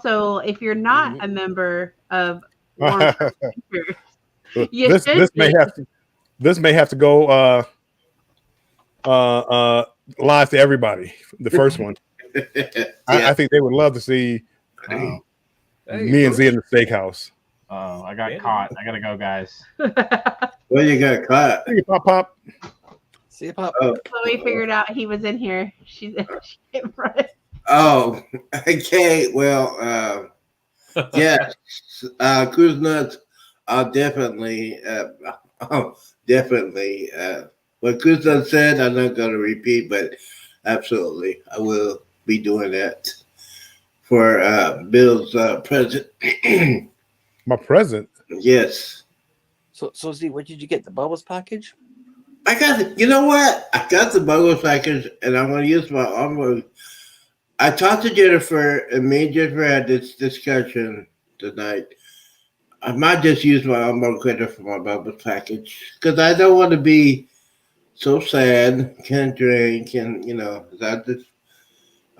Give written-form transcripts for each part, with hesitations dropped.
also, if you're not a member of Long Term this Thinkers, you should this may be. have to go live to everybody. The first one, Yeah. I think they would love to see Oh, me and Z in the steakhouse. oh, I got caught. I gotta go, guys. Well, you got caught. Hey, pop pop. See you, Pop. Oh, Chloe figured out he was in here. She came right. oh, okay. Well, yes. Cruise nuts. I'll definitely, definitely. What Cruise nuts said, I'm not going to repeat, but absolutely, I will be doing that for Bill's present. My present. Yes. So Z, what did you get? The Bubbles package? I got it. You know what? I got the Bubbles package, and I'm going to use my armor. I talked to Jennifer, and me and Jennifer had this discussion tonight. I might just use my armor credit for my Bubbles package because I don't want to be so sad, can't drink, and I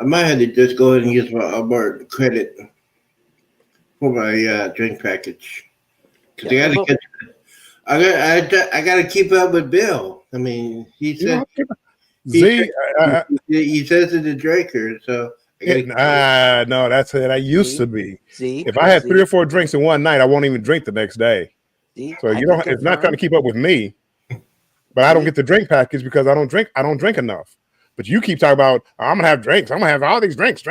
might have to just go ahead and use my armor credit for my drink package because Yeah, I got to get. I got to keep up with Bill. I mean, he You said know, Z. he says it's a drinker, so I gotta, No, that's it. I used to be. Z. If I had Z, 3 or 4 drinks in one night, I won't even drink the next day. Z, So I you can don't. It's not trying to confirm- keep up with me. But I don't get the drink package because I don't drink. I don't drink enough. But you keep talking about I'm gonna have drinks. I'm gonna have all these drinks.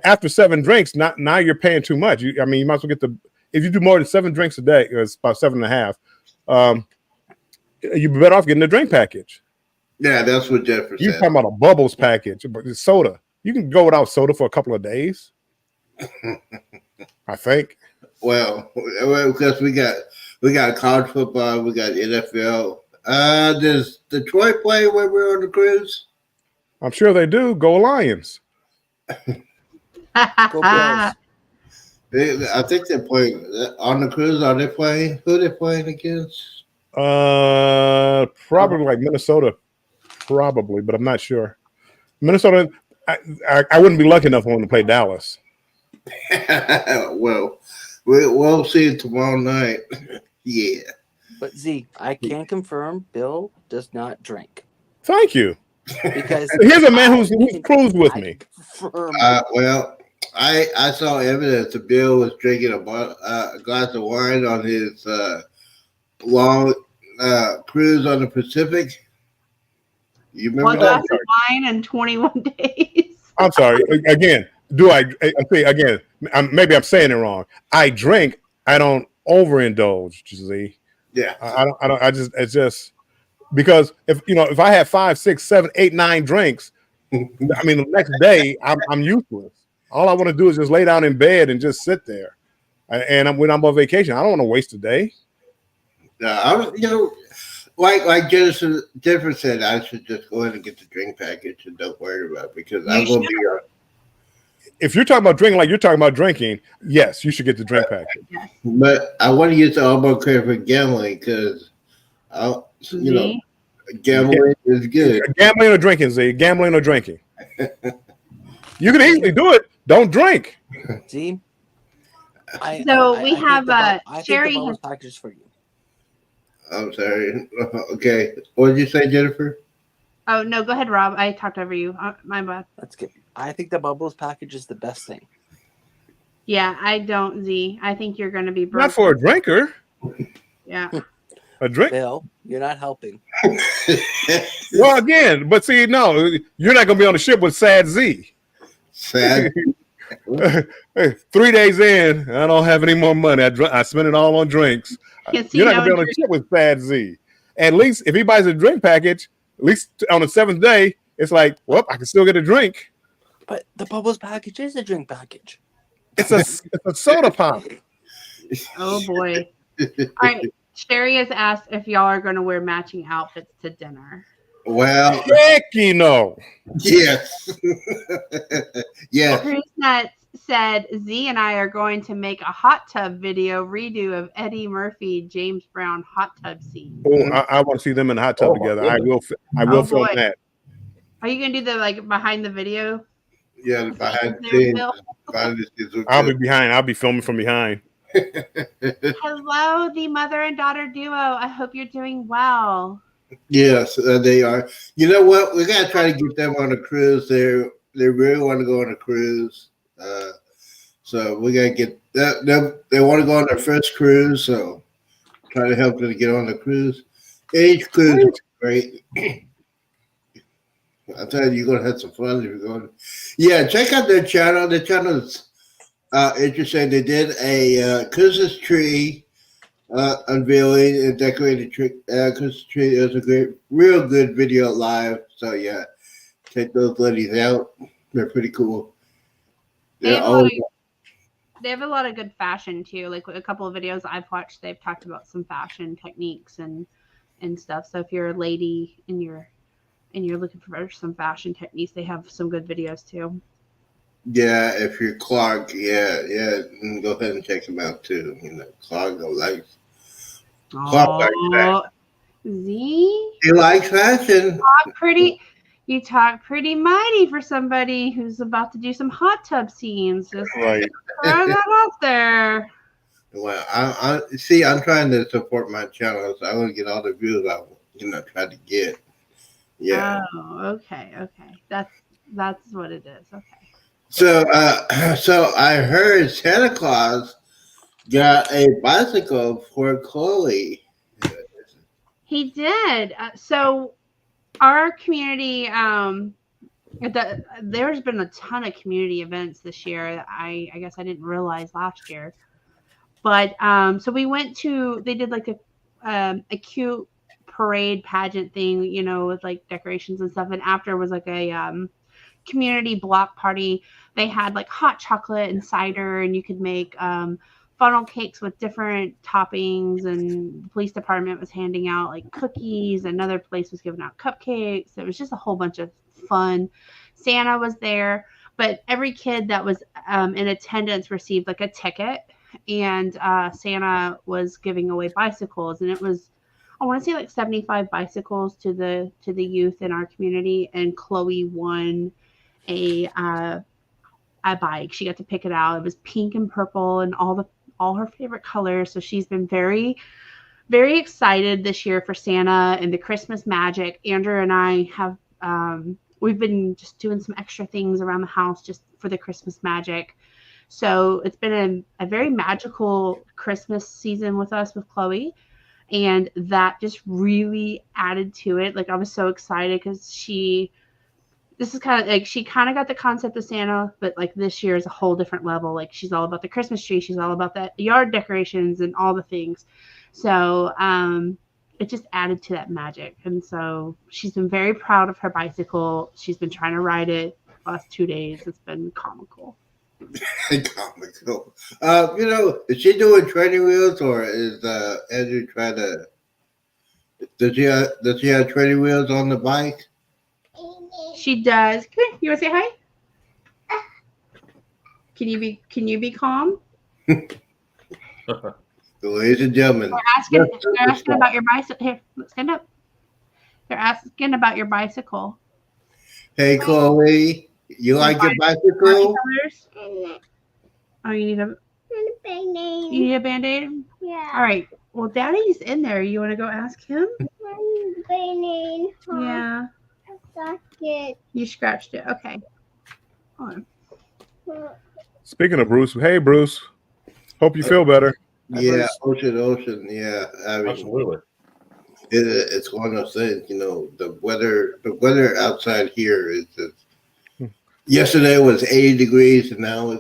After 7 drinks, now you're paying too much. I mean, you might as well get the. If you do more than 7 drinks a day, it's about 7.5. You're better off getting the drink package. yeah, that's what Jennifer You're said. talking about a bubbles package, but it's soda. You can go without soda for a couple of days. I think. Well, because we got college football, we got NFL. Does Detroit play when we're on the cruise? I'm sure they do. Go Lions. Go Bills. I think they're playing on the cruise. Are they playing? Who they playing against? Probably like Minnesota. Probably, but I'm not sure. Minnesota. I wouldn't be lucky enough for them to play Dallas. Well, we'll see it tomorrow night. Yeah. But Z, I can confirm Bill does not drink Thank you. because Here's a man who's cruised with I me. confirm Well, I saw evidence that Bill was drinking a glass of wine on his long cruise on the Pacific. You One remember glass that? of wine in 21 days. I'm sorry. Again, do I say again? Maybe I'm saying it wrong. I drink. I don't overindulge. Z. Yeah. I don't. It's just because if I have 5, 6, 7, 8, 9 drinks, I mean the next day I'm useless. All I want to do is just lay down in bed and just sit there. And when I'm on vacation, I don't want to waste a day. Like Jennifer said, I should just go ahead and get the drink package and don't worry about it because I'm going to be on. If you're talking about drinking like you're talking about drinking, yes, you should get the drink package. But I want to use the elbow credit for gambling because, gambling is good. Gambling or drinking, Z? Gambling or drinking? You can easily do it. Don't drink. Z. So we think have, I think Sherry the Bubbles has- package is for you. I'm sorry. Okay. What did you say, Jennifer? Oh, no, go ahead, Rob. I talked over you. My bad. Let's get. I think the Bubbles package is the best thing. Yeah, I don't, Z. I think you're going to be broke. Not for a drinker. Yeah. A drink. Bill, you're not helping. Well, again, but see, no, you're not going to be on the ship with Sad Z. Sad. 3 days in, I don't have any more money. I spend it all on drinks. You're not going to be on the ship with Sad Z. At least if he buys a drink package, at least on the 7th day, it's like, well, I can still get a drink. But the Bubbles package is a drink package. It's a soda pop. Oh, boy. All right. Sherry has asked if y'all are going to wear matching outfits to dinner. Well, Heck, no. yes. Yes. Cruise Nuts said Z and I are going to make a hot tub video redo of Eddie Murphy, James Brown hot tub scene. Oh, I want to see them in the hot tub together. I will Oh, film boy. that. Are you going to do the behind the video? Yeah, if I had There, seen, Bill. I'll be behind. I'll be filming from behind. Hello, the mother and daughter duo. I hope you're doing well. Yes, they are. You know what? We gotta try to get them on a cruise. They really want to go on a cruise. So we gotta get that. They want to go on their first cruise. So try to help them to get on the cruise. Each cruise is great. I tell you, you're gonna have some fun if you're going. Yeah, check out their channel. Their channel is interesting. They did a Christmas tree unveiling and decorated Christmas tree. It was a great, real good video live. So yeah, check those ladies out. They're pretty cool. They They're have, a lot always, of, they have a lot of good fashion too. Like a couple of videos I've watched, they've talked about some fashion techniques and stuff. So if you're a lady and you're looking for some fashion techniques, they have some good videos too. yeah. If you're Clark, yeah, go ahead and check them out too. You know, Clark likes fashion. Oh, Z, He likes fashion. you talk pretty mighty for somebody who's about to do some hot tub scenes. Just Right. throw that out there. Well, I see. I'm trying to support my channel, so I want to get all the views I try to get. Yeah. Oh, okay. That's what it is. Okay. So, so I heard Santa Claus got a bicycle for Chloe. He did. So our community, there's been a ton of community events this year that I guess I didn't realize last year. But so we went to, they did like a cute parade pageant thing, you know, with like decorations and stuff. And after was like a community block party. They had like hot chocolate and cider, and you could make funnel cakes with different toppings. And the police department was handing out like cookies. Another place was giving out cupcakes. It was just a whole bunch of fun. Santa was there, but every kid that was in attendance received like a ticket. And Santa was giving away bicycles, and it was, I want to say, like 75 bicycles to the youth in our community. And Chloe won a bike. She got to pick it out. It was pink and purple and all her favorite colors. So she's been very, very excited this year for Santa and the Christmas magic. Andrew and I have we've been just doing some extra things around the house just for the Christmas magic. So it's been a very magical Christmas season with us, with Chloe. And that just really added to it. Like, I was so excited because this is kind of like, she kind of got the concept of Santa, but like this year is a whole different level. Like, she's all about the Christmas tree. She's all about the yard decorations and all the things. So it just added to that magic. And so she's been very proud of her bicycle. She's been trying to ride it the last 2 days. It's been comical. Comical. Is she doing training wheels, or is Andrew trying to? Does she have training wheels on the bike? She does. Come here. You want to say hi? Can you be calm? Ladies and gentlemen, They're asking about your bicycle. Here, stand up. They're asking about your bicycle. Hey, Chloe, you like your bicycle? Oh, you need a Band-Aid. you need a Band-Aid? Yeah. All right. Well, Daddy's in there. You want to go ask him? Band-Aid. Yeah. Socket. You scratched it. Okay. Hold on. Speaking of Bruce, hey Bruce, hope you feel better. Yeah, ocean. Yeah, I mean, Absolutely. it's one of those things. The weather outside here is just. Yesterday was 80 degrees, and now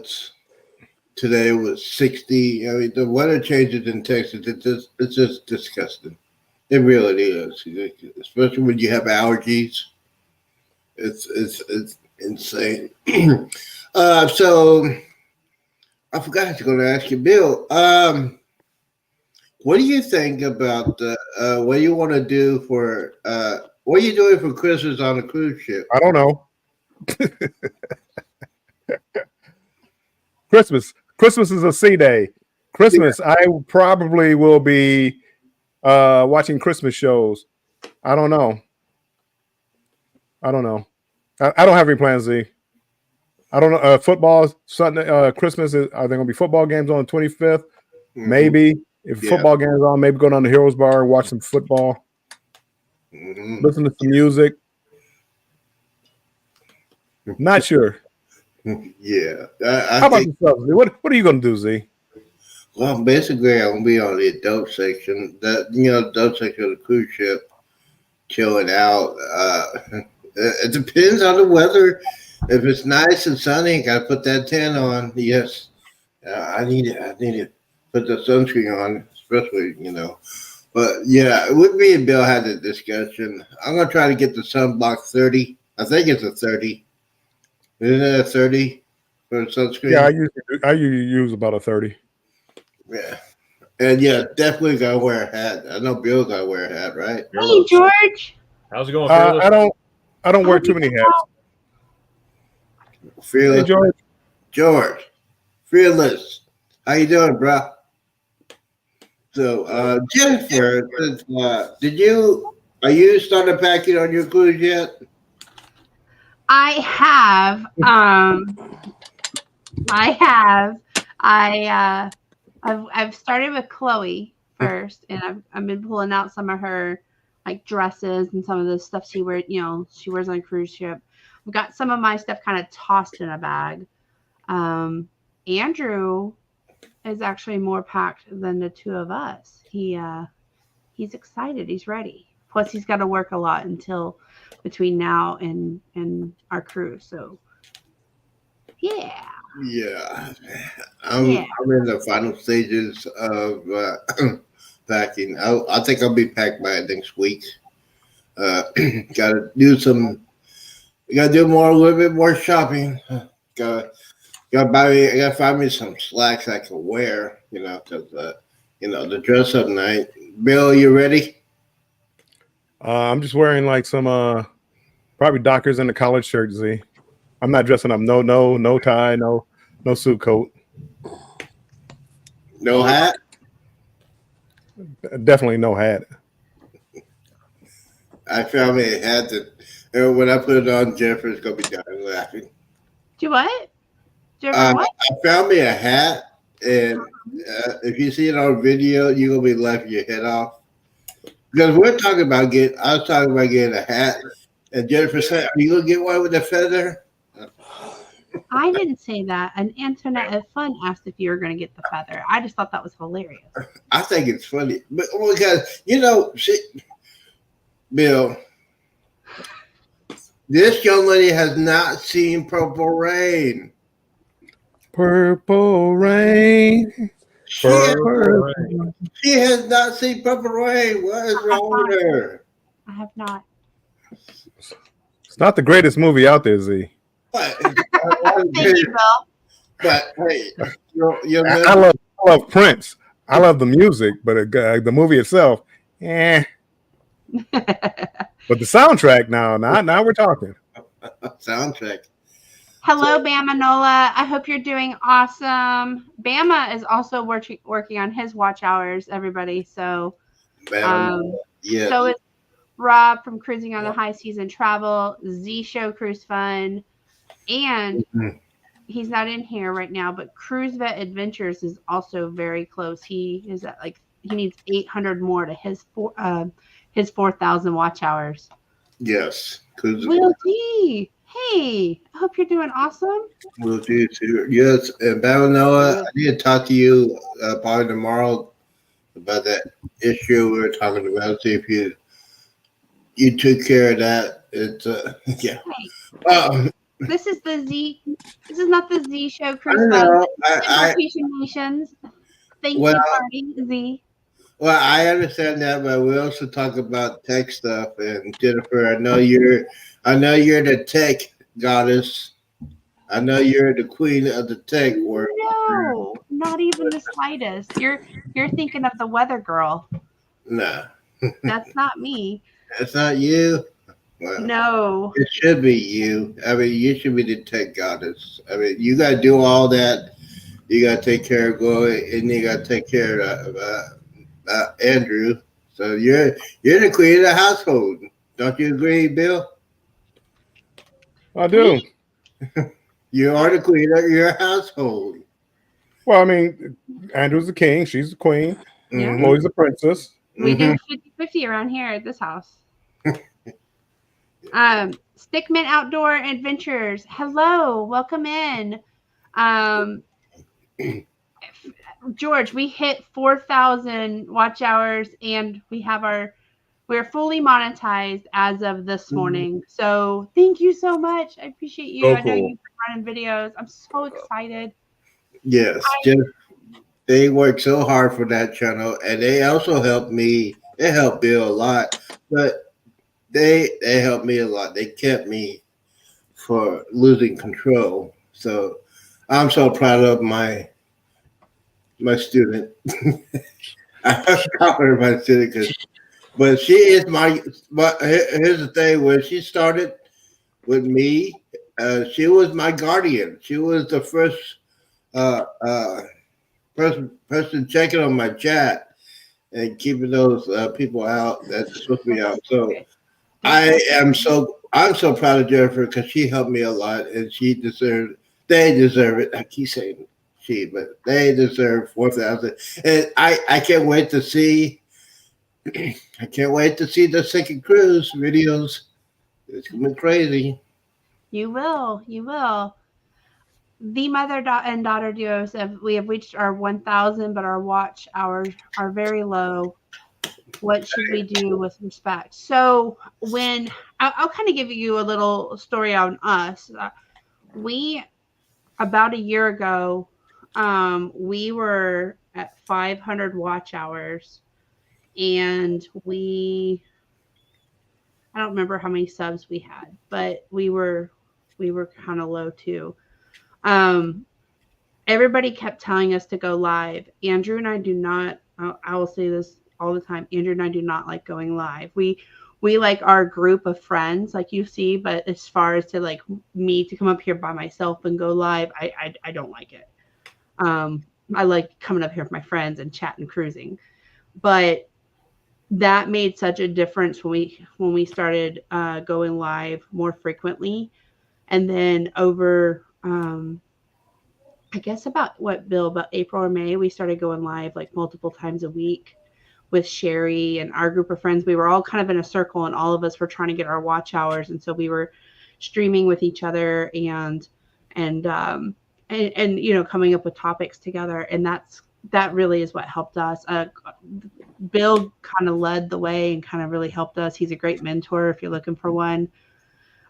today was 60. I mean, the weather changes in Texas. It's just disgusting. It really is, especially when you have allergies. It's insane. So I forgot I was going to ask you, Bill. What do you think about what do you want to do for? What are you doing for Christmas on a cruise ship? I don't know. Christmas is a sea day. Christmas, I probably will be watching Christmas shows. I don't know. I don't have any plans, Z. I don't know. Football Sunday, Christmas are there going to be football games on the 25th? Mm-hmm. Maybe if Yeah. football games on, maybe go down to Heroes Bar, watch some football, listen to some music. Not sure. Yeah. How about yourself, Z? What are you going to do, Z? Well, basically, I'm gonna be on the adult section. Adult section of the cruise ship, chilling out. It depends on the weather. If it's nice and sunny, gotta put that tan on. Yes, I need it. I need to put the sunscreen on, especially But yeah, with me and Bill had a discussion. I'm gonna try to get the sunblock 30. I think it's a 30. Isn't it a 30 for sunscreen? Yeah, I usually use about a 30. Yeah. And yeah, definitely gotta wear a hat. I know Bill gotta wear a hat, right? Hey, George. How's it going, Fearless? I don't wear too many hats. Fearless. Hey, George. Fearless. How you doing, bro? So Jennifer, are you started packing on your cruise yet? I have. I've started with Chloe first, and I've been pulling out some of her like dresses and some of the stuff she wears. She wears on a cruise ship. I've got some of my stuff kind of tossed in a bag. Andrew is actually more packed than the two of us. He's excited. He's ready. Plus, he's got to work a lot until between now and our cruise. So, yeah. Yeah. I'm in the final stages of packing. I think I'll be packed by next week. Gotta do a little bit more shopping. I gotta find me some slacks I can wear, because the dress up night. Bill, you ready? I'm just wearing like some probably Dockers and a collared shirt, Z. I'm not dressing up. No tie, no suit coat. No hat? Definitely no hat. I found me a hat that when I put it on, Jennifer's gonna be dying laughing. Do what? What? I found me a hat, and if you see it on video, you're gonna be laughing your head off. Because I was talking about getting a hat, and Jennifer said, "Are you gonna get one with a feather?" I didn't say that. And Antoinette at Fun asked if you were going to get the feather. I just thought that was hilarious. I think it's funny, but because Bill, this young lady has not seen Purple Rain. Purple Rain. She has not seen Purple Rain. What is wrong with her? I have not. It's not the greatest movie out there, Z. But, Thank you, Bill. But hey, I love Prince. I love the music, but the movie itself, But the soundtrack now we're talking. Soundtrack. Hello, Bama Nola. I hope you're doing awesome. Bama is also working on his watch hours, everybody. So, yeah. So is Rob from Cruising on the High Season Travel, Z Show Cruise Fun, and he's not in here right now, but Cruise Vet Adventures is also very close. He is at he needs 800 more to his 4,000 watch hours. Yes. Will D. Hey, I hope you're doing awesome. Will do too. Yes, and Noah, I need to talk to you probably tomorrow about that issue we were talking about. See if you took care of that. It's yeah. Hey, this is the Z. This is not the Z Show Cruise Fun. Nations. Thank you, party Z. Well, I understand that, but we also talk about tech stuff. And Jennifer, I know you're the tech goddess. I know you're the queen of the tech world. No, not even the slightest. You're thinking of the weather girl. No. That's not me. That's not you? Well, no. It should be you. I mean, you should be the tech goddess. I mean, you got to do all that. You got to take care of Chloe, and you got to take care of Andrew. So you're the queen of the household. Don't you agree, Bill? I do. You are the queen of your household. Well, I mean, Andrew's the king, she's the queen, Yeah. Mhm. Chloe's the princess. We Mhm. do 50-50 around here at this house. Stickman Outdoor Adventures. Hello, welcome in. George, we hit 4,000 watch hours and we're fully monetized as of this morning. So thank you so much. I appreciate you. So I know cool. you've been running videos. I'm so excited. Yes, just they work so hard for that channel, and they also helped me. They helped Bill a lot, but they helped me a lot. They kept me for losing control. So I'm so proud of my student. I call her my student, but she is my. But here's the thing: when she started with me, she was my guardian. She was the first uh, uh, person checking on my chat and keeping those people out that's supposed to be out. So I'm so proud of Jennifer because she helped me a lot, and they deserve it. I keep saying she, but they deserve 4,000, and I can't wait to see. I can't wait to see the second cruise videos. It's gonna be crazy. You will. You will. The mother and daughter duos, we have reached our 1,000, but our watch hours are very low. What should we do with respect? So when I'll kind of give you a little story on us. We about a year ago, we were at 500 watch hours, and I don't remember how many subs we had, but we were kind of low too. Um, Everybody kept telling us to go live. Andrew and I do not. I will say this all the time. Andrew and I do not like going live. We like our group of friends, like you see, but as far as to like me to come up here by myself and go live, I don't like it. I like coming up here with my friends and chatting, cruising, but that made such a difference when we started going live more frequently, and then over. I guess about about April or May, we started going live like multiple times a week with Sherry and our group of friends. We were all kind of in a circle, and all of us were trying to get our watch hours, and so we were streaming with each other and you know, coming up with topics together, and that really is what helped us. Bill kind of led the way and kind of really helped us. He's a great mentor if you're looking for one.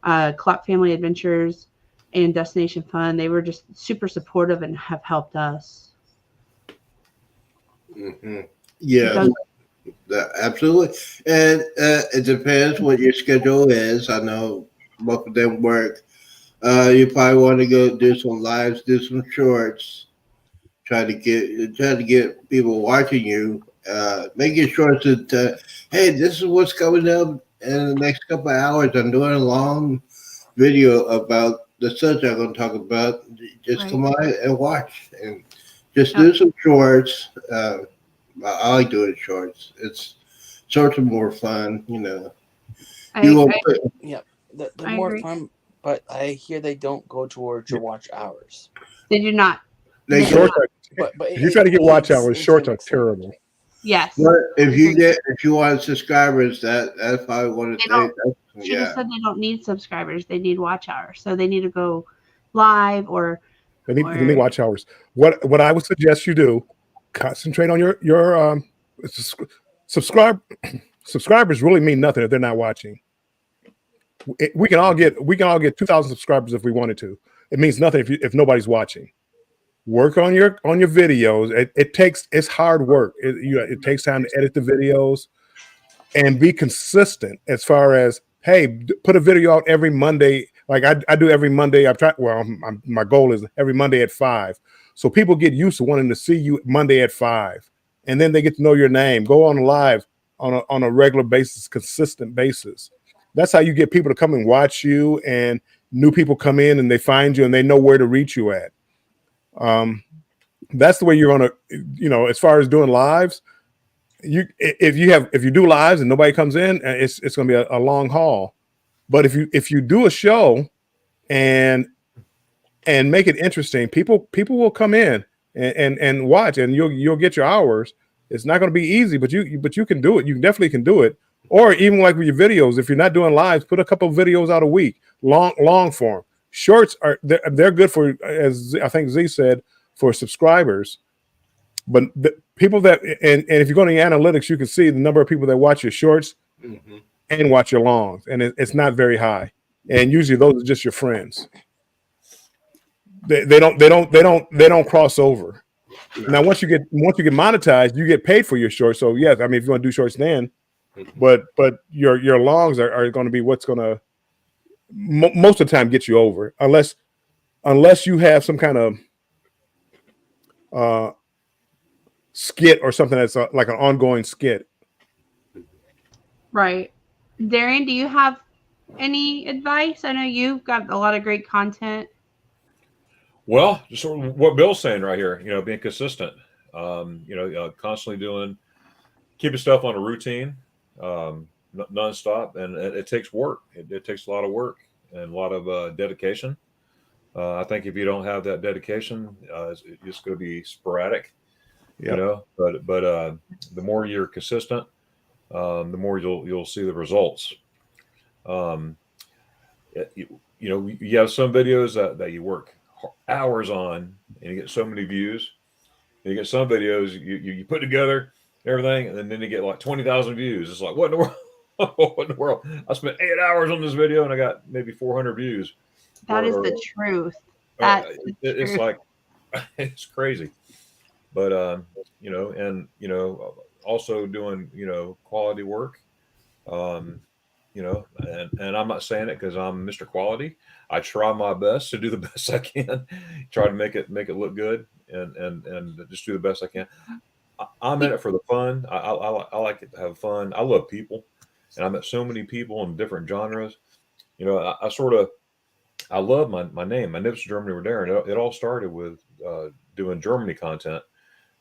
Clock Family Adventures and Destination Fun, they were just super supportive and have helped us. Mm-hmm. Yeah, absolutely. And it depends what your schedule is. I know both of them work. You probably want to go do some lives, do some shorts, try to get people watching you. Making shorts that hey, this is what's coming up in the next couple of hours. I'm doing a long video about the subject I'm going to talk about. Just come on and watch, and just do some shorts. I like doing shorts. It's shorts are more fun, you know. They're more fun, but I hear they don't go towards your watch hours. They do not. Shorts are, if you try to get watch hours, shorts are terrible. Yes. But if you want subscribers, that's probably one of the things. She just said they don't need subscribers; they need watch hours. So they need to go live or they need watch hours. What I would suggest you do: concentrate on your subscribers. Really mean nothing if they're not watching. We can all get 2,000 subscribers if we wanted to. It means nothing if nobody's watching. Work on your videos. It's hard work. It takes time to edit the videos and be consistent as far as, hey, put a video out every Monday. Like I do every Monday. My goal is every Monday at 5. So people get used to wanting to see you Monday at 5, and then they get to know your name. Go on live on a regular basis, consistent basis. That's how you get people to come and watch you, and new people come in and they find you and they know where to reach you at. That's the way you're gonna, as far as doing lives. If you do lives and nobody comes in, it's gonna be a long haul. But if you do a show and and make it interesting, people will come in and watch, and you'll get your hours. It's not going to be easy, but you can do it. You definitely can do it. Or even like with your videos, if you're not doing lives, put a couple of videos out a week, long form. Shorts they're good for, as I think Z said, for subscribers. But the people that and if you go to the analytics, you can see the number of people that watch your shorts and watch your longs, and it's not very high. And usually those are just your friends. They don't cross over. Now once you get monetized, you get paid for your shorts. So yes, I mean if you want to do shorts then, but your longs are going to be what's going to most of the time get you over, unless you have some kind of skit or something that's like an ongoing skit. Right. Darian, do you have any advice? I know you've got a lot of great content. Well, just sort of what Bill's saying right here, being consistent, constantly keeping stuff on a routine, nonstop. And it takes work. It takes a lot of work and a lot of dedication. I think if you don't have that dedication, it's just going to be sporadic, but the more you're consistent, the more you'll see the results. You have some videos that you work hours on and you get so many views. And you get some videos you put together everything, and then you get like 20,000 views. It's like, what in the world? What in the world? I spent 8 hours on this video and I got maybe 400 views. That is the truth. It's like, it's crazy. But also doing quality work. And I'm not saying it because I'm Mr. Quality. I try my best to do the best I can, try to make it look good, and just do the best I can. I'm in it for the fun. I like it to have fun. I love people, and I met so many people in different genres. I love my name, Magnificent Germany with Darren. It all started with doing Germany content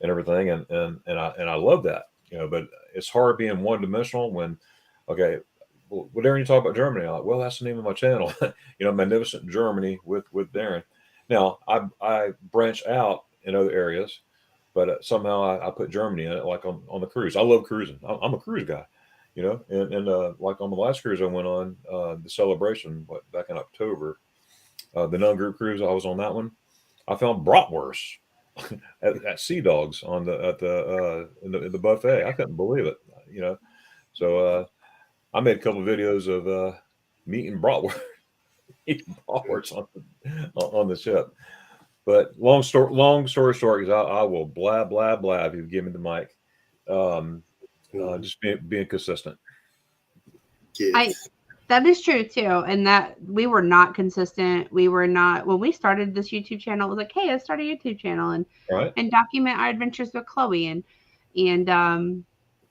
and everything, and I love that. But it's hard being one dimensional when, okay. Well, Darren, you talk about Germany. I'm like, well, that's the name of my channel. Magnificent Germany with Darren. Now, I branch out in other areas, but somehow I put Germany in it, like on the cruise. I love cruising. I'm a cruise guy, and like on the last cruise I went on, the Celebration, back in October, the Nun Group cruise, I was on that one. I found bratwurst at Sea Dogs in the buffet. I couldn't believe it, So I made a couple of videos of me eating bratwurst on the ship. But long story short, because I will blab if you give me the mic. Just being consistent. That is true too, and that we were not consistent. We were not when we started this YouTube channel. It was like, hey, let's start a YouTube channel and document our adventures with Chloe, and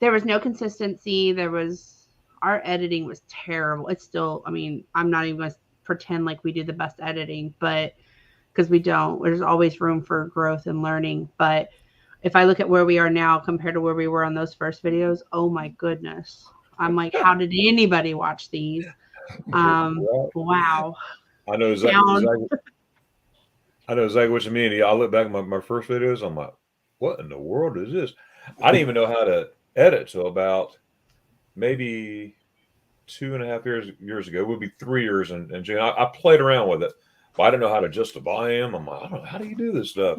there was no consistency. Our editing was terrible. It's still, I mean, I'm not even going to pretend like we do the best editing, but because we don't. There's always room for growth and learning. But if I look at where we are now compared to where we were on those first videos, oh my goodness. I'm like, how did anybody watch these? Wow. I know exactly what you mean. I look back at my first videos. I'm like, what in the world is this? I didn't even know how to edit till about maybe 2.5 years ago. It would be 3 years in June. I played around with it, but I didn't know how to adjust the volume. I'm like, I don't know, how do you do this stuff?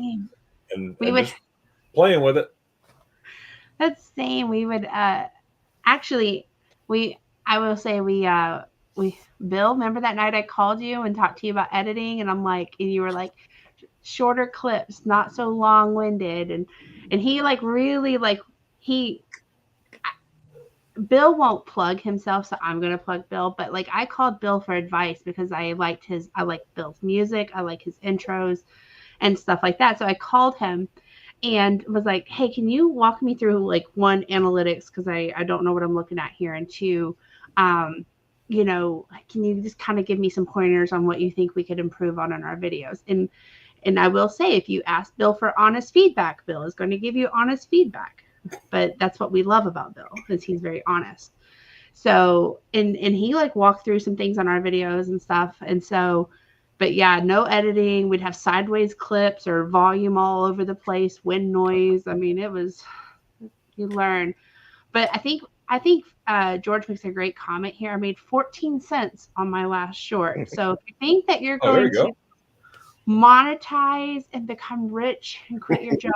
And just playing with it. That's the same. We would I will say Bill, remember that night I called you and talked to you about editing, and and you were like, shorter clips, not so long-winded, and he Bill won't plug himself, so I'm gonna plug Bill. But I called Bill for advice because I like Bill's music, I like his intros and stuff like that. So I called him and was like, hey, can you walk me through one, analytics, because I don't know what I'm looking at here, and two, can you just kind of give me some pointers on what you think we could improve on in our videos? And I will say, if you ask Bill for honest feedback, Bill is going to give you honest feedback. But that's what we love about Bill, is he's very honest. So, and he walked through some things on our videos and stuff. And so But yeah, no editing. We'd have sideways clips or volume all over the place, wind noise. I mean, it was, you learn. But I think George makes a great comment here. I made 14 cents on my last short. So if you think that you're Oh, there going you to monetize and become rich and quit your job,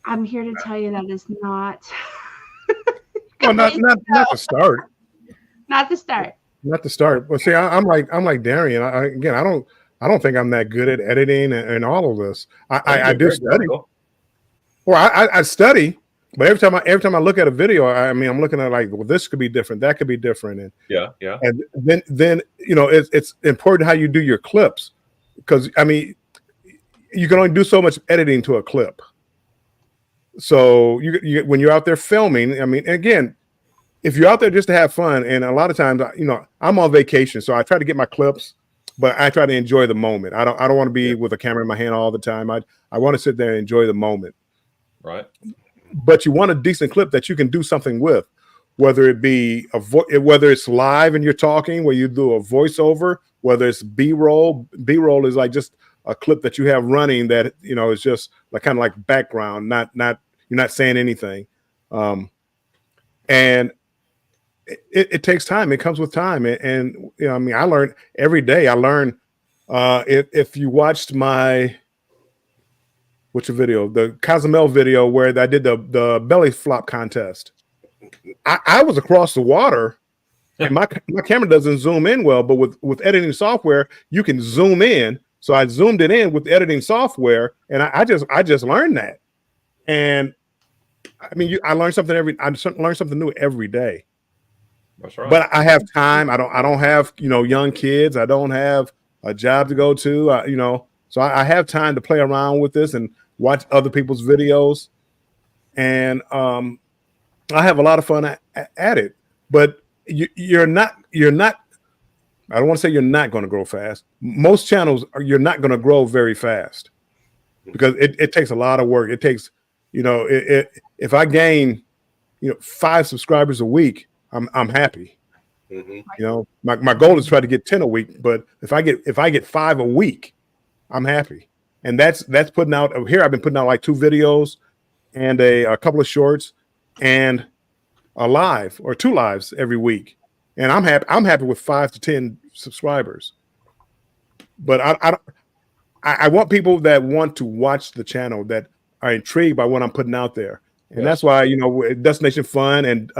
I'm here to tell you that is not. Well, not to start. Not the start. Not to start. Well, see, I'm like Darian. I don't think I'm that good at editing and all of this. I do study. Well, I study, but every time I look at a video, I mean, I'm looking at like, well, this could be different, that could be different, and Yeah. and then it's important how you do your clips, because I mean, you can only do so much editing to a clip. So you when you're out there filming, I mean, again, if you're out there just to have fun, and a lot of times, I'm on vacation, so I try to get my clips, but I try to enjoy the moment. I don't want to be with a camera in my hand all the time. I want to sit there and enjoy the moment. Right. But you want a decent clip that you can do something with, whether it be whether it's live and you're talking, where you do a voiceover, whether it's B-roll. B-roll is like just a clip that you have running that is just like kind of like background, not you're not saying anything, and it takes time. It comes with time, and I mean, I learn every day. I learn. If you watched my video, the Cozumel video where I did the belly flop contest, I was across the water, and my camera doesn't zoom in well, but with editing software, you can zoom in. So I zoomed it in with editing software, and I just learned that. And I mean, I learn something new every day. That's right. But I have time. I don't have young kids. I don't have a job to go to. So I have time to play around with this and watch other people's videos, and I have a lot of fun at it. But you're not. I don't want to say you're not going to grow fast. Most channels you're not going to grow very fast, because it takes a lot of work. It takes, if I gain, 5 subscribers a week, I'm happy. Mm-hmm. My goal is to try to get 10 a week, but if I get 5 a week, I'm happy. And that's putting out here. I've been putting out like 2 videos and a couple of shorts and a live or 2 lives every week. And I'm happy with 5 to 10 subscribers. But I want people that want to watch the channel, that are intrigued by what I'm putting out there. And that's why, Destination Fun and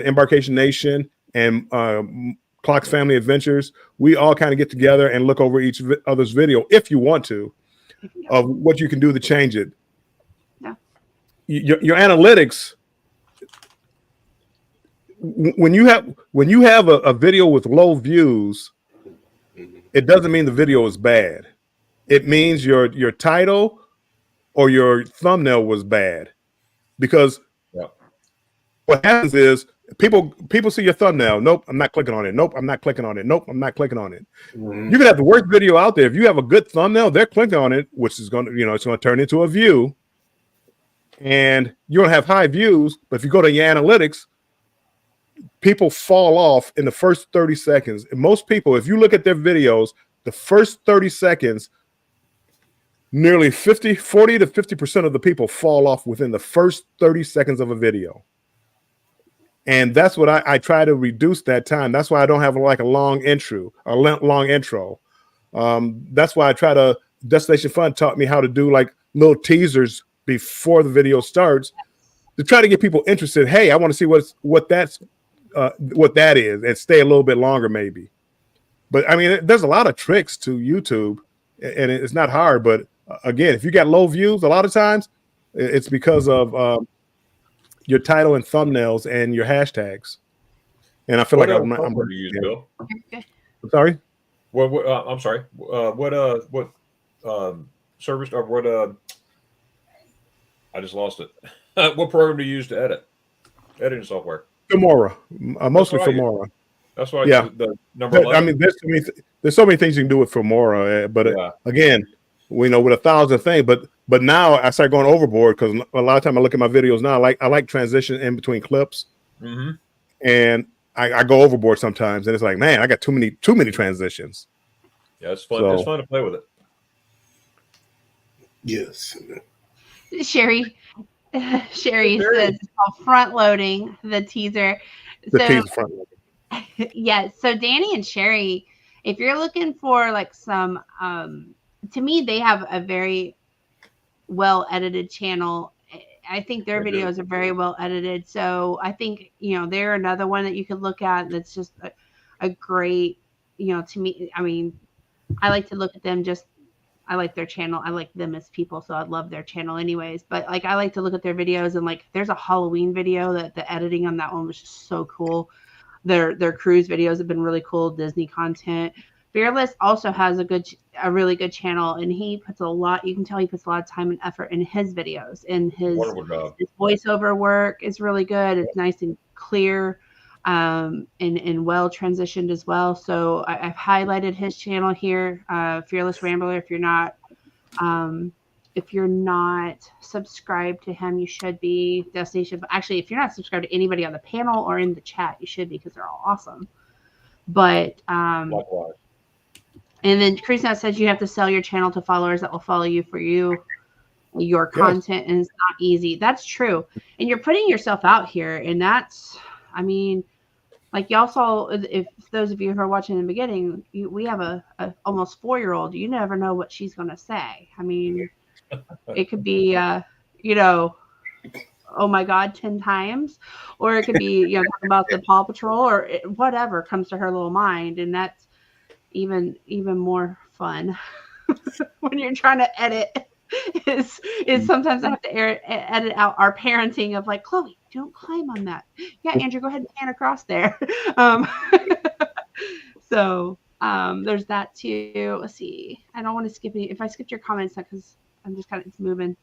Embarkation Nation and Clock's Family Adventures, we all kind of get together and look over each other's video, if you want to, of what you can do to change it. Yeah. Your analytics, when you have a video with low views, it doesn't mean the video is bad. It means your title or your thumbnail was bad, because what happens is people see your thumbnail. Nope, I'm not clicking on it. Nope, I'm not clicking on it. Nope, I'm not clicking on it. Mm-hmm. You can have the worst video out there. If you have a good thumbnail, they're clicking on it, which is going to, it's going to turn into a view, and you're going to have high views. But if you go to your analytics, people fall off in the first 30 seconds. And most people, if you look at their videos, the first 30 seconds, nearly 40 to 50% of the people fall off within the first 30 seconds of a video. And that's what I try to reduce that time. That's why I don't have like a long intro. That's why Destination Fun taught me how to do like little teasers before the video starts, to try to get people interested. Hey, I want to see what that is, and stay a little bit longer maybe. But I mean, there's a lot of tricks to YouTube, and it's not hard. But again, if you got low views, a lot of times it's because of your title and thumbnails and your hashtags. And I feel like I'm do you use, Bill? I'm sorry. I'm sorry. What service or what? I just lost it. What program do you use to edit? Editing software. Filmora, mostly Filmora. That's why. Yeah. The number 11. I mean, there's so many things you can do with Filmora, but again, we know with 1,000 things. But now I start going overboard, because a lot of time I look at my videos now. I like transition in between clips, Mm-hmm. and I go overboard sometimes, and it's like, man, I got too many transitions. Yeah, it's fun. So- It's fun to play with it. Yes. Sherry Sherry. says it's called front loading the teaser. The So teaser front. yes, so Danny and Sherry, if you're looking for like some to me they have a very well edited channel. I think their They do. videos are very well edited. So I think, they're another one that you could look at that's just a great, to me, I mean, I like to look at them I like their channel. I like them as people, so I love their channel anyways. But like I like to look at their videos, and like there's a Halloween video that the editing on that one was just so cool. Their cruise videos have been really cool, Disney content. Fearless also has a really good channel, and he puts a lot. You can tell he puts a lot of time and effort in his videos, and his Wonderful job. voiceover work is really good. It's nice and clear, and well transitioned as well. So I've highlighted his channel here, Fearless Rambler. If you're not subscribed to him, you should be. Destination. Actually, if you're not subscribed to anybody on the panel or in the chat, you should be, because they're all awesome. But Likewise. and then Christina says you have to sell your channel to followers that will follow you for your Yes. content, and it's not easy. That's true. And you're putting yourself out here, and that's, I mean, like y'all saw, if those of you who are watching in the beginning, we have a almost 4-year-old. You never know what she's going to say. I mean, it could be, oh my God, 10 times, or it could be, talking about the Paw Patrol or whatever comes to her little mind. And that's even more fun when you're trying to edit. Is sometimes I have to edit out our parenting of like, Chloe, don't climb on that. Yeah, Andrew, go ahead and pan across there. So there's that too. Let's see. I don't want to skip any. If I skipped your comments, because I'm just kind of it's moving.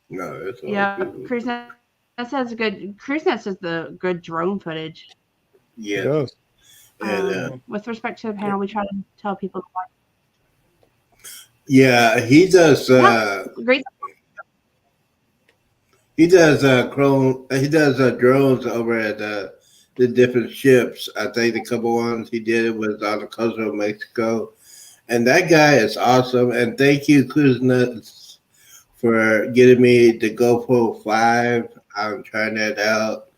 No, it's all Yeah, good. CruiseNet says good. CruiseNet says the good drone footage. It Yeah. does. And With respect to the panel, we try to tell people yeah, he does great. he does drones over at the different ships. I think the couple ones he did was on the coast of Mexico. And that guy is awesome. And thank you, CruiseNuts, for getting me the GoPro 5. I'm trying that out,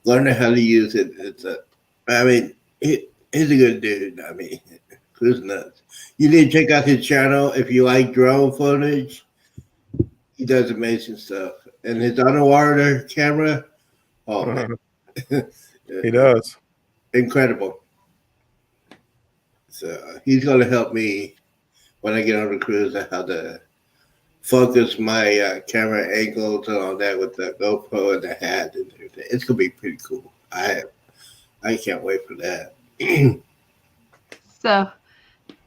learning how to use it. He's a good dude. I mean, CruiseNuts. You need to check out his channel if you like drone footage. He does amazing stuff. And his underwater camera, oh, man. He does. Incredible. So he's going to help me when I get on the cruise on how to focus my camera angles and all that with the GoPro and the hat and everything. It's going to be pretty cool. I can't wait for that. So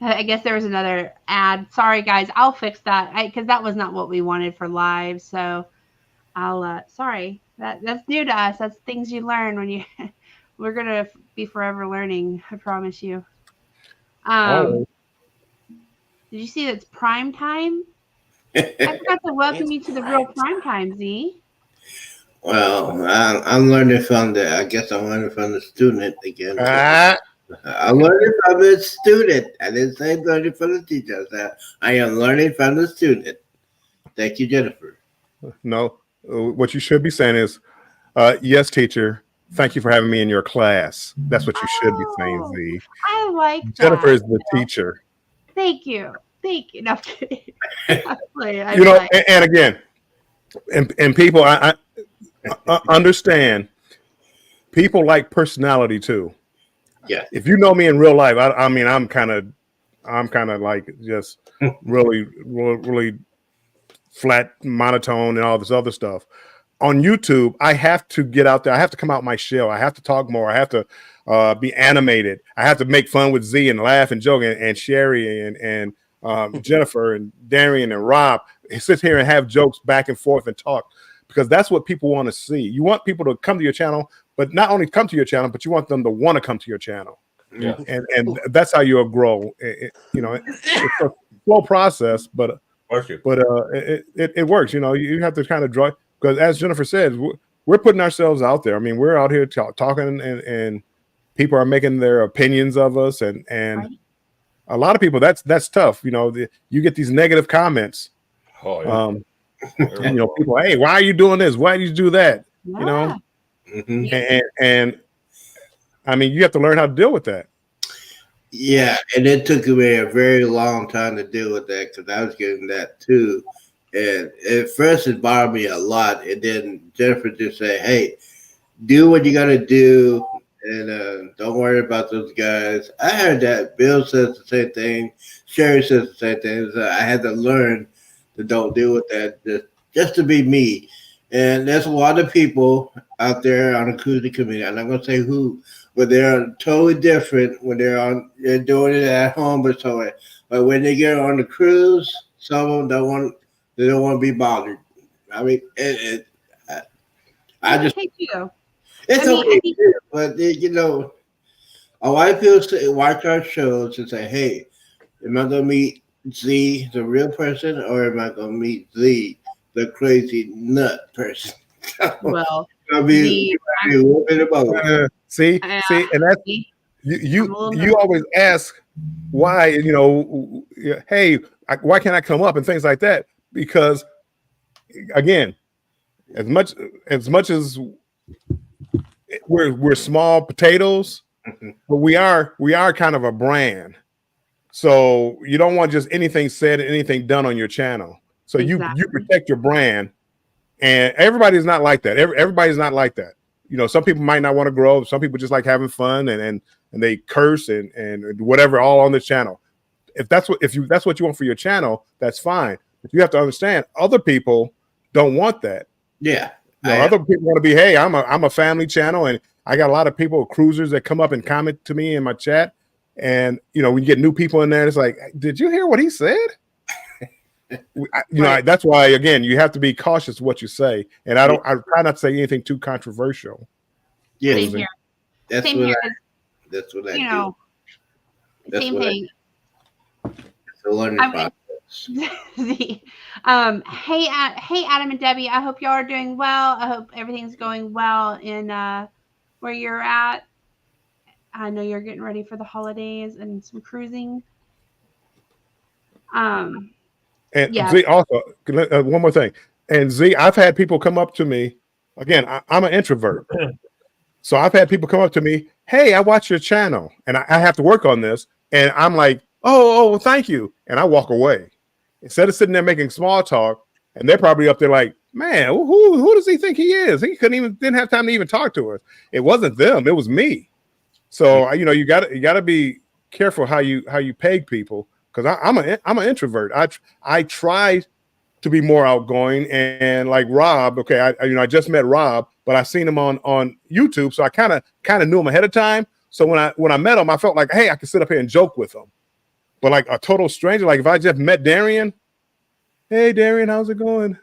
I guess there was another ad. Sorry, guys. I'll fix that because that was not what we wanted for live. So I'll sorry. That's new to us. That's things you learn when you. We're gonna be forever learning. I promise you. Oh. Did you see that's prime time? I forgot to welcome you to the real prime time, Z. Well, I'm learning from I guess I'm learning from the student again. Ah, I'm learning from the student. I didn't say I'm learning from the teacher. I said I am learning from the student. Thank you, Jennifer. no. What you should be saying is, yes, teacher. Thank you for having me in your class. That's what you should be saying, Z. I like that. Jennifer is the teacher. Thank you. No, I'm kidding. And again, and people, I understand. People like personality too. Yeah. If you know me in real life, I mean, I'm kind of like just really flat, monotone, and all this other stuff. On YouTube, I have to get out there. I have to come out my shell. I have to talk more. I have to be animated. I have to make fun with Z and laugh and joke and Sherry and Jennifer and Darian and Rob. Sit here and have jokes back and forth and talk, because that's what people want to see. You want people to come to your channel, but not only come to your channel, but you want them to want to come to your channel. Yeah. And that's how you'll grow. It's a slow process, but it works. You know, you have to kind of draw, because as Jennifer said, we're putting ourselves out there. I mean, we're out here talking, and people are making their opinions of us, and Right. a lot of people, that's tough. You know, you get these negative comments. Oh, yeah. You know, people, hey, why are you doing this? Why did you do that? Yeah. You know, Mhm. and I mean, you have to learn how to deal with that. Yeah, and it took me a very long time to deal with that because I was getting that too. And at first, it bothered me a lot. And then Jennifer just said, "Hey, do what you got to do, and don't worry about those guys." I heard that. Bill says the same thing. Sherry says the same thing. So I had to learn to don't deal with that, just to be me. And there's a lot of people out there on the cruising community. I'm not gonna say who, but they're totally different when they're doing it at home or somewhere. But when they get on the cruise, some of them don't want to be bothered. I mean, I just Okay, too. it's I mean, okay, too, but you know, a lot of people watch our shows and say, "Hey, am I gonna meet Z, the real person, or am I gonna meet Z, the crazy nut person?" Well, I mean, a little bit of both. See, Uh, and that's see, you. I'm a little You nervous. always ask why. You know, hey, why can't I come up and things like that? Because again, as much as we're small potatoes, but we are kind of a brand. So you don't want just anything said and anything done on your channel. So you Exactly. protect your brand, and everybody's not like that. Everybody's not like that. You know, some people might not want to grow. Some people just like having fun and they curse and whatever all on the channel. If that's what you want for your channel, that's fine. But you have to understand other people don't want that. Yeah, You know, other people want to be, hey, I'm a family channel, and I got a lot of people, cruisers, that come up and comment to me in my chat. And you know, when you get new people in there, it's like, did you hear what he said? That's why, again, you have to be cautious what you say. And I try not to say anything too controversial. yeah. Same here. That's Same what here. that's what I You do. know, That's same what I thing. It's a learning I process. hey, hey, Adam and Debbie. I hope y'all are doing well. I hope everything's going well in where you're at. I know you're getting ready for the holidays and some cruising. And Yeah. Z, also, one more thing. And Z, I've had people come up to me. Again, I'm an introvert. So I've had people come up to me, hey, I watch your channel and I have to work on this. And I'm like, oh, well, thank you. And I walk away. Instead of sitting there making small talk, and they're probably up there like, man, who does he think he is? He didn't have time to even talk to us. It wasn't them, it was me. So you know, you gotta be careful how you peg people, because I'm an introvert. I try to be more outgoing, and like Rob, okay, I just met Rob, but I seen him on YouTube, so I kind of knew him ahead of time. So when I met him, I felt like, hey, I could sit up here and joke with him. But like a total stranger, like if I just met Darian, hey Darian, how's it going?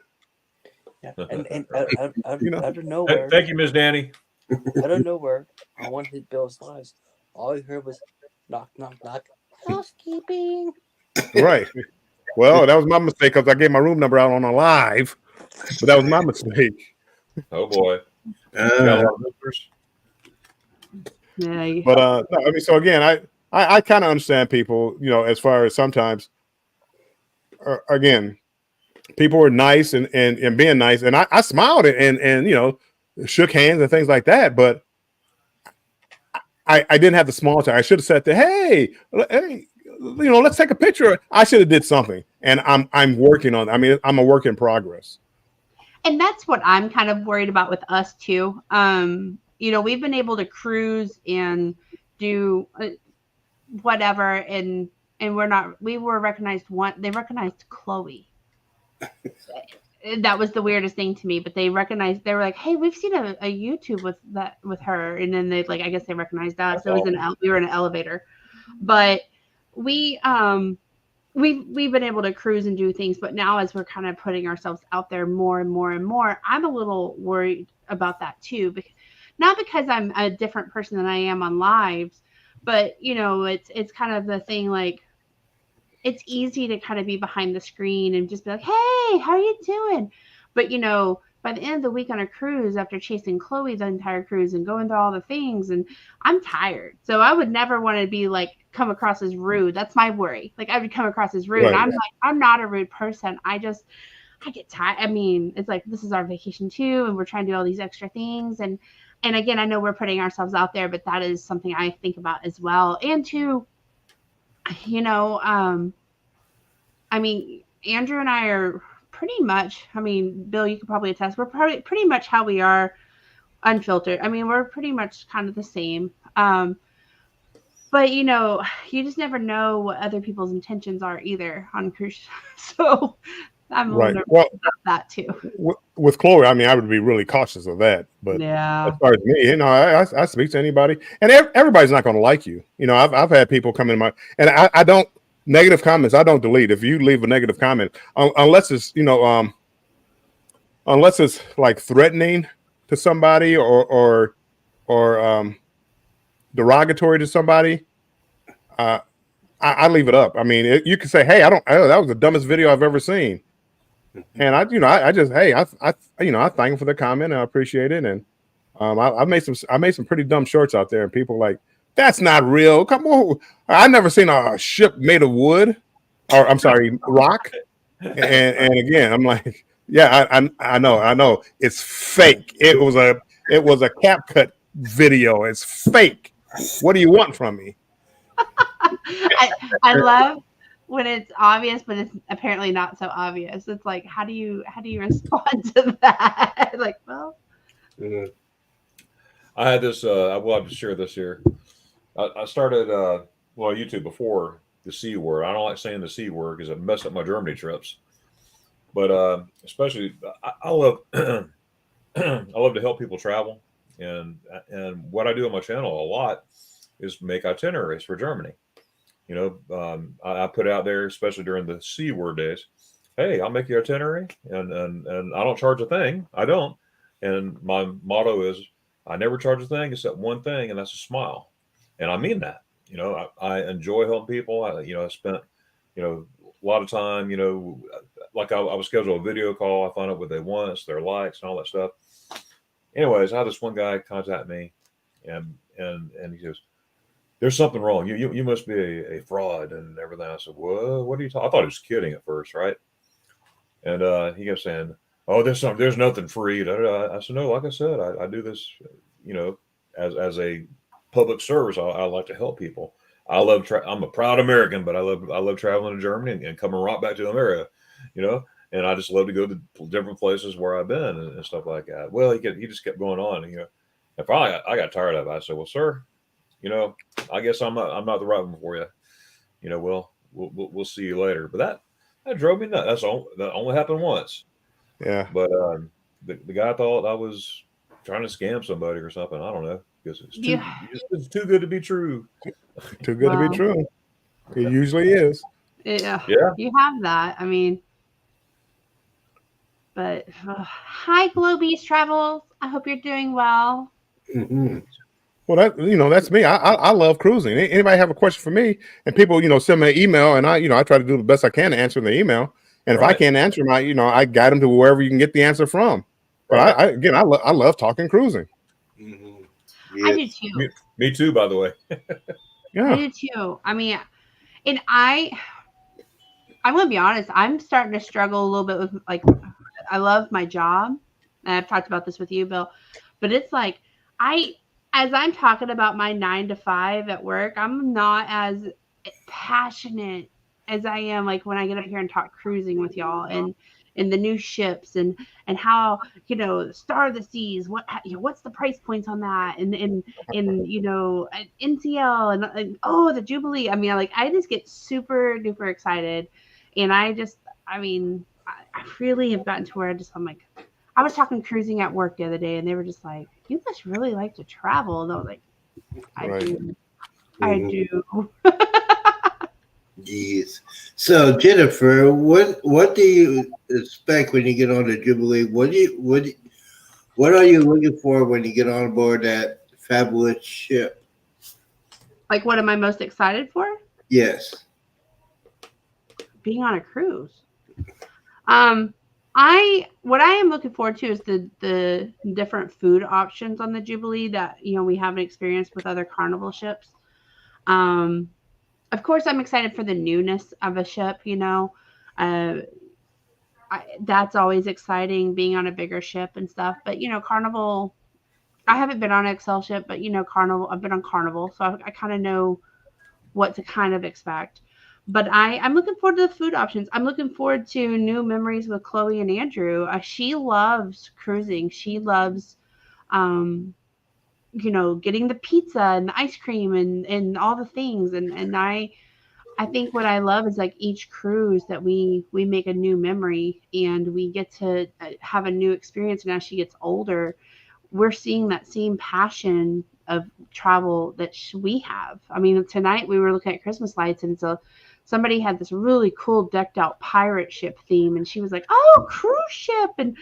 Yeah, and out You know. of nowhere, Thank you, Miss Danny. out of nowhere, on one of his Bill's lives, all I heard was knock, knock, knock, housekeeping. Right. Well, that was my mistake because I gave my room number out on a live, but that was my mistake. Oh boy. Got a lot of visitors. Yeah. But no, I mean, so again, I kind of understand people, you know, as far as sometimes, again, people were nice and being nice, and I smiled and you know, shook hands and things like that, but I didn't have the small talk. I should have said, hey, you know, let's take a picture. I should have did something, and I'm working on. I mean, I'm a work in progress. And that's what I'm kind of worried about with us too. You know, we've been able to cruise and do whatever, and we were recognized they recognized Chloe. That was the weirdest thing to me, but they were like, hey, we've seen a YouTube with her. And then I guess they recognized us. We were in an elevator, but we've been able to cruise and do things, but now as we're kind of putting ourselves out there more and more and more, I'm a little worried about that too, not because I'm a different person than I am on lives, but you know, it's kind of the thing, like, it's easy to kind of be behind the screen and just be like, hey, how are you doing? But you know, by the end of the week on a cruise, after chasing Chloe the entire cruise and going through all the things, and I'm tired. So I would never want to be like come across as rude. That's my worry. Like I would come across as rude. Right. I'm like, I'm not a rude person. I get tired. I mean, it's like this is our vacation too, and we're trying to do all these extra things. And again, I know we're putting ourselves out there, but that is something I think about as well. And to, you know, I mean, Andrew and I are pretty much, I mean, Bill, you could probably attest, we're probably pretty much how we are unfiltered. I mean, we're pretty much kind of the same. But you know, you just never know what other people's intentions are either on cruise. So I'm a Right. little nervous Well, about that too. with Chloe, I mean, I would be really cautious of that. But Yeah. as far as me, you know, I speak to anybody, and everybody's not going to like you. You know, I've had people come in and I don't negative comments. I don't delete. If you leave a negative comment, unless it's unless it's like threatening to somebody or derogatory to somebody, I leave it up. I mean, you can say, "Hey, that was the dumbest video I've ever seen," and I just, hey, I thank them for the comment and I appreciate it. And I made some pretty dumb shorts out there, and people like, that's not real. Come on, I never seen a ship made of wood, or I'm sorry, rock. And again, I'm like, yeah, I know, it's fake. It was a CapCut video. It's fake. What do you want from me? I love when it's obvious, but it's apparently not so obvious. It's like, how do you respond to that? Like, well, I had this. I will have to share this here. I started YouTube before the C word. I don't like saying the C word because it messed up my Germany trips. But especially, I love I love to help people travel, and what I do on my channel a lot is make itineraries for Germany. You know, I put out there, especially during the C word days, hey, I'll make your itinerary, and I don't charge a thing. I don't. And my motto is, I never charge a thing except one thing, and that's a smile. And I mean that. You know, I enjoy helping people. I spent, a lot of time, like I was scheduled a video call. I find out what they want, their likes, and all that stuff. Anyways, I had this one guy contact me, and he says, there's something wrong. You must be a fraud and everything. I said, what are you talking? I thought he was kidding at first, right? And he kept saying, oh, there's nothing free. I said, no, like I said, I do this, as a public service. I like to help people. I'm a proud American, but I love traveling to Germany and coming right back to America, and I just love to go to different places where I've been and stuff like that. Well, he just kept going on, and I got tired of it. I said, well, sir, I guess I'm not the right one for you. Well, we'll see you later. But that drove me nuts. That only happened once. Yeah. But the guy thought I was trying to scam somebody or something. I don't know, because it's too good to be true. Too good to be true. It usually is. Yeah. Yeah. You have that. I mean, but hi, Globies Travels. I hope you're doing well. Mm-hmm. Well, that's me. I love cruising. Anybody have a question for me? And people, send me an email, and I try to do the best I can to answer the email. And if I can't answer them, I guide them to wherever you can get the answer from. But I love talking cruising. Mm-hmm. I do too. Me too, by the way. Yeah. I do too. I mean, and I'm gonna be honest. I'm starting to struggle a little bit with, like, I love my job, and I've talked about this with you, Bill. But it's like as I'm talking about my 9 to 5 at work, I'm not as passionate as I am like when I get up here and talk cruising with y'all and the new ships and how, Star of the Seas, what's the price points on that, and NCL and the Jubilee. I mean, I just get super duper excited, and I really have gotten to where I'm like, I was talking cruising at work the other day, and they were just like, you must really like to travel. And I was like, I do. I do. Jeez. So, Jennifer, what do you expect when you get on the Jubilee? What are you looking for when you get on board that fabulous ship? Like, what am I most excited for? Yes. Being on a cruise. what I am looking forward to is the different food options on the Jubilee that we haven't experienced with other Carnival ships. Of course, I'm excited for the newness of a ship. That's always exciting, being on a bigger ship and stuff. But Carnival, I haven't been on an Excel ship, but Carnival, I've been on Carnival, so I kind of know what to kind of expect. But I'm looking forward to the food options. I'm looking forward to new memories with Chloe and Andrew. She loves cruising. She loves, getting the pizza and the ice cream and all the things. And I think what I love is like each cruise that we make a new memory and we get to have a new experience. And as she gets older, we're seeing that same passion of travel that we have. I mean, tonight we were looking at Christmas lights, and so somebody had this really cool decked out pirate ship theme, and she was like, "Oh, cruise ship," and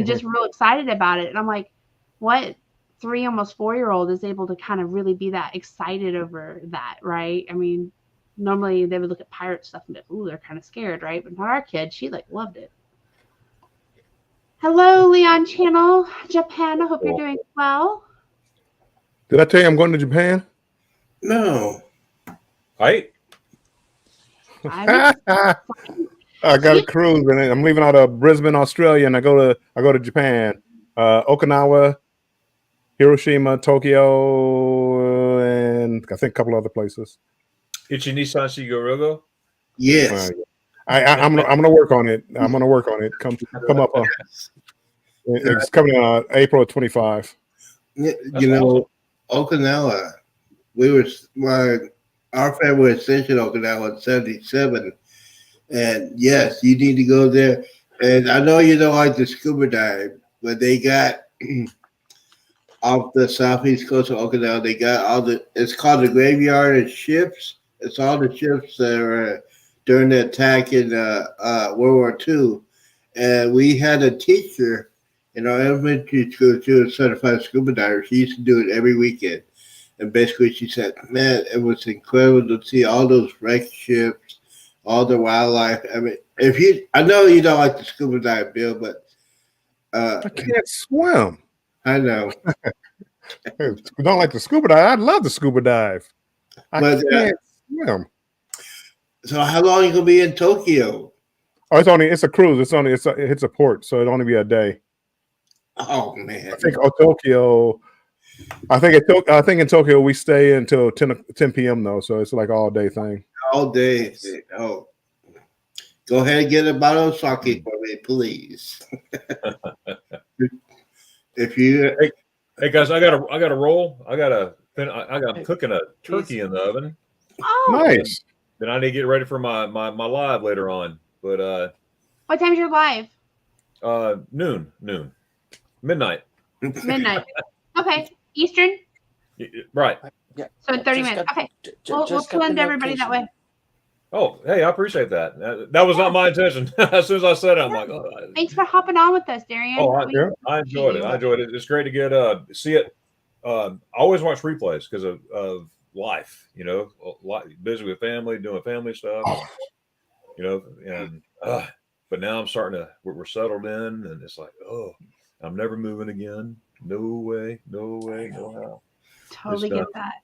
just real excited about it. And I'm like, what 3, almost 4-year-old is able to kind of really be that excited over that, right? I mean, normally they would look at pirate stuff and be, ooh, they're kind of scared, right? But not our kid. She loved it. Hello, Leon Channel, Japan. I hope you're doing well. Did I tell you I'm going to Japan? No. Right? I got a cruise and I'm leaving out of Brisbane, Australia, and I go to Japan, Okinawa, Hiroshima, Tokyo, and I think a couple other places. Ichi-ni-san Shigorogo? Yes. I'm gonna work on it. I'm gonna work on it. Come up. It's coming April 25. Okinawa. Our family was stationed in Okinawa in '77, and yes, you need to go there. And I know you don't like the scuba dive, but they got off the southeast coast of Okinawa. They got it's called the graveyard of ships. It's all the ships that were during the attack in World War II. And we had a teacher in our elementary school. She was a certified scuba diver. She used to do it every weekend. And basically she said, man, it was incredible to see all those wrecked ships, all the wildlife. I mean, I know you don't like the scuba dive, Bill, but I can't swim. I know. You don't like the scuba dive? I'd love the scuba dive. I can't swim. So how long are you gonna be in Tokyo? Oh, it's a cruise. It's a port, so it'll only be a day. Oh man. I think Tokyo. I think in Tokyo we stay until 10 p.m. though, so it's like all day thing. All day. Oh. Go ahead and get a bottle of sake for me, please. If you Hey guys, I got a roll. I'm cooking a turkey in the oven. Oh, Nice. Then I need to get ready for my live later on. But what time's your live? noon, midnight. Midnight. Okay, Eastern. Right. Yeah. So in 30 minutes. Okay, we'll blend everybody that way. Oh, hey, I appreciate that. That was not my intention. As soon as I said it, I'm like, oh, Thanks for hopping on with us, Darian. I enjoyed it. I enjoyed it. It's great to get see it. I always watch replays because of life. Busy with family, doing family stuff. But now I'm starting to. We're settled in, and it's like, oh, I'm never moving again. No way, no how. Totally get that.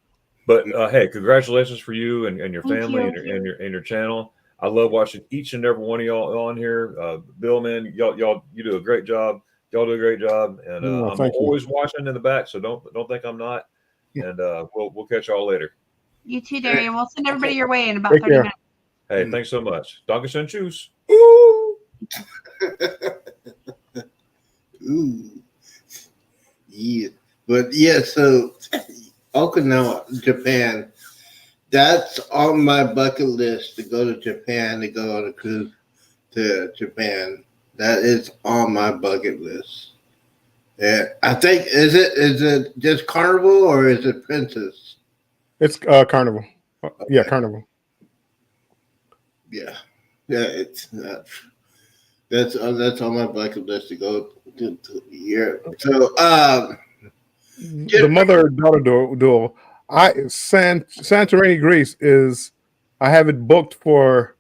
But hey, congratulations for you and your Thank family you. and your channel. I love watching each and every one of y'all on here. Bill, man, y'all you do a great job. Y'all do a great job, and I'm always watching in the back. So don't think I'm not. And we'll catch y'all later. You too, Darian. We'll send everybody your way in about Take 30 care. minutes. Hey, thanks so much. Dankeschön, tschüss. Ooh. Yeah. But yeah, so Okinawa, Japan, that's on my bucket list to go to Japan, to go on a cruise to Japan. That is on my bucket list. Yeah, I think is it just Carnival or is it Princess? It's Carnival. Yeah, Carnival. Yeah, it's not. That's on my bucket list to go to Europe. So, The mother-daughter duel. Santorini, Greece I have it booked for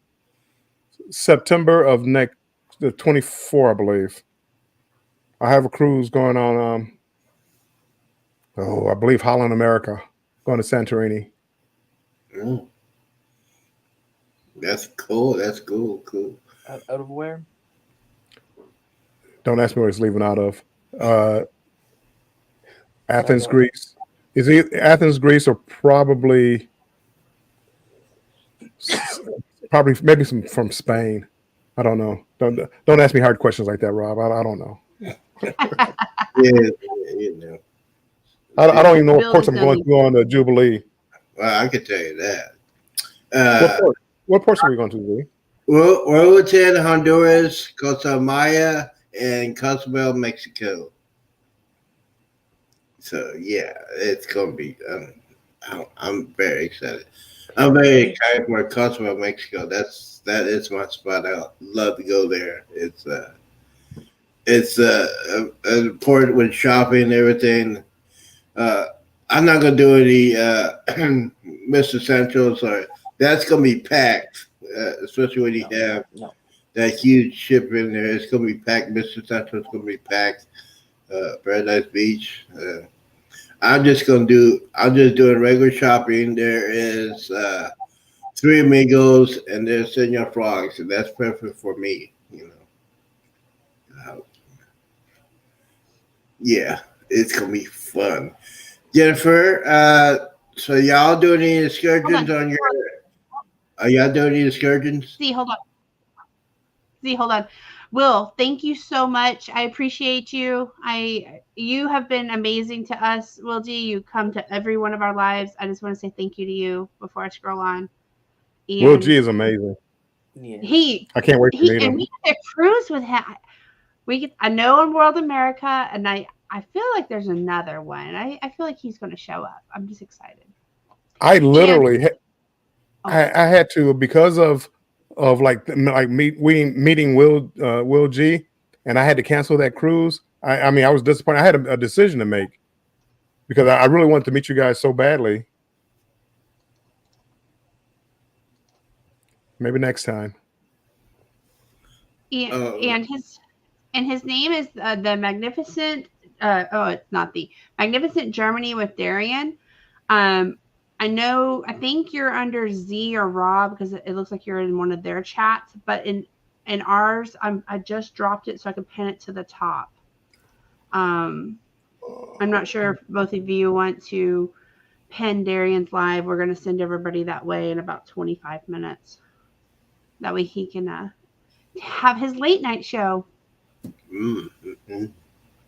September of the 24, I believe. I have a cruise going on. I believe Holland, America, going to Santorini. Mm. That's cool. That's cool. Out of where? Don't ask me where it's leaving out of. Athens, Okay. Greece. Is it Athens, Greece, or probably maybe some from Spain? I don't know. Don't ask me hard questions like that, Rob. I don't know. Yeah, you know. I don't even know what Bill ports I'm going Zilli. to on the Jubilee. Well, I can tell you that. What ports are we going to, Lee? Roatan, Honduras, Costa Maya, and Cozumel, Mexico. So yeah, it's gonna be. I'm very excited. I'm very excited for Cozumel, Mexico. That is my spot. I love to go there. It's a port with shopping and everything. I'm not gonna do any Mr. Centrals or that's gonna be packed, especially when you have No. that huge ship in there. It's gonna be packed. Mr. Central's gonna be packed. Paradise Beach. I'm just doing regular shopping. There is Three Amigos and there's Senor Frogs, and that's perfect for me. Yeah, it's gonna be fun. Jennifer, so y'all doing any excursions on your? Are y'all doing any excursions? Z, hold on. Will, thank you so much. I appreciate you. You have been amazing to us, Will G. You come to every one of our lives. I just want to say thank you to you before I scroll on. And Will G is amazing. he I can't wait to meet and him. we had a cruise with him. I know in World America, and I feel like there's another one. I feel like he's going to show up. I'm just excited. I literally, I had to because of meeting Will G, and I had to cancel that cruise. I mean, I was disappointed. I had a decision to make because I really wanted to meet you guys so badly. Maybe next time. And his name is the Magnificent. It's not the Magnificent Germany with Darian. I think you're under Z or Rob because it looks like you're in one of their chats, but in ours, I just dropped it so I can pin it to the top. I'm not sure if both of you want to pin Darian's live. We're going to send everybody that way in about 25 minutes. That way he can have his late night show. Mm-hmm.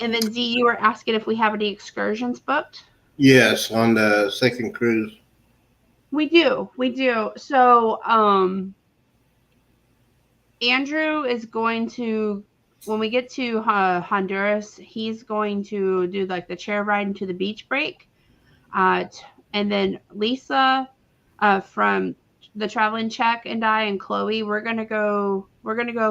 And then Z, you were asking if we have any excursions booked. Yes, on the second cruise. We do. So, Andrew is going to, when we get to Honduras, he's going to do like the chair ride into the beach break. And then Lisa from the Traveling Check and I and Chloe, we're gonna go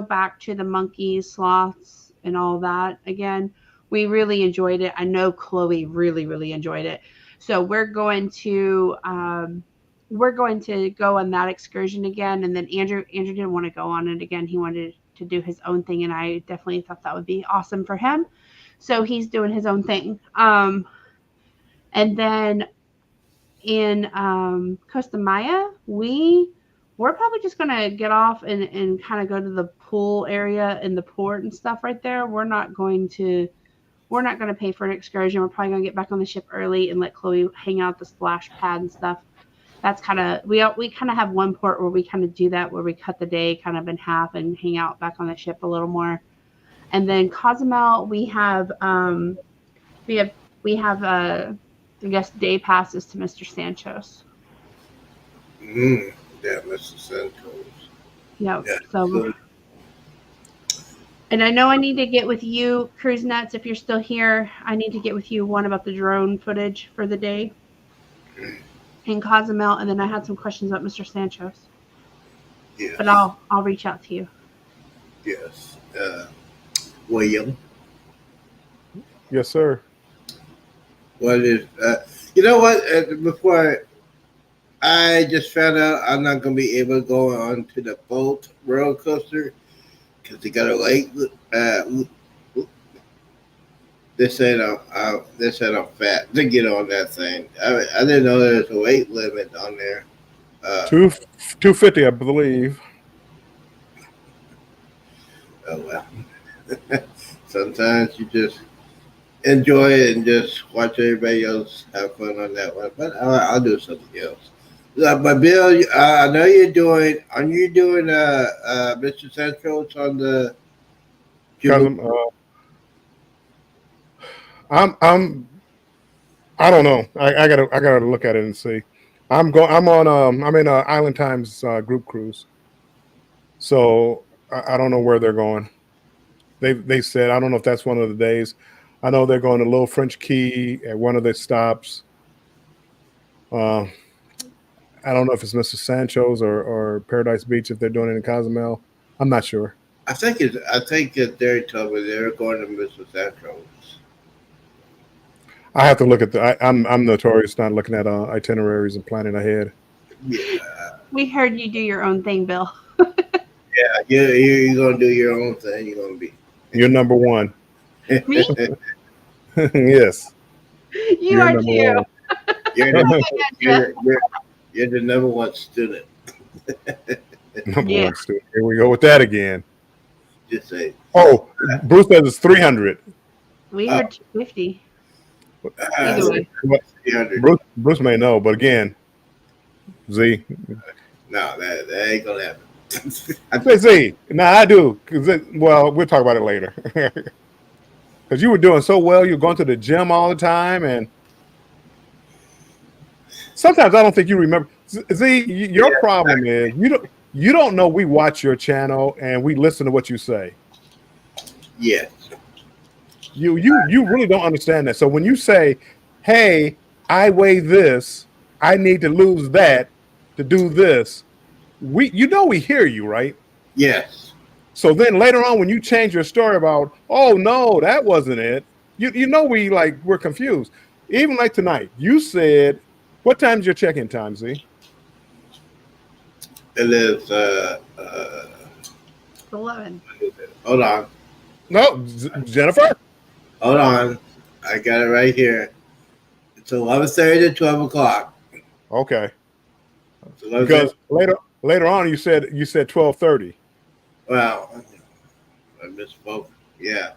back to the monkeys, sloths, and all that again. We really enjoyed it. I know Chloe really, really enjoyed it. So we're going to go on that excursion again. And then Andrew didn't want to go on it again. He wanted to do his own thing, and I definitely thought that would be awesome for him. So he's doing his own thing. And then in Costa Maya, we're probably just gonna get off and kind of go to the pool area in the port and stuff right there. We're not going to pay for an excursion. We're probably gonna get back on the ship early and let Chloe hang out at the splash pad and stuff. That's kind of we kind of have one port where we kind of do that, where we cut the day kind of in half and hang out back on the ship a little more. And then Cozumel, we have I guess day passes to Mr. Santos. Yeah, Mr. Santos. Yep. Yeah. So, and I know I need to get with you, Cruise Nuts, if you're still here. I need to get with you one about the drone footage for the day in Cozumel, and then I had some questions about Mr. Santos. Yeah. But I'll reach out to you. Yes. William. Yes, sir. What is? You know what? Before I just found out I'm not gonna be able to go on to the boat roller coaster because they got a weight. They said I'm fat to get on that thing. I didn't know there was a weight limit on there. 250, I believe. Oh well. Sometimes you just enjoy it and just watch everybody else have fun on that one. But I'll do something else. But Bill, I know you're doing. Are you doing Mr. Central's on the? Because I don't know. I gotta look at it and see. I'm in Island Times group cruise, so I don't know where they're going. They said, I don't know if that's one of the days. I know they're going to Little French Key at one of their stops. I don't know if it's Mr. Sancho's or Paradise Beach if they're doing it in Cozumel. I'm not sure. I think that Derry told me they're going to Mr. Central's. I have to look at I'm notorious not looking at itineraries and planning ahead. Yeah, We heard you do your own thing, Bill. you're gonna do your own thing. You're gonna be. You're number one. Me? Yes. You are number too. one. You're the number one student. Number Yeah. one student. Here we go with that again. Just say. Oh, Bruce says it's 300. We heard 250. Uh, Either way. 300. Bruce may know, but again, Z. No, that ain't gonna happen. I say Z. Nah, I do. Well, we'll talk about it later. Because you were doing so well, you're going to the gym all the time, and sometimes I don't think you remember. Z, your problem is you don't know we watch your channel and we listen to what you say. Yes. You really don't understand that. So when you say, "Hey, I weigh this, I need to lose that to do this," we hear you, right? Yes. So then later on, when you change your story about, "Oh no, that wasn't it," we're confused. Even like tonight, you said, "What time's your check-in time, Z?" It is. 11. Hold on. No, Jennifer. Hold on. I got it right here. It's 11:30 to 12 o'clock. Okay. It's 11:30. Because later on, you said 12:30. Well, I misspoke. Yeah.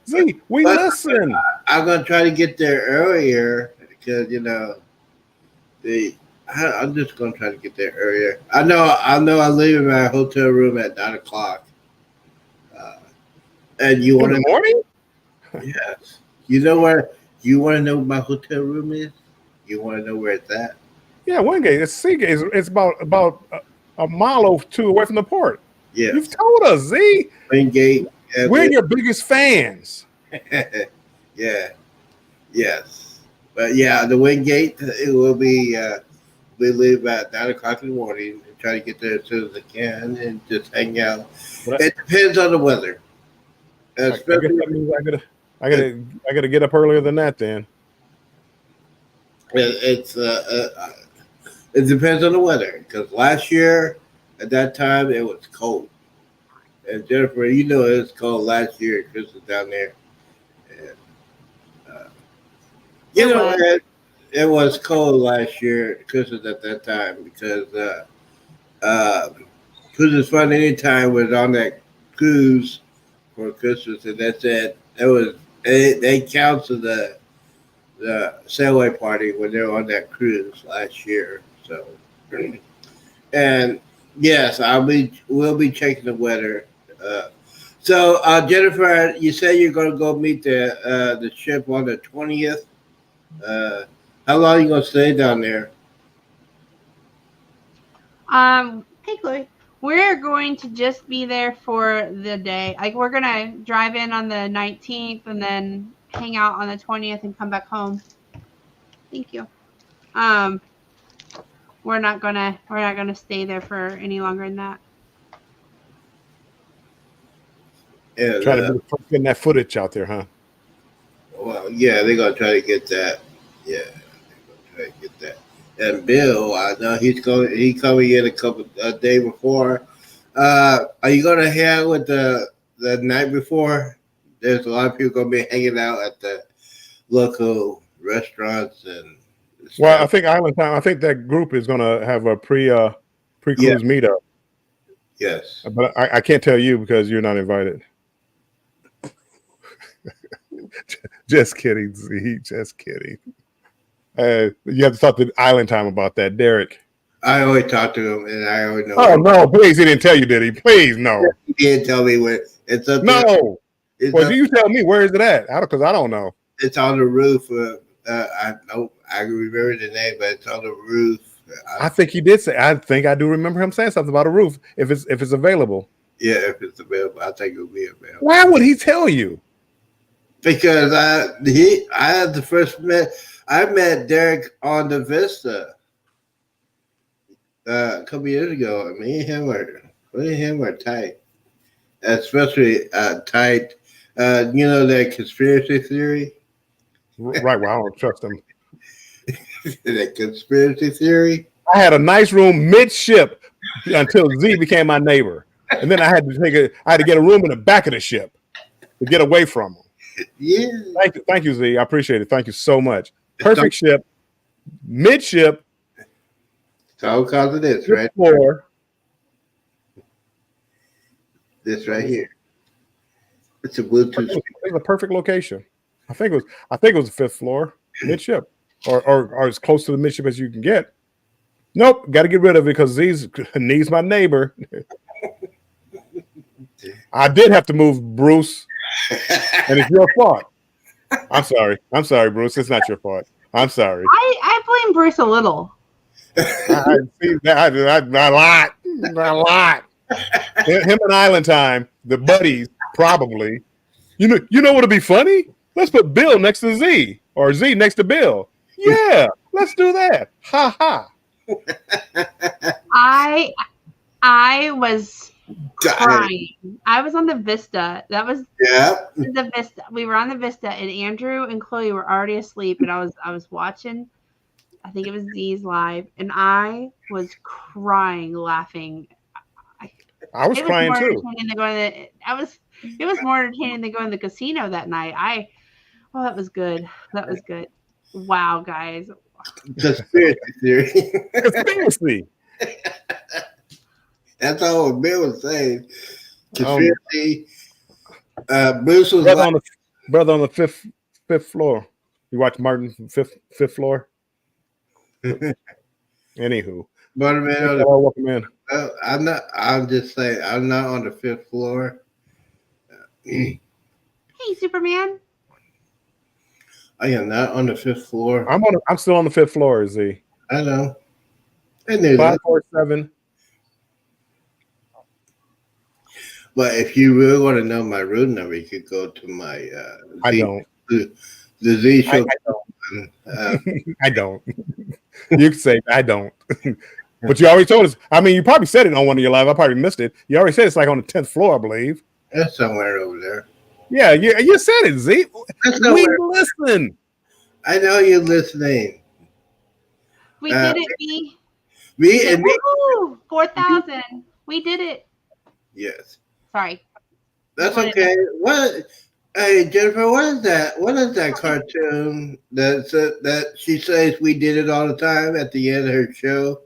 Z, we listen. I'm gonna try to get there earlier because I'm just gonna try to get there earlier. I know I'm leaving my hotel room at 9 o'clock. And you In want the to? morning? Yes. You know where? You want to know what my hotel room is? You want to know where it's at? Yeah, Wingate. It's Seagate. It's about a mile or two away from the port. Yes. You've told us, Z. Wingate. We're your biggest fans. Yeah. Yes. But yeah, the Wingate. It will be. We leave at 9 o'clock in the morning and try to get there as soon as I can and just hang out. It depends on the weather. I guess that means I gotta get up earlier than that then. It depends on the weather because last year at that time it was cold. And Jennifer, it was cold last year. Chris was down there, and it was cold last year. Chris was at that time because Christmas fun anytime was on that cruise for Christmas, and that's it. They canceled the sailaway party when they were on that cruise last year. So, and yes, we'll be checking the weather. So Jennifer, you say you're going to go meet the ship on the 20th. How long are you going to stay down there? Hey, Chloe. We're going to just be there for the day. Like, we're going to drive in on the 19th and then hang out on the 20th and come back home. Thank you. We're not gonna stay there for any longer than that. And, Try to get that footage out there, huh? well, yeah, they're going to try to get that. Yeah, they're going to try to get that. And Bill, I know he's coming in a day before. Are you gonna hang out with the night before? There's a lot of people gonna be hanging out at the local restaurants and Well, I stuff. think Island Time. I think that group is going to have a pre-cruise meetup, Yes. but I can't tell you because you're not invited. Just kidding, Z. Just kidding. You have to talk to Island Time about that, Derek. I always talk to him, and I always know. Oh no! Please, he didn't tell you, did he? Please, no, He didn't tell me what it's up. no. It's, Well, up, do you tell me where is it at? Because I don't know. it's on the roof. I know I can remember the name, but it's on the roof. I think he did say. I think I do remember him saying something about a roof if it's available. Yeah, if it's available, I think it'll be available. Why would he tell you? Because I had the first I met Derek on the Vista a couple years ago. Me and him are tight, especially tight. You know that conspiracy theory. Right. Well, I don't trust him. That conspiracy theory. I had a nice room midship until Z became my neighbor, and then I had to get a room in the back of the ship to get away from him. Yeah. Thank you, Z. I appreciate it. Thank you so much. Perfect ship, midship, It's all because of this, right? floor. This right here. It's a Bluetooth. It was a perfect location. I think it was the fifth floor, midship, or as close to the midship as you can get. Nope, got to get rid of it because Z needs my neighbor. I did have to move Bruce, and it's your fault. I'm sorry, Bruce. It's not your fault. I'm sorry. I blame Bruce a little. I see that a lot. Him and Island Time, the buddies, probably. You know what'd be funny? Let's put Bill next to Z or Z next to Bill. Yeah, let's do that. Ha ha. I was crying. I was on the Vista. That was the Vista. We were on the Vista, and Andrew and Chloe were already asleep, and I was watching. I think it was Z's live, and I was crying, laughing. I was crying too. It was more entertaining than going to the casino that night. That was good. That was good. Wow, guys. Conspiracy theory. Conspiracy. That's all Bill was saying. Conspiracy. Bruce was brother on the fifth floor. You watch Martin from fifth floor? Anywho. Welcome in. I'm just saying, I'm not on the fifth floor. Hey, Superman. I am not on the fifth floor. I'm still on the fifth floor, Z. I know. I knew that. 547. But if you really want to know my room number, you could go to my the Z show. I don't. You can say I don't. But you already told us. I mean, you probably said it on one of your live. I probably missed it. You already said it's like on the 10th floor, I believe. That's somewhere over there. Yeah, you said it, Z. We listen. I know you're listening. We did it, Me. 4,000. We did it. Yes. Sorry. That's okay. What? Hey, Jennifer, what is that? What is that cartoon that she says we did it all the time at the end of her show?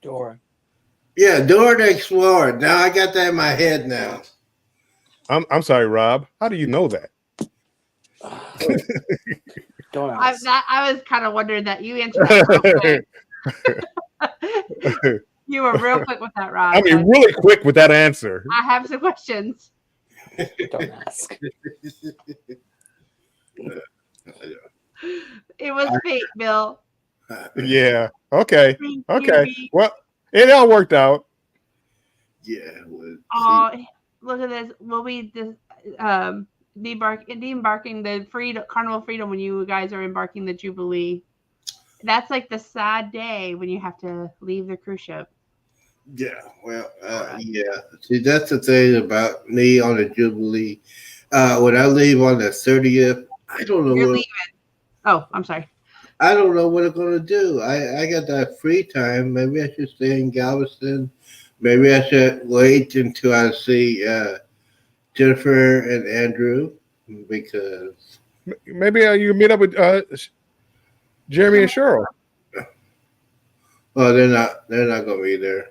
Dora. Yeah, Dora the Explorer. Now I got that in my head now. I'm sorry, Rob. How do you know that? Don't ask. I was kind of wondering that. You answered that real quick. You were real quick with that, Rob. I mean, really quick with that answer. I have some questions. Don't ask. It was fate, Bill. Yeah. Okay. Thank Okay. you. Well, it all worked out. Yeah. It was, Oh, look at this. We'll be deembarking the Carnival Freedom when you guys are embarking the Jubilee. That's like the sad day when you have to leave the cruise ship. yeah. Well, yeah. See, that's the thing about me on the Jubilee. When I leave on the 30th, I don't know You're what. leaving. Oh, I'm sorry. I don't know what I'm gonna do. I got that free time. Maybe I should stay in Galveston. maybe I should wait until I see Jennifer and Andrew because Maybe you meet up with Jeremy and Cheryl. oh, they're not gonna be there.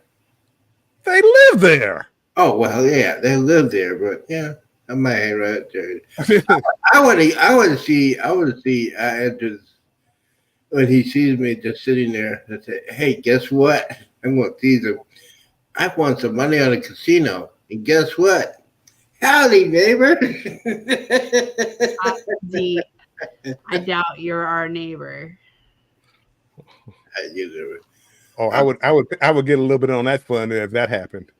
They live there. Oh well, yeah, they live there, but yeah, I might hang right there. I want to see Andrew when he sees me just sitting there and say, "Hey, guess what? I'm going to tease him. I won some money on a casino, and guess what? Howdy, neighbor." I doubt you're our neighbor. Oh, I would get a little bit on that fun if that happened.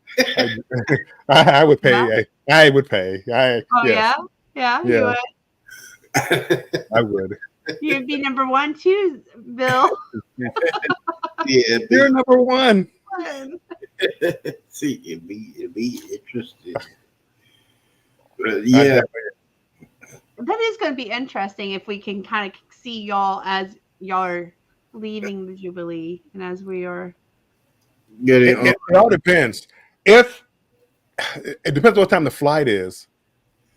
I would pay. I would pay. Oh yes. yeah. Yeah. You would. I would. You'd be number one too, Bill. Yeah, You're number one. see, it'd be interesting. But yeah, That is going to be interesting if we can kind of see y'all as y'all are leaving the Jubilee and as we are. It all depends. If it depends what time the flight is.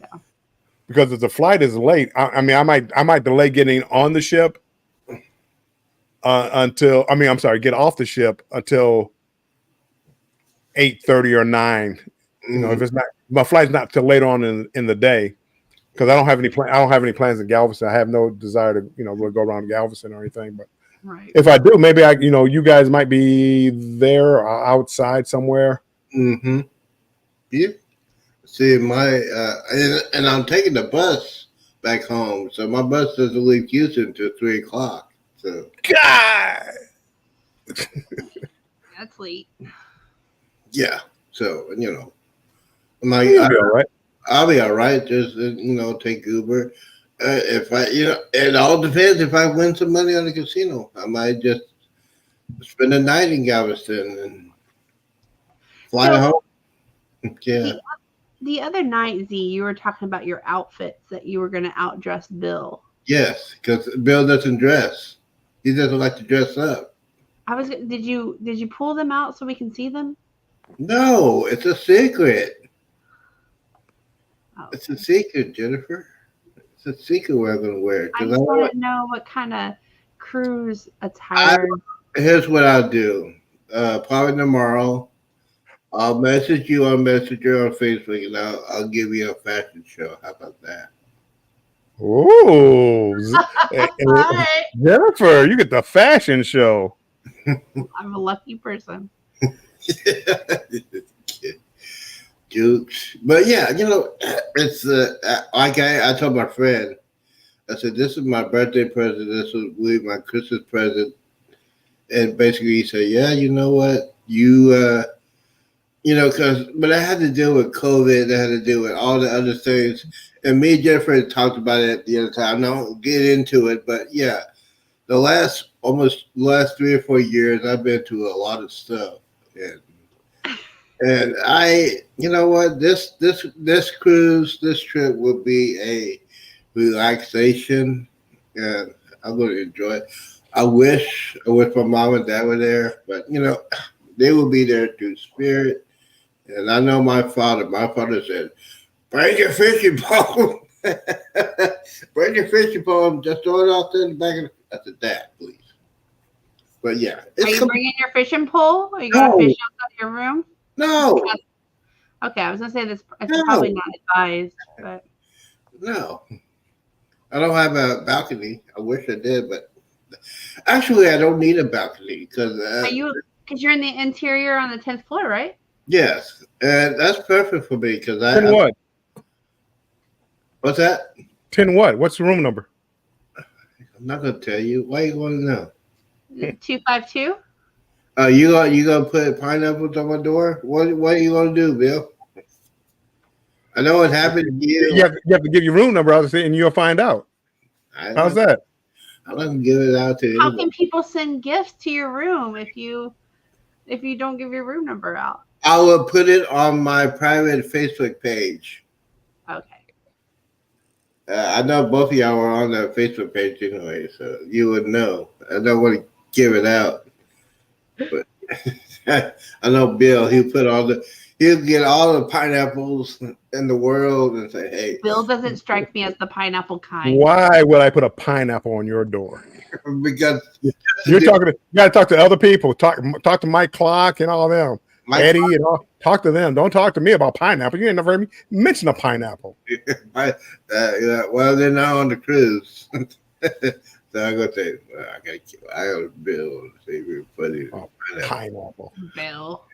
Yeah. Because if the flight is late, I might delay getting on the ship until get off the ship until 8:30 or 9. You know, if it's not my flight's not till later on in the day, because I don't have any plans in Galveston. I have no desire to go around Galveston or anything. But Right. if I do, maybe you guys might be there or outside somewhere. Mm-hmm. Yeah. See, and I'm taking the bus back home, so my bus doesn't leave Houston till 3:00. So God. That's late. yeah, so I'm You'll like, be all right. I'll be all right. Just take Uber. If I, it all depends. If I win some money on the casino, I might just spend the night in Galveston and fly home. Yeah. The other night, Z, you were talking about your outfits that you were going to outdress Bill. Yes, because Bill doesn't dress. He doesn't like to dress up. Did you pull them out so we can see them? No, it's a secret. Oh. It's a secret, Jennifer. It's a secret what I'm going to wear. I just want to know what kind of cruise attire. Here's what I'll do. Probably tomorrow, I'll message you on Messenger on Facebook, and I'll give you a fashion show. How about that? Ooh, Right. Jennifer, you get the fashion show. I'm a lucky person. Jukes. But yeah, it's like I told my friend, I said, this is my birthday present. This will be my Christmas present. And basically he said, yeah, you know what? But I had to deal with COVID. I had to deal with all the other things. And me and Jennifer talked about it the other time. I don't get into it, but yeah, the last 3 or 4 years, I've been through a lot of stuff. And I, this cruise, this trip will be a relaxation, and I'm going to enjoy it. I wish my mom and dad were there, but they will be there through spirit. And I know my father said, bring your fishing pole. Bring your fishing pole. Just throw it out there in the back of the... I said, Dad, please. But yeah. Are you bringing your fishing pole? Are you going to fish outside your room? No. Okay, I was going to say this. It's probably not advised, but... No. I don't have a balcony. I wish I did, but... Actually, I don't need a balcony because... Because you're in the interior on the 10th floor, right? Yes, and that's perfect for me because 10 what? What's that? 10 what? What's the room number? I'm not gonna tell you. Why you want to know? 252. You gonna put pineapples on my door? What are you gonna do, Bill? I know what happened to you. You have to give your room number, obviously, and you'll find out. How's that? I'm not gonna give it out to How anybody. can people send gifts to your room if you don't give your room number out? I will put it on my private Facebook page. Okay. I know both of y'all are on that Facebook page anyway, so you would know. I don't want to give it out, but I know Bill. He'll get all the pineapples in the world and say, "Hey," Bill doesn't strike me as the pineapple kind. Why would I put a pineapple on your door? because You got to talk to other people. Talk to Mike Clark and all them. Eddie and all. Talk to them. Don't talk to me about pineapple. You ain't never heard me mention a pineapple. yeah, well, they're not on the cruise. So I go say, well, I got Bill to see if we put it. Pineapple. Bill.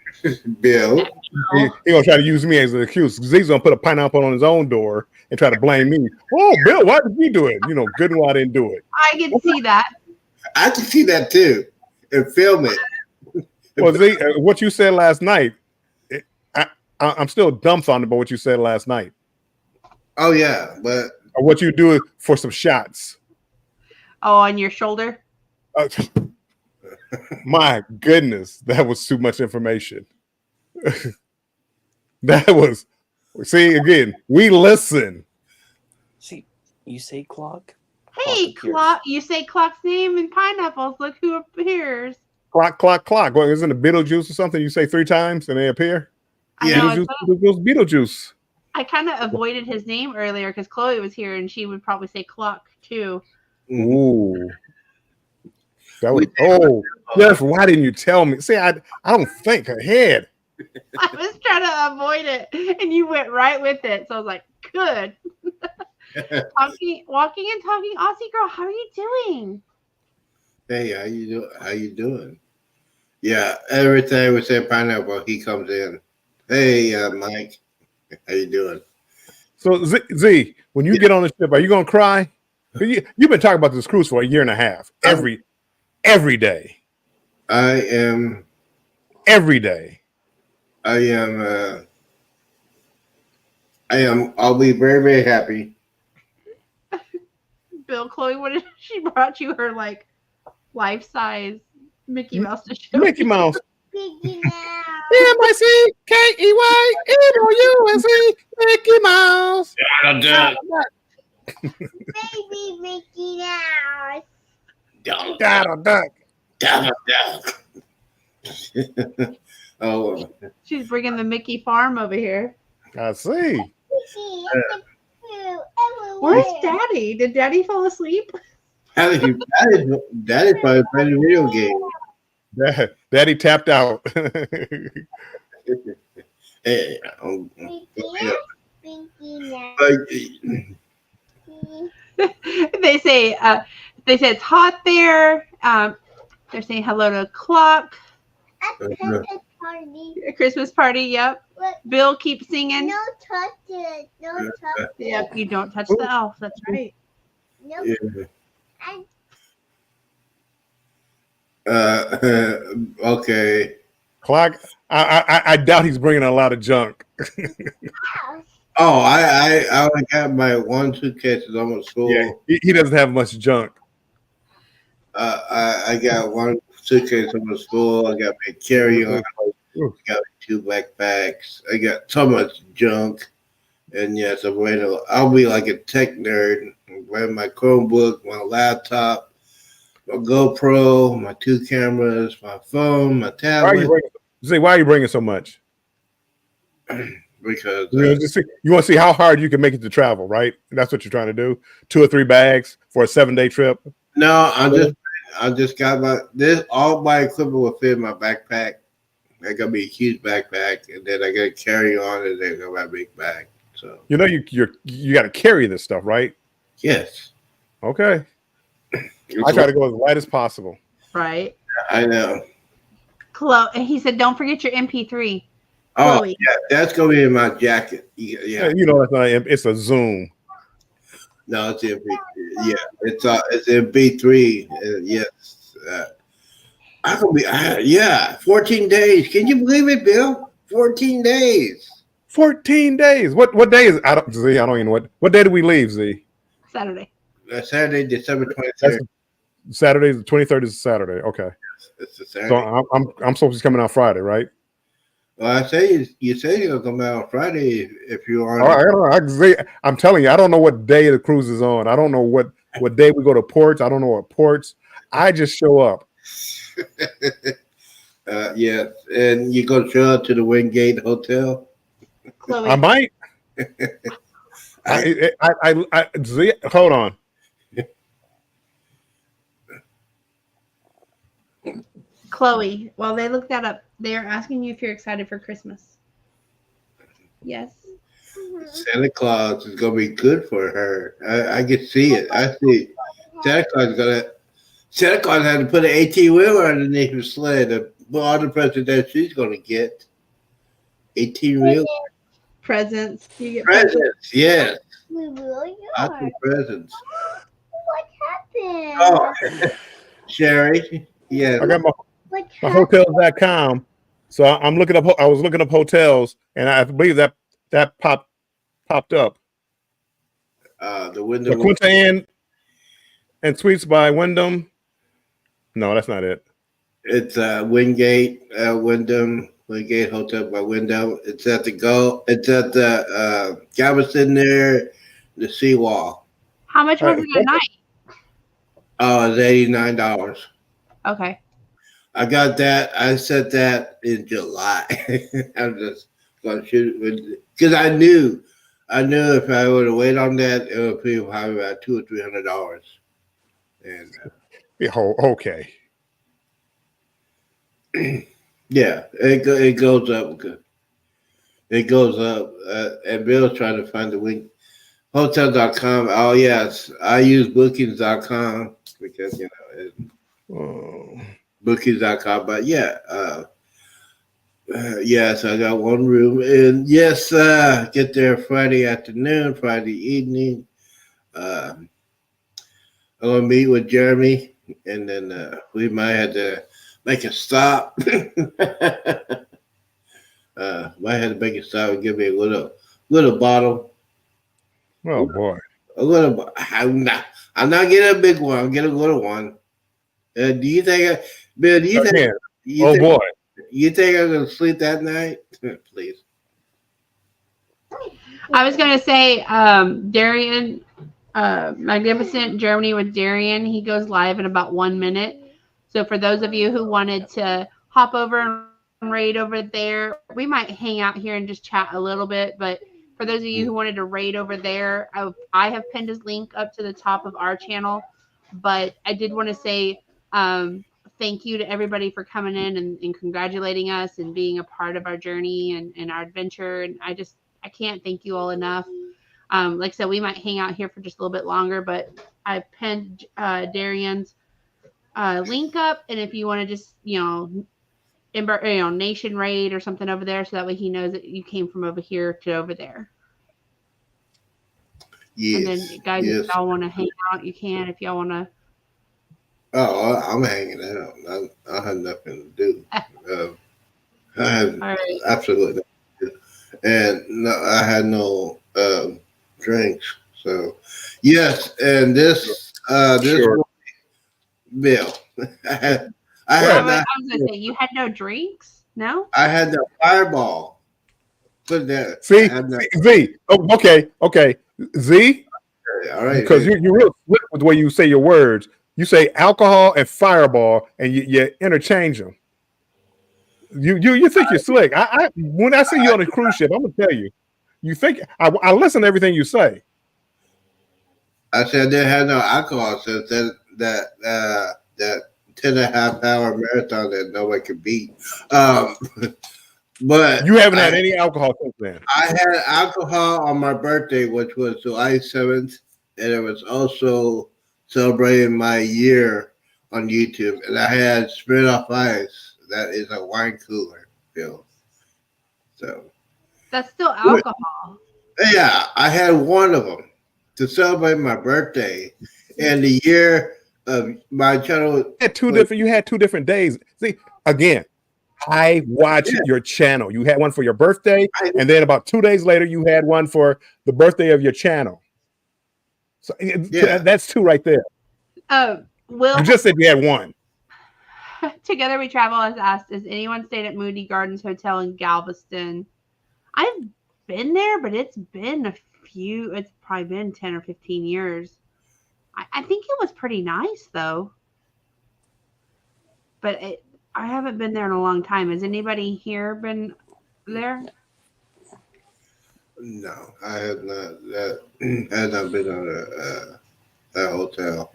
Bill. He gonna try to use me as an excuse because he's gonna put a pineapple on his own door and try to blame me. Oh, Bill, why did you do it? You know, good one, I didn't do it. I can see that. I can see that too and film it. Well, Z, what you said last night, I'm still dumbfounded by what you said last night. Oh yeah, but Or what you do for some shots. Oh, on your shoulder? My goodness, that was too much information. That was, see, again, we listen. See, you say clock. Hey, appears. Clock. You say Clock's name in pineapples. Look who appears. Clock, clock, clock. What, isn't it Beetlejuice or something? You say 3 times and they appear? I Yeah. know. Beetlejuice, Beetlejuice. I kind of avoided his name earlier because Chloe was here and she would probably say Clock too. Ooh. That was, oh, yes, why didn't you tell me? See, I don't think ahead. I was trying to avoid it and you went right with it. So I was like, good. Walking and talking Aussie girl, how are you doing? hey, how you doing? Yeah, every time we say pineapple, he comes in. Hey, Mike, how you doing? So, Z, when you get on the ship, are you going to cry? You've been talking about this cruise for a year and a half. Every day. I am. Every day. I'll be very, very happy. Bill, Chloe, what did she brought you her like life-size Mickey Mouse to show Mickey you? Mouse. Mickey Mouse. MICKEYMOUSE. Mickey Mouse. Baby Mickey Mouse. Donald Duck. Oh, She's bringing the Mickey farm over here. I see. Mickey, I can do Where's everywhere. Daddy? Did Daddy fall asleep? Daddy's probably playing a video game. Daddy tapped out. Hey, Mickey Mouse. they say it's hot there. They're saying hello to Clock. A Christmas party. A Christmas party. Yep. Look, Bill keeps singing. no touch it. No touch it. Yep. You don't touch the elf. That's right. No. yeah. And Okay. Clock. I doubt he's bringing a lot of junk. house. Oh, I only got my 1 suitcase is almost full. Yeah, he doesn't have much junk. I got 1 suitcase almost full. I got my carry-on. I got 2 backpacks. I got so much junk. And yes, I'll be like a tech nerd. I'm wearing my Chromebook, my laptop, my GoPro, my 2 cameras, my phone, my tablet. Why are you bringing so much? Because You want to see how hard you can make it to travel, right? That's what you're trying to do. 2 or 3 bags for a 7-day trip. no, I just got all my equipment will fit in my backpack. I got me a huge backpack, and then I got to carry on, and then I got my big bag. So You know you got to carry this stuff, right? yes, Okay. I try to go as light as possible. Right. I know. Chloe. He said, "Don't forget your MP3." Oh, Chloe. yeah, that's gonna be in my jacket. Yeah, You know that's not. It's a Zoom. no, it's MP. Yeah, it's MP3. Yes, I can be. 14 days. Can you believe it, Bill? 14 days. 14 days. What day is? I don't even know what day do we leave? Z. Saturday. Saturday, December 23rd. Saturday. The 23rd is Saturday. Okay. It's a Saturday. So I'm supposed to be coming out Friday, right? Well, I say you say you'll come out on Friday if you are. All right, I'm telling you, I don't know what day the cruise is on. I don't know what day we go to ports. I don't know what ports. I just show up. Yes, and you gonna show up to the Wingate Hotel? Chloe. I might. Hold on. Chloe, while they look that up, they are asking you if you're excited for Christmas. Yes. Santa Claus is gonna be good for her. I can see it. I see Santa Claus had to put an 18-wheeler underneath her sled to put all the presents that she's gonna get. 18-wheeler Presents. You get presents. presents, yes, We really lots are. of presents. What happened? Oh, Sherry, yes. I got What my happened? hotels.com. So I'm looking up. I was looking up hotels, and I believe that popped up. The window. The Quinta Inn and Suites by Wyndham. No, that's not it. It's Wingate, Wingate Hotel by Wyndham. It's at the It's at the Galveston there, the seawall. How much was it a night? Oh, it's $89. Okay. I got that. I set that in July. I'm just gonna shoot it because I knew if I would have waited on that, it would be probably about $200 or $300. And Yeah, okay. yeah, it goes up. It goes up. And Bill's trying to find the link. Hotel.com. Oh yes, I use bookings.com because Oh. bookings.com. But yeah, yes, I got one room, and yes, get there Friday afternoon, Friday evening. I'm gonna meet with Jeremy, and then we might have to make a stop. Might have to make a stop and give me a little bottle. Oh boy. A little. I'm not getting a big one. I'm getting a little one. Do you think, Bill? Do you think? Again. You Oh think, boy. You think I'm gonna sleep that night? Please. I was gonna say, Darian, Magnificent Germany with Darian. He goes live in about 1 minute. So for those of you who wanted to hop over and raid over there, we might hang out here and just chat a little bit. But for those of you who wanted to raid over there, I have pinned his link up to the top of our channel. But I did want to say thank you to everybody for coming in and congratulating us and being a part of our journey and our adventure. And I can't thank you all enough. Like I said, we might hang out here for just a little bit longer, but I pinned Darian's link up. And if you want to just, nation raid or something over there, so that way he knows that you came from over here to over there. Yes. And then, guys, if y'all want to hang out, you can. If y'all want to. Oh, I'm hanging out. I have nothing to do. I have absolutely nothing to do. And no, I had no drinks. So, yes. And this Sure. Bill, I was going to say, you had no drinks? No? I had the Fireball. Put that. See, Z. Oh, okay. Z. All right. Because you're real slick with the way you say your words. You say alcohol and Fireball, and you interchange them. You think you're slick. When I see you on a cruise ship, I'm gonna tell you. You think I listen to everything you say. I said I didn't have no alcohol since that 10.5 hour marathon that nobody could beat. But you haven't had any alcohol since then. I had alcohol on my birthday, which was July 7th, and it was also celebrating my year on YouTube. And I had Smirnoff Ice. That is a wine cooler, Bill. So that's still alcohol. Yeah, I had one of them to celebrate my birthday and the year of my channel. You had two different days. See, again, I watch your channel. You had one for your birthday, and then about 2 days later, you had one for the birthday of your channel. So that's two right there. Will, you just said you had one. Together We Travel has asked, has anyone stayed at Moody Gardens Hotel in Galveston? I've been there, but it's probably been 10 or 15 years. I think it was pretty nice, though. But I haven't been there in a long time. Has anybody here been there? No, I have not. I have not been on that hotel.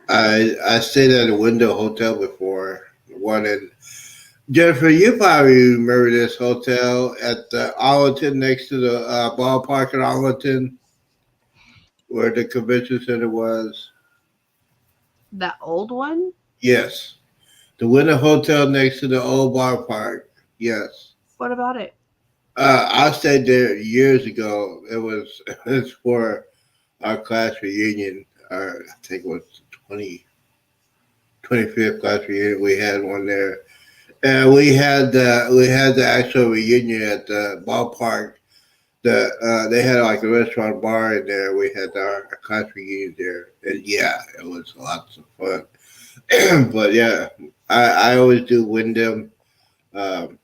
I stayed at a window hotel before. One in Jennifer, you probably remember this hotel at Arlington, next to the ballpark in Arlington, where the convention center was. The old one? Yes, the window hotel next to the old ballpark. Yes, What about it? I stayed there years ago. It was for our class reunion. I think it was 25th class reunion. We had one there. And we had the actual reunion at the ballpark. They had like a restaurant bar in there. We had our class reunion there, and yeah, it was lots of fun. But yeah, I always do Wyndham, and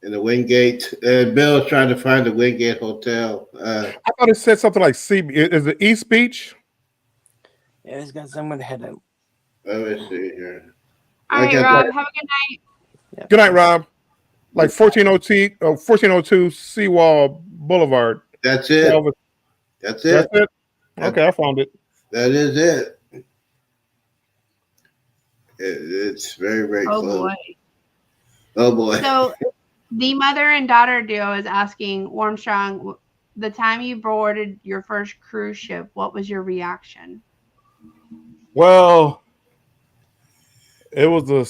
the Wingate. Bill's trying to find the Wingate Hotel. I thought it said something like is it East Beach? Yeah, it's got someone head out. Let me see here. All right, got Rob, that. have a good night. Yeah. Good night, Rob. Like 1402 Seawall Boulevard. That's it. Elvis. That's That's it. it. Okay, I found it. That is it. It's very, very Oh close. boy. Oh boy. So the mother and daughter duo is asking Armstrong, the time you boarded your first cruise ship, what was your reaction? Well, it was the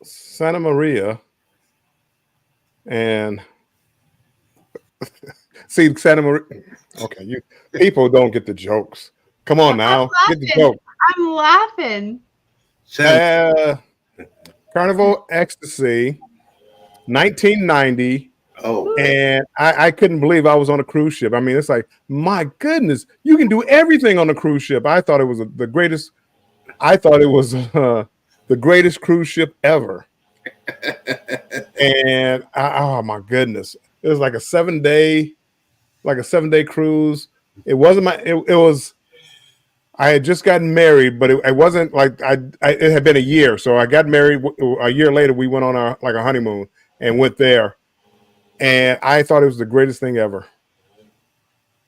Santa Maria, and see Santa Maria. Okay, you people don't get the jokes. Come on now, get the joke. I'm laughing. Carnival Ecstasy, 1990, Oh, and I couldn't believe I was on a cruise ship. I mean, it's like, my goodness, you can do everything on a cruise ship. I thought it was the greatest. I thought it was the greatest cruise ship ever. And oh my goodness, it was like a 7-day cruise. It wasn't it was. I had just gotten married, but it wasn't like it had been a year. So I got married a year later. We went on a honeymoon and went there, and I thought it was the greatest thing ever.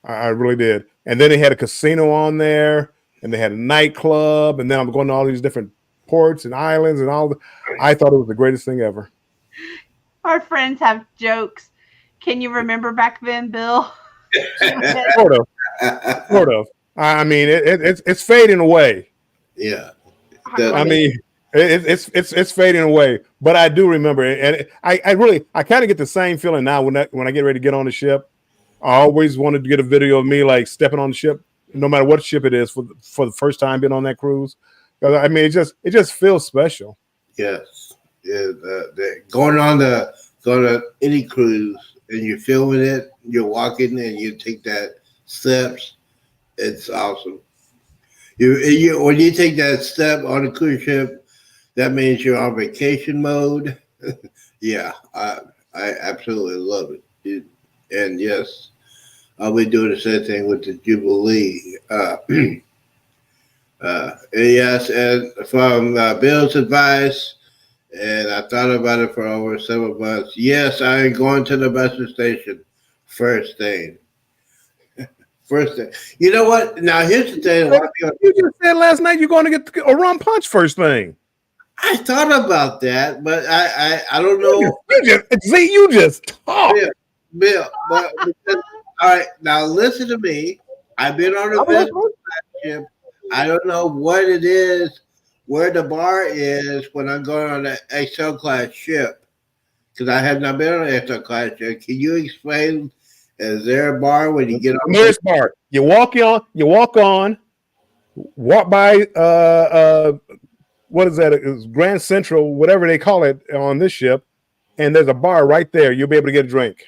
I really did. And then they had a casino on there, and they had a nightclub, and then I'm going to all these different ports and islands and all. I thought it was the greatest thing ever. Our friends have jokes. Can you remember back then, Bill? Sort of. I mean, it's fading away. yeah. I mean, it's fading away. But I do remember it, and I kind of get the same feeling now when I get ready to get on the ship. I always wanted to get a video of me like stepping on the ship, no matter what ship it is, for the first time being on that cruise. I mean, it just feels special. Yes. Yeah. Going to any cruise and you're filming it, you're walking and you take that steps. It's awesome. You when you take that step on a cruise ship, that means you're on vacation mode. Yeah, I absolutely love it. And yes, I'll be doing the same thing with the Jubilee. Yes, and from Bill's advice, and I thought about it for over 7 months. Yes, I am going to the bus station first thing. First thing. You know what? Now here's the thing. You just said last night you're going to get a rum punch first thing. I thought about that, but I don't know. You just talk. Bill, but all right. Now listen to me. I've been on a business ship. I don't know what it is, where the bar is when I'm going on an XL class ship, because I have not been on an XL class ship. Can you explain? Is there a bar when you get on? There's bar. You walk on, walk by what is that? It's Grand Central, whatever they call it on this ship, and there's a bar right there. You'll be able to get a drink.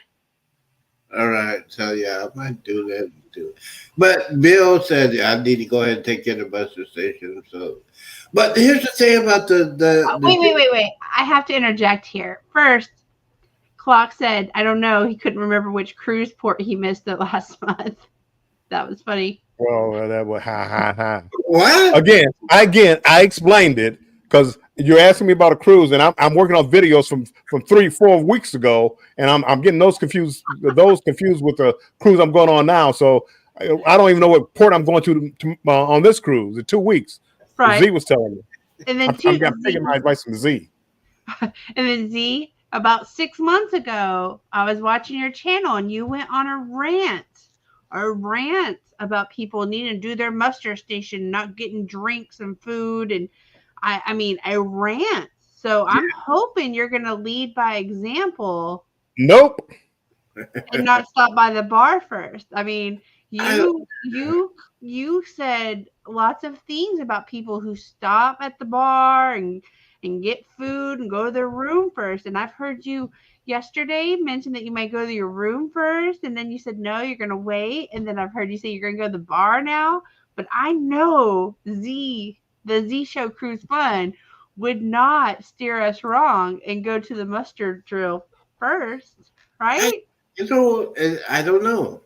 All right, so yeah, I might do that too. But Bill said I need to go ahead and take care of the bus station. So, but here's the thing about the Wait. I have to interject here. First, Clock said, I don't know, he couldn't remember which cruise port he missed it last month. That was funny. Well, that was ha. What? Again, I explained it because you're asking me about a cruise, and I'm working on videos from 3-4 weeks ago, and I'm getting those confused with the cruise I'm going on now. So I don't even know what port I'm going to on this cruise in 2 weeks. Right. Z was telling me. And then I'm taking my advice from Z. And then Z, about 6 months ago, I was watching your channel and you went on a rant about people needing to do their muster station, not getting drinks and food. And I mean, a rant. So I'm hoping you're going to lead by example. Nope. And not stop by the bar first. I mean, you said lots of things about people who stop at the bar and get food and go to their room first. And I've heard you yesterday mention that you might go to your room first, and then you said no, you're gonna wait. And then I've heard you say you're gonna go to the bar now. But I know the Z Show Cruise Fun would not steer us wrong and go to the mustard drill first, right? You know, I don't know.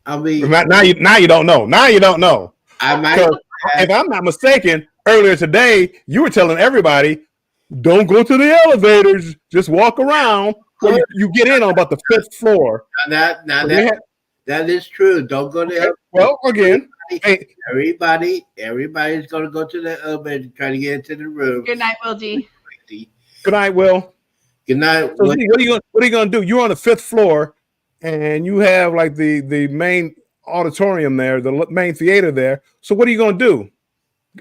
I mean, Now you don't know. Now you don't know. I might. If I'm not mistaken, earlier today you were telling everybody, don't go to the elevators. Just walk around. Well, you get in on about the 5th floor. That is true. Don't go there. Well, again, everybody's going to go to the elevator to try to get into the room. Good night, Will G. Good night, Will. Good night. So, what are you going to do? You're on the 5th floor, and you have like the main auditorium there, the main theater there. So what are you going to do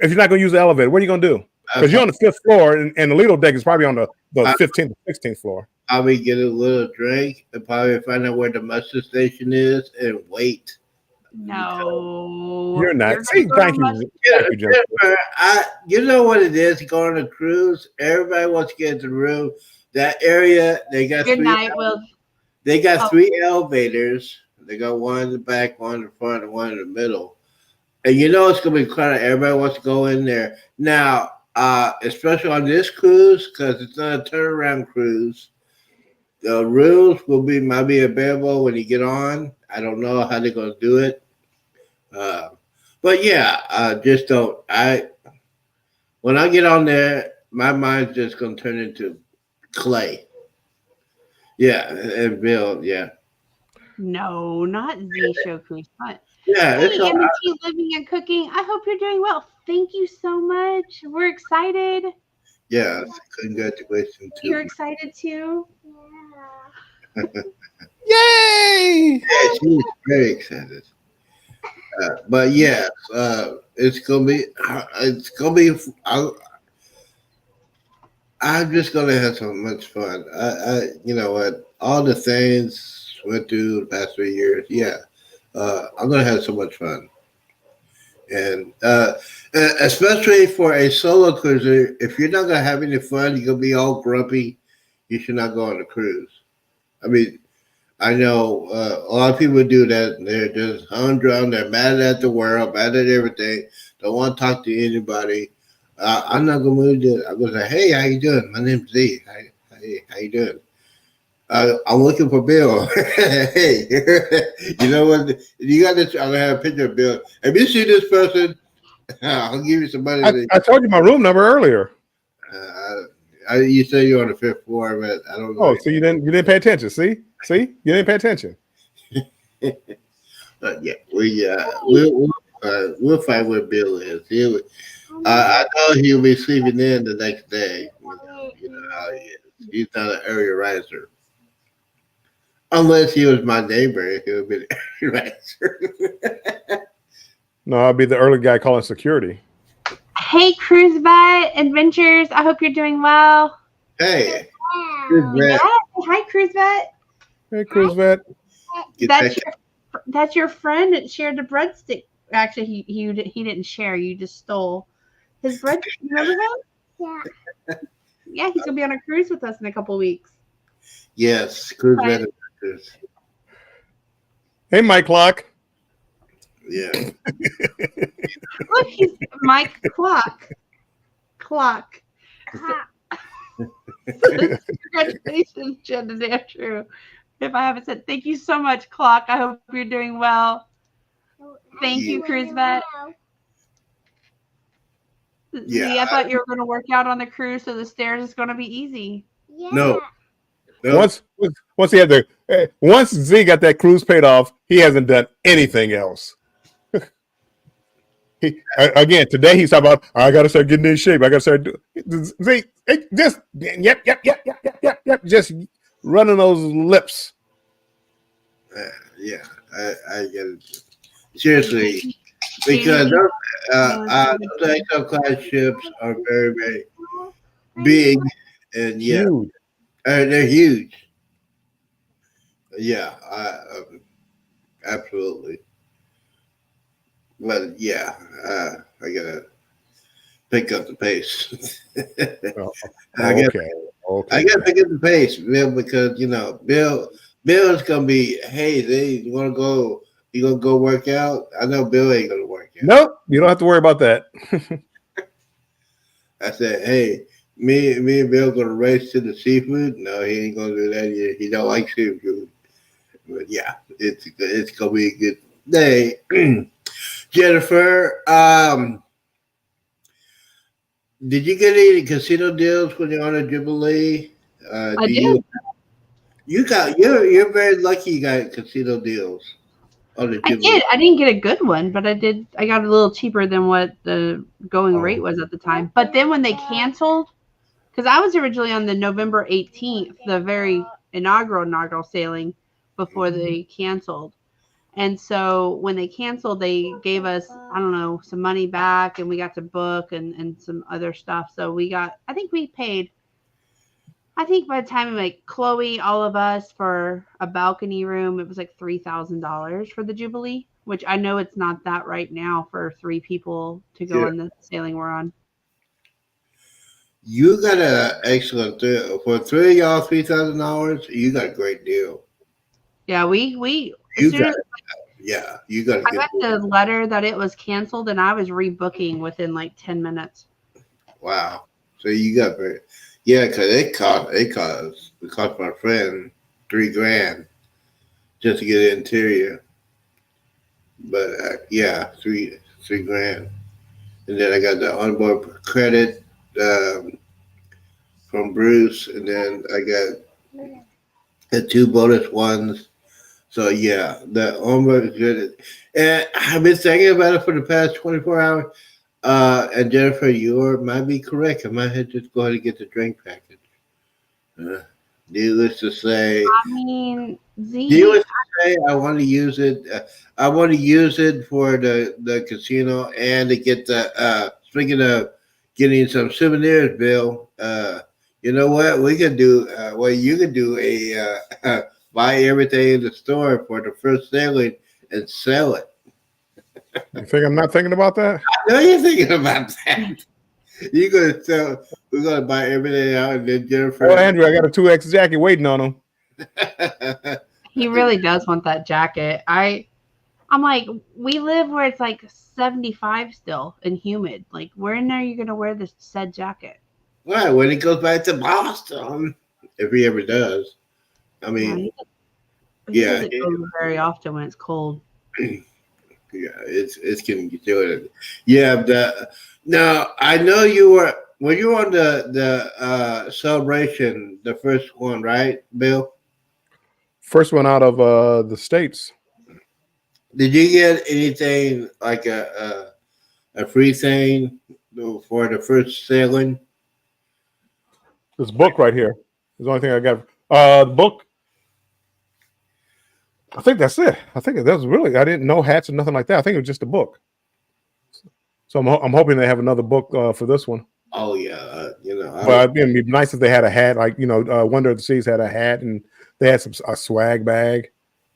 if you're not going to use the elevator? What are you going to do? Because you're on the 5th floor, and the Lido deck is probably on the 15th or 16th floor. Probably get a little drink and probably find out where the muster station is and wait. No, you're not. See, thank you, Jennifer. You know what it is? Going on a cruise, everybody wants to get into the room. That area, they got Good night, Will. They got 3 elevators. They got one in the back, one in the front, and one in the middle. And you know it's gonna be crowded. Everybody wants to go in there now, especially on this cruise because it's not a turnaround cruise. The rules might be available when you get on. I don't know how they're gonna do it, but yeah, just don't. When I get on there, my mind's just gonna turn into clay. Yeah, and Bill, yeah. No, not Z Show Cruise Fun. Yeah, hey, M&T Living and Cooking. I hope you're doing well. Thank you so much. We're excited. Yeah, congratulations. You're excited too? Yeah. Yay! Yeah, she's very excited. But yeah, it's gonna be. I'm just gonna have so much fun. You know what? All the things went through the past 3 years. Yeah, I'm gonna have so much fun, and especially for a solo cruiser, if you're not gonna have any fun, you're gonna be all grumpy. You should not go on a cruise. I mean, I know a lot of people do that. They're just humdrum. They're mad at the world, mad at everything. Don't want to talk to anybody. I'm not gonna move to. I'm gonna say, "Hey, how you doing? My name's Z. How you doing? I'm looking for Bill. Hey, you know what? You got this. I'm gonna have a picture of Bill. If you see this person, I'll give you some money. I told you my room number earlier. You say you're on the 5th floor, but I don't know. Oh, so you didn't pay attention. See, you didn't pay attention. But yeah, we'll find where Bill is. I know he'll be sleeping in the next day. You know how he is. He's not an area riser. Unless he was my neighbor, he would be an area riser. No, I'll be the early guy calling security. Hey, Cruise Vet Adventures. I hope you're doing well. Hey, Yeah. Hi, Cruise Vet. Hey, Cruise Vet. That's your friend that shared the breadstick. Actually, he didn't share. You just stole his bread. You remember him? Yeah. Yeah, he's gonna be on a cruise with us in a couple of weeks. Yes, Cruise Vet Adventures. Hey, Mike Clock. Yeah. Look, he's Mike Clock. Congratulations, Jen and Andrew. If I haven't said thank you so much, Clock. I hope you're doing well. Thank you, Cruise Vet. Yeah. See, I thought you were going to work out on the cruise, so the stairs is going to be easy. Yeah. No. Once he had once Z got that cruise paid off, he hasn't done anything else. Again, today he's talking about, I got to start getting in shape. I got to start Z, just yep, just running those lips. Yeah, I get it. Seriously, because those XL class ships are very, very big, and yeah, Huge. they're huge. Yeah, absolutely. But yeah, I gotta pick up the pace. I gotta pick up the pace, Bill, because Bill is gonna be, hey, you wanna go? You gonna go work out? I know Bill ain't gonna work out. Nope, you don't have to worry about that. I said, hey, me and Bill gonna race to the seafood. No, he ain't gonna do that. He don't like seafood. But yeah, it's gonna be a good day. Jennifer, did you get any casino deals when you're on a Jubilee? I did. You're very lucky you got casino deals on the I Jubilee. did. I didn't get a good one, but I did. I got a little cheaper than what the going rate was at the time. But then when they canceled, because I was originally on the November 18th, the very inaugural sailing before they canceled. And so when they canceled, they gave us, I don't know, some money back, and we got to book and some other stuff. So I think we paid, I think by the time like Chloe, all of us for a balcony room, it was like $3,000 for the Jubilee, which I know it's not that right now for 3 people to go on the sailing we're on. You got an excellent deal. For 3 of y'all, $3,000, you got a great deal. Yeah, You got a good I got the letter that it was canceled, and I was rebooking within like 10 minutes. Wow. So you got very, because it cost my friend $3,000 just to get an interior. But $3,000, and then I got the onboard credit from Bruce, and then I got the 2 bonus ones. So yeah, the onboard credit, and I've been thinking about it for the past 24 hours. And Jennifer, you might be correct. I might have to just go ahead and get the drink package. Needless to say, I want to use it. I want to use it for the casino and to get the. Speaking of getting some souvenirs, Bill. You know what we can do? You can do a buy everything in the store for the first sailing and sell it. You think I'm not thinking about that? I know you're thinking about that. You're gonna sell. We're gonna buy everything out, and then Jennifer. Oh, Andrew, I got a 2X jacket waiting on him. He really does want that jacket. I'm like, we live where it's like 75 still and humid. Like, when are you gonna wear this said jacket? Well, when he goes back to Boston, if he ever does. I mean, he doesn't go very often when it's cold. Yeah, it's getting to it. Yeah, now I know you were on the celebration, the first one, right, Bill? First one out of the States. Did you get anything like a free thing for the first sailing? This book right here is the only thing I got. The book. I think that's it. I think that was really. I didn't know hats or nothing like that. I think it was just a book. So I'm hoping they have another book for this one. Oh yeah, But it'd be nice if they had a hat, like Wonder of the Seas had a hat, and they had a swag bag.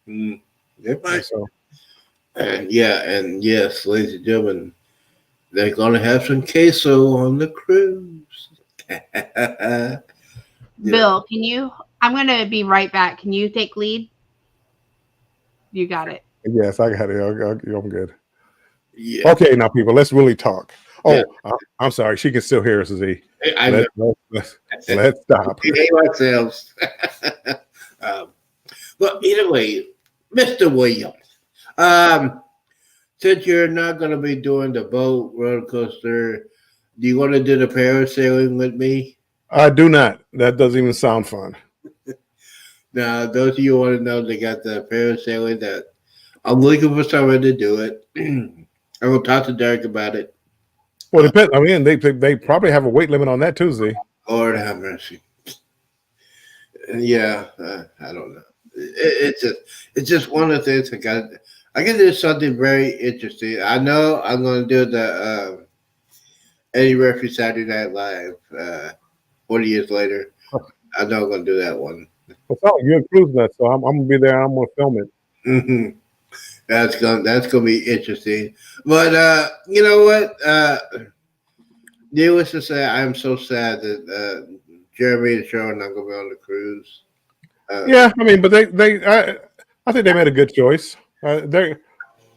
So, and yes, ladies and gentlemen, they're gonna have some queso on the cruise. Bill, I'm gonna be right back. Can you take lead? You got it. Yes, I got it. I'm good. Yeah. Okay, now people, let's really talk. Oh, yeah. I'm sorry. She can still hear us, Z. Let's stop. We hate ourselves. Well, either way, Mr. Williams, since you're not going to be doing the boat roller coaster, do you want to do the parasailing with me? I do not. That doesn't even sound fun. Now, those of you who want to know, they got the parasailing that I'm looking for someone to do it. I will talk to Derek about it. Well, depends. I mean, they probably have a weight limit on that too, Z. Lord have mercy. Yeah, I don't know. It's just one of the things I can do something very interesting. I know I'm going to do the Eddie Murphy Saturday Night Live 40 years later. I know I'm going to do that one. Well, you're in cruise nuts, so I'm going to be there. I'm going to film it. Mm-hmm. That's gonna be interesting. But you know what? Needless to say, I'm so sad that Jeremy and Cheryl are not gonna be on the cruise. Yeah, I mean, but I think they made a good choice. They're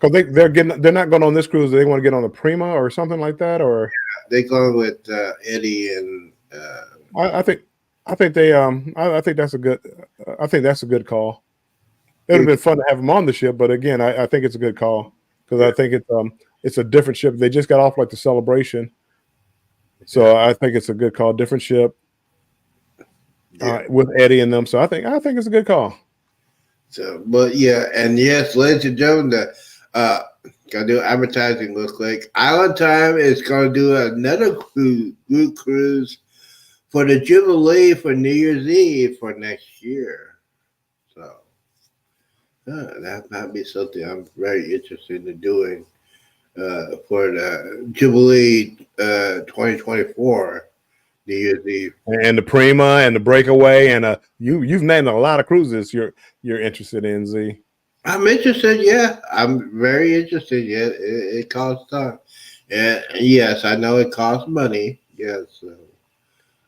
not going on this cruise. They want to get on the Prima or something like that, or They going with Eddie and I think that's a good call. It would have been fun to have them on the ship, but again, I think it's a good call because I think it's a different ship. They just got off like the Celebration, so I think it's a good call. Different ship with Eddie and them, so I think it's a good call. So, but yeah, and yes, ladies and gentlemen, gonna do advertising real quick. Island Time is gonna do another group cruise for the Jubilee for New Year's Eve for next year. So that might be something I'm very interested in doing for the Jubilee 2024 New Year's Eve. And the Prima and the Breakaway and you've named a lot of cruises you're interested in, Z. I'm interested. Yeah, I'm very interested. Yeah, it costs time. And yes, I know it costs money. Yes,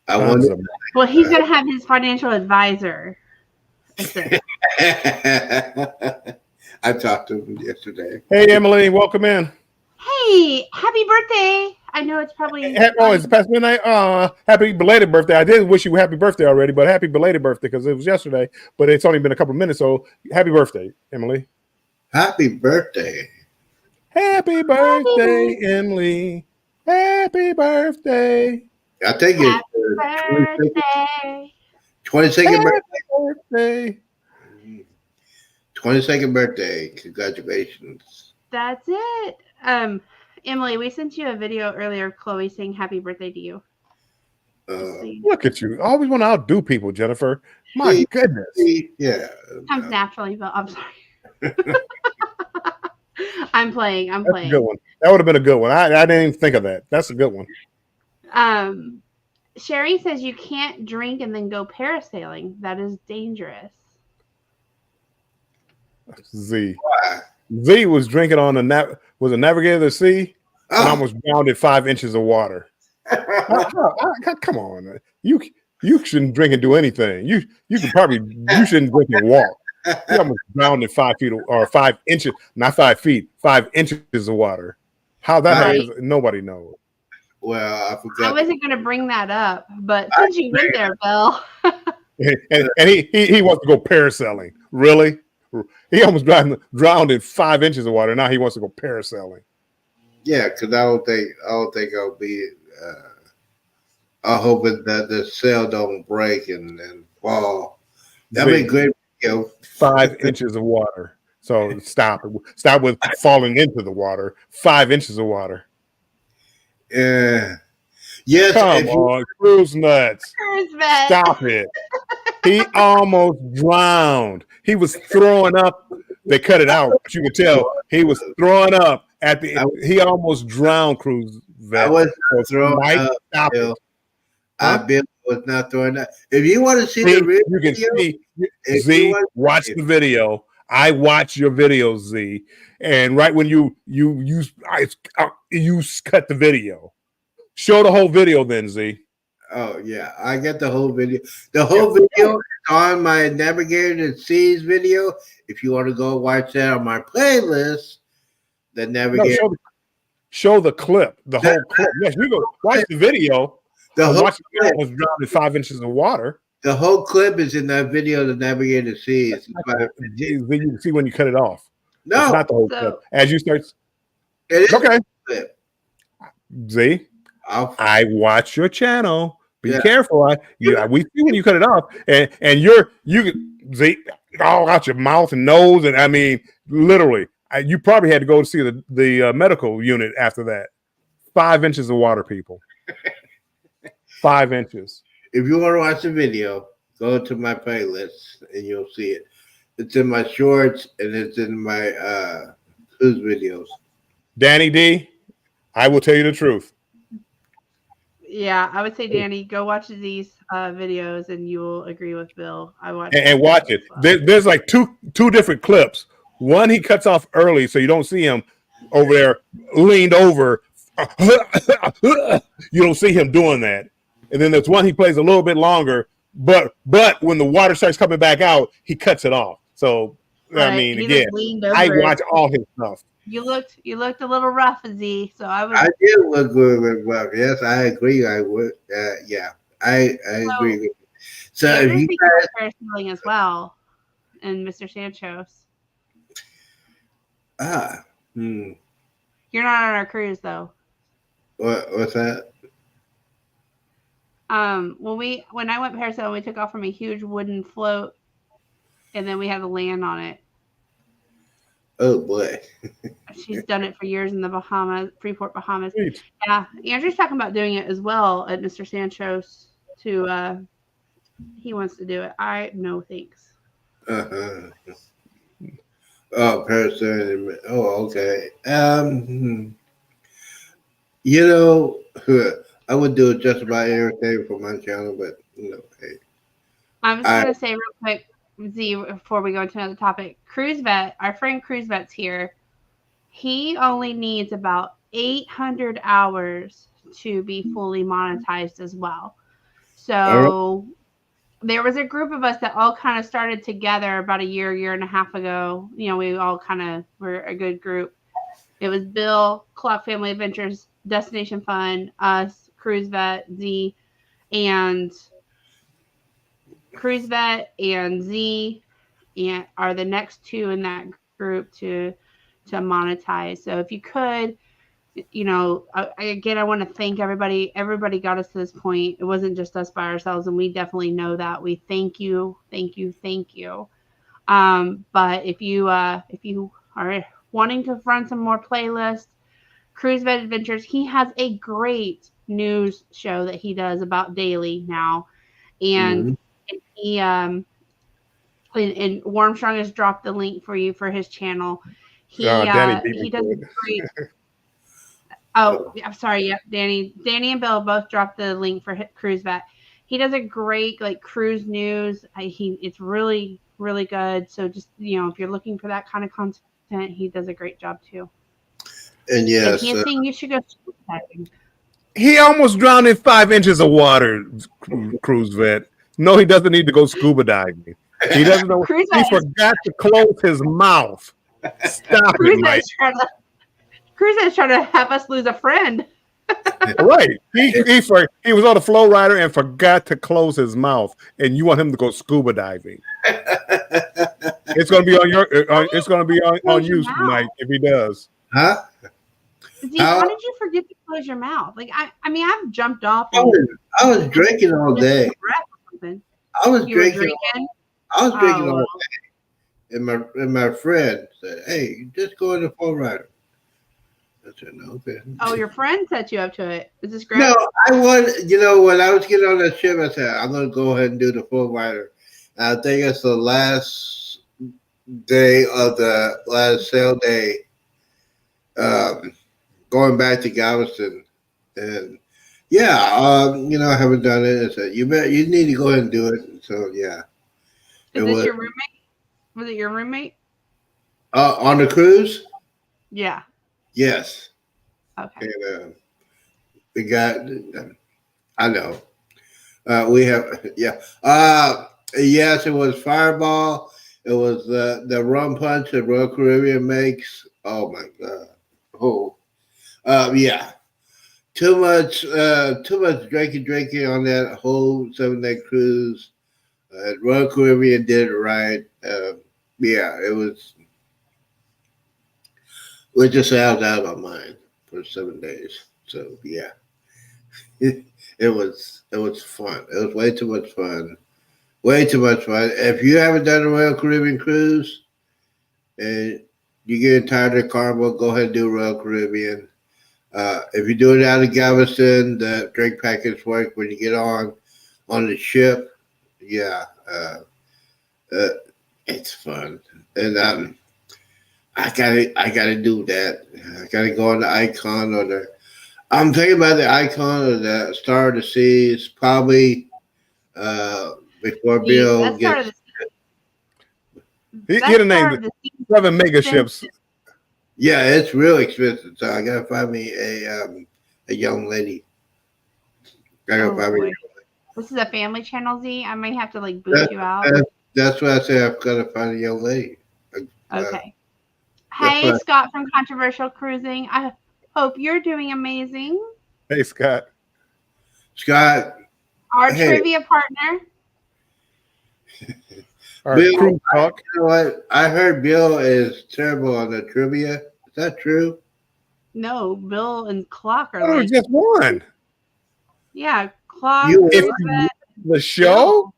I wonder. Well, he's gonna have his financial advisor. I talked to him yesterday. Hey, Emily, welcome in. Hey, happy birthday! I know it's probably It's past midnight. Happy belated birthday. I did wish you happy birthday already, but happy belated birthday because it was yesterday, but it's only been a couple of minutes. So happy birthday, Emily. Happy birthday. Happy birthday, Emily. Happy birthday. I think it's birthday. 22nd birthday. Birthday. 22nd birthday. Congratulations. That's it. Emily, we sent you a video earlier of Chloe saying happy birthday to you. Look at you. I always want to outdo people, Jennifer. My goodness. Yeah. Comes naturally, but I'm sorry. I'm playing. That's a good one. That would have been a good one. I didn't even think of that. That's a good one. Sherry says you can't drink and then go parasailing. That is dangerous. Z. Why? Z was drinking on was a Navigator of the Sea and almost drowned in 5 inches of water. Come on, you shouldn't drink and do anything. You shouldn't drink and walk. You almost drowned in 5 feet or 5 inches, not 5 feet, 5 inches of water. How that happens, nobody knows. Well, I forgot. I wasn't going to bring that up, but since you went there, Bill. and he wants to go parasailing. Really? He almost drowned in 5 inches of water. Now he wants to go parasailing. Yeah, because I don't think I'll be. I'm hoping that the sail don't break and fall. That'd be great. 5 inches of water. So stop with falling into the water. 5 inches of water. Yeah. Yes. Come on, cruise nuts. Stop it. He almost drowned. He was throwing up. They cut it out, but you could tell he was throwing up at the end. He almost drowned, cruise vet. I was throwing up. Stop it. Bill was not throwing up. If you want to see the real you can video, see Z, watch the video. I watch your videos, Z. And right when you cut the video. Show the whole video then, Z. Oh yeah, I get the whole video. The whole video is on my Navigator of the Seas video. If you want to go watch that on my playlist, the Navigator. No, show the clip, the whole clip. Yes, you go watch the video. Watch the video was drowned in 5 inches of water. The whole clip is in that video, the Navigator of the Seas. You can see when you cut it off. No, it's not the whole clip. As you start. It is Okay. clip. See, I'll, I watch your channel. Be Yeah. careful. We see when you cut it off, and you see all out your mouth and nose, and I mean, literally, you probably had to go to see the medical unit after that. 5 inches of water, people. 5 inches. if you want to watch the video, go to my playlist and you'll see it. It's in my shorts and it's in my cruise videos. Danny D, I will tell you the truth. Yeah, I would say, Danny, go watch these videos, and you will agree with Bill. I watched And them watch as it. well. There's like two different clips. One he cuts off early, so you don't see him over there leaned over. You don't see him doing that. And then there's one he plays a little bit longer, but when the water starts coming back out, he cuts it off. So I Right, mean, he again, just leaned I over. watch all his stuff. You looked a little rough, Z. So I would. I did look good with Buck. Yes, I agree. I would. Yeah, I agree with you. So if Andrew's you thinking guys, of parasailing as well, and Mr. Santos. You're not on our cruise though. what's that? When I went parasailing, we took off from a huge wooden float, and then we had to land on it. Oh boy. She's done it for years in the Bahamas, Freeport, Bahamas. Sweet. Yeah, Andrew's talking about doing it as well at Mr. Santos. He wants to do it. No thanks. Oh, parasailing. Oh, okay. You know, I would do just about everything for my channel, but hey. I'm just gonna say real quick, Z, before we go into another topic. Cruise Vet, our friend Cruise Vet's here. He only needs about 800 hours to be fully monetized as well. So there was a group of us that all kind of started together about a year and a half ago. You know, we all kind of were a good group. It was Bill, Clock Family Adventures, Destination Fun, us, Cruise Vet, Z, and Cruise Vet and Z and are the next two in that group to monetize. So if you could, I want to thank everybody. Everybody got us to this point. It wasn't just us by ourselves, and we definitely know that. We thank you. But if you are wanting to run some more playlists, Cruise Vet Adventures, he has a great news show that he does about daily now, and he and Warmstrong has dropped the link for you for his channel. He does a great. Oh, I'm sorry. Yep, Danny and Bill both dropped the link for Cruise Vet. He does a great cruise news. It's really, really good. So just if you're looking for that kind of content, he does a great job too. And yes, he's saying you should go scuba diving. He almost drowned in 5 inches of water. Cruise Vet. No, he doesn't need to go scuba diving. He doesn't know. He forgot to close his mouth. Stop it, Mike. Cruise is trying to have us lose a friend. Right. He was on a flow rider and forgot to close his mouth, and you want him to go scuba diving. It's going to be on you, Mike, if he does. Huh? Z, how did you forget to close your mouth? I've jumped off. I was drinking all day. I was drinking all day. And my friend said, "Hey, just go in the flow rider." I said, "No, okay." Oh, your friend set you up to it. Is this great? No, when I was getting on the ship, I said, "I'm going to go ahead and do the flow rider." And I think it's the last day of the last sail day. Going back to Galveston, and I haven't done it. I said, you need to go ahead and do it. So yeah. Is this your roommate? Was it your roommate? On the cruise? Yeah. Yes. Okay. And we got. I know. We have. Yeah. Yes, it was Fireball. It was the rum punch that Royal Caribbean makes. Oh my God. Oh. Yeah. Too much drinking on that whole 7-day cruise. Royal Caribbean did it right. Yeah, it was which just out of my mind for 7 days. So yeah, it was fun. It was way too much fun. Way too much fun. If you haven't done a Royal Caribbean cruise and you're getting tired of Carnival, go ahead and do Royal Caribbean. If you're doing it out of Galveston, the drink package work when you get on the ship. Yeah, it's fun, and I gotta do that. I gotta go on the Icon or the. I'm thinking about the Icon or the Star of the Seas probably before Bill That's part of gets. the Get a name. 7 mega ships. Yeah, it's real expensive, so I gotta find me a young lady. I gotta find me. This is a family channel, Z. I might have to like boot you out. That's what I say. I've got to find a young lady. Okay. Hey, right. Scott from Controversial Cruising. I hope you're doing amazing. Hey, Scott. Scott, Our Hey. trivia partner. All right, Bill, cruise talk. you know what? I heard Bill is terrible on the trivia. Is that true? No, Bill and Clock are Oh, like, just one. yeah, Clock. You- If Elizabeth, the show,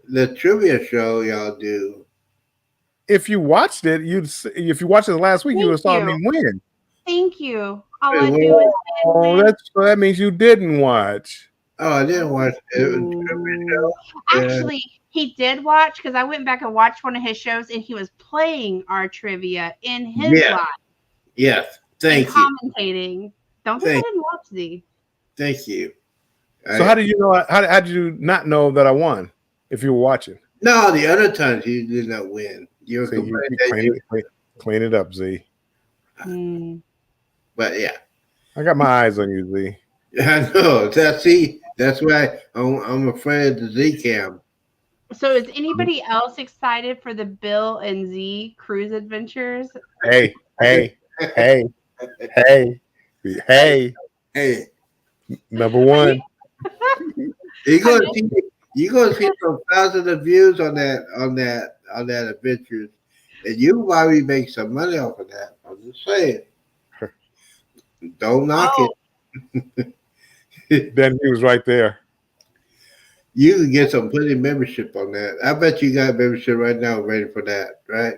The trivia show y'all do. if you watched it, if you watched it last week, you would have saw Thank me win. Thank you. All Hey, I do is Oh, win. so that means you didn't watch. Oh, I didn't watch it. It was a trivia show. Yeah. Actually, he did watch because I went back and watched one of his shows and he was playing our trivia in his Yeah. live Yes. and Thank you. commentating. Don't think Thank- I didn't watch Z. Thank you. So how did you know? How did you not know that I won if you were watching? No, the other times you did not win. You were See, you complaining that clean it up, Z. Hmm. but yeah. I got my eyes on you, Z. I know. That's why I'm afraid of the Z cam. So is anybody else excited for the Bill and Z cruise adventures? Hey, hey, hey, hey, hey. Hey, Number one. you're gonna see some thousands of views on that adventures, and you probably make some money off of that. I'm just saying. Don't knock Oh. it. Then he was right there. You can get some plenty membership on that. I bet you got membership right now ready for that, right?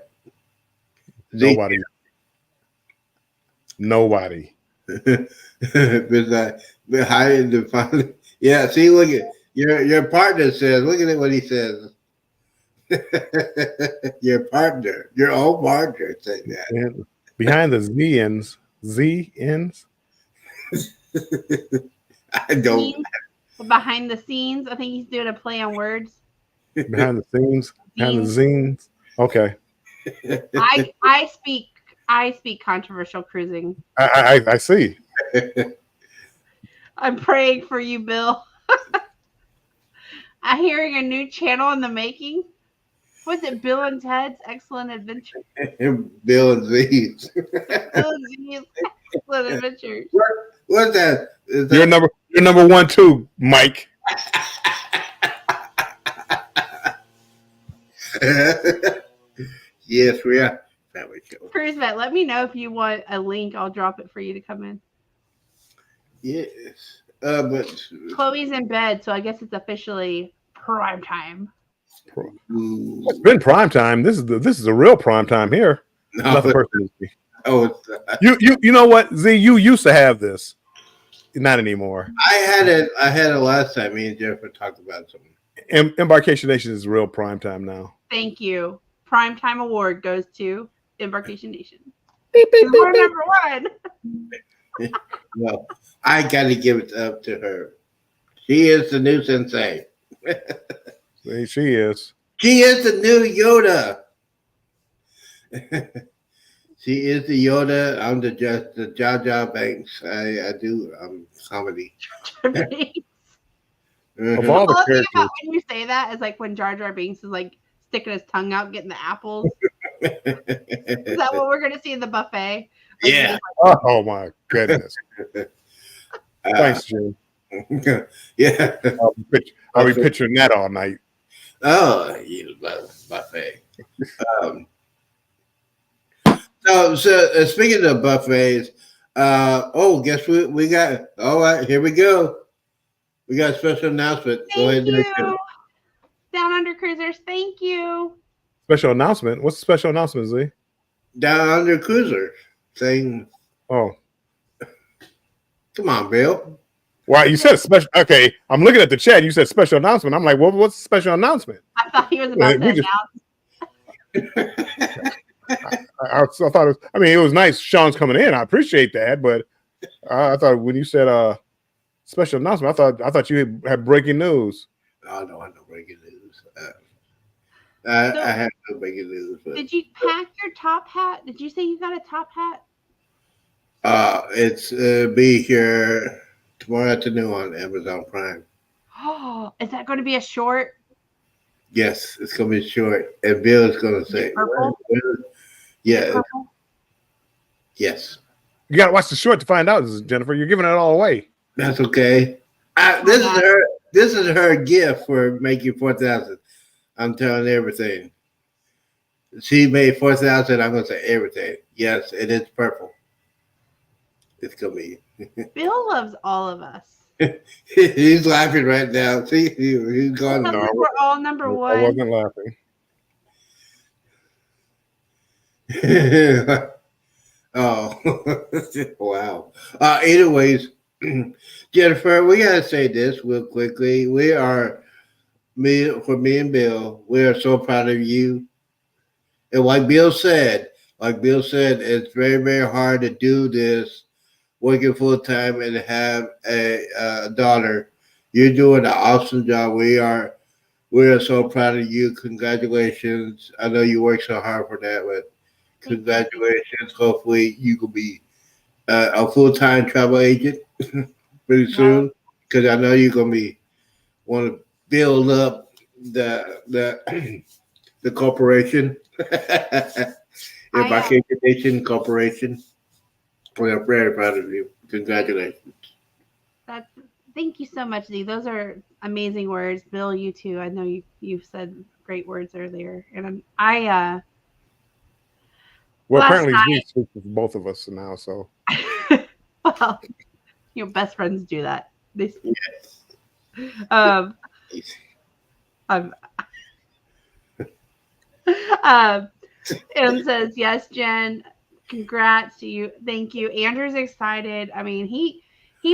Nobody. Besides, hiding the final. Yeah, see, look at your partner says. Look at what he says. Your partner, your own partner, said that. And behind the Z ends. I don't. Scenes, behind the scenes, I think he's doing a play on words. Behind the scenes, behind the zines. Okay, I speak controversial cruising. I see. I'm praying for you, Bill. I'm hearing a new channel in the making. Was it Bill and Ted's Excellent Adventure? Bill and Z's. Bill and Z's Excellent Adventures. What's that? Is You're that number one too, Mike. yes, we are. Family show. Cruise Vet, let me know if you want a link. I'll drop it for you to come in. Yes. But Chloe's in bed, so I guess it's officially prime time. It's been prime time. This is a real prime time here. Nothing personal. oh, You know what, Z? You used to have this. Not anymore. I had it last time. Me and Jennifer talked about something. Embarkation Nation is real prime time now. Thank you. Prime time award goes to Embarkation Nation. Beep, beep, beep, We're beep. number one. Well, I got to give it up to her. She is the new sensei. See, she is. She is the new Yoda. She is the Yoda. I'm the Jar Jar Banks. I do comedy. Of Mhm. all the All I think characters, about when you say that is like when Jar Jar Binks is like sticking his tongue out, getting the apples. Is that what we're gonna see in the buffet? Like, Yeah. oh my goodness. Thanks, Jim. Yeah. I'll be picturing that all night. Oh, you love buffet. So speaking of buffets, guess we got. All right, here we go. We got a special announcement. Go Thank ahead, you, Jason. Down Under Cruisers. Thank you. Special announcement. What's the special announcement, Z? Down Under Cruiser saying, Oh, "Come on, Bill." wow. You said special. Okay, I'm looking at the chat. You said special announcement. I'm like, well, what's the special announcement? I thought he was about to We just- announce. I thought. It was nice. Sean's coming in. I appreciate that, but I thought when you said special announcement, I thought you had breaking news. I don't have no breaking news. I have no breaking news. But, Did you pack your top hat? Did you say you got a top hat? it's be here tomorrow afternoon on Amazon Prime. Oh, is that going to be a short? Yes, it's gonna be short, and Bill is gonna say, Purple? "Yeah, Purple? yes, You got to watch the short to find out, Jennifer. You're giving it all away. that's okay." This is her gift for making 4,000. I'm telling everything. She made 4,000. I'm gonna say everything. Yes, it is purple. It's gonna be. Bill loves all of us. He's laughing right now. See, he's gone. Because we're all number I one. wasn't laughing. Oh, wow. Anyways, Jennifer, we gotta say this real quickly. Me and Bill, we are so proud of you. And like Bill said, it's very, very hard to do this, working full time and have a daughter. You're doing an awesome job. We are so proud of you. Congratulations. I know you worked so hard for that, but congratulations. Hopefully you can be a full-time travel agent pretty soon, because I know you're gonna be want to build up the corporation. Embarkation Corporation. We are very proud of you. Congratulations. Thank you so much, Z. Those are amazing words. Bill, you too. I know you've said great words earlier. And Well, Last apparently night- Z speaks for both of us now. So well, best friends do that. Um, M says, yes, Jen, congrats to you. Thank you. Andrew's excited. I mean, he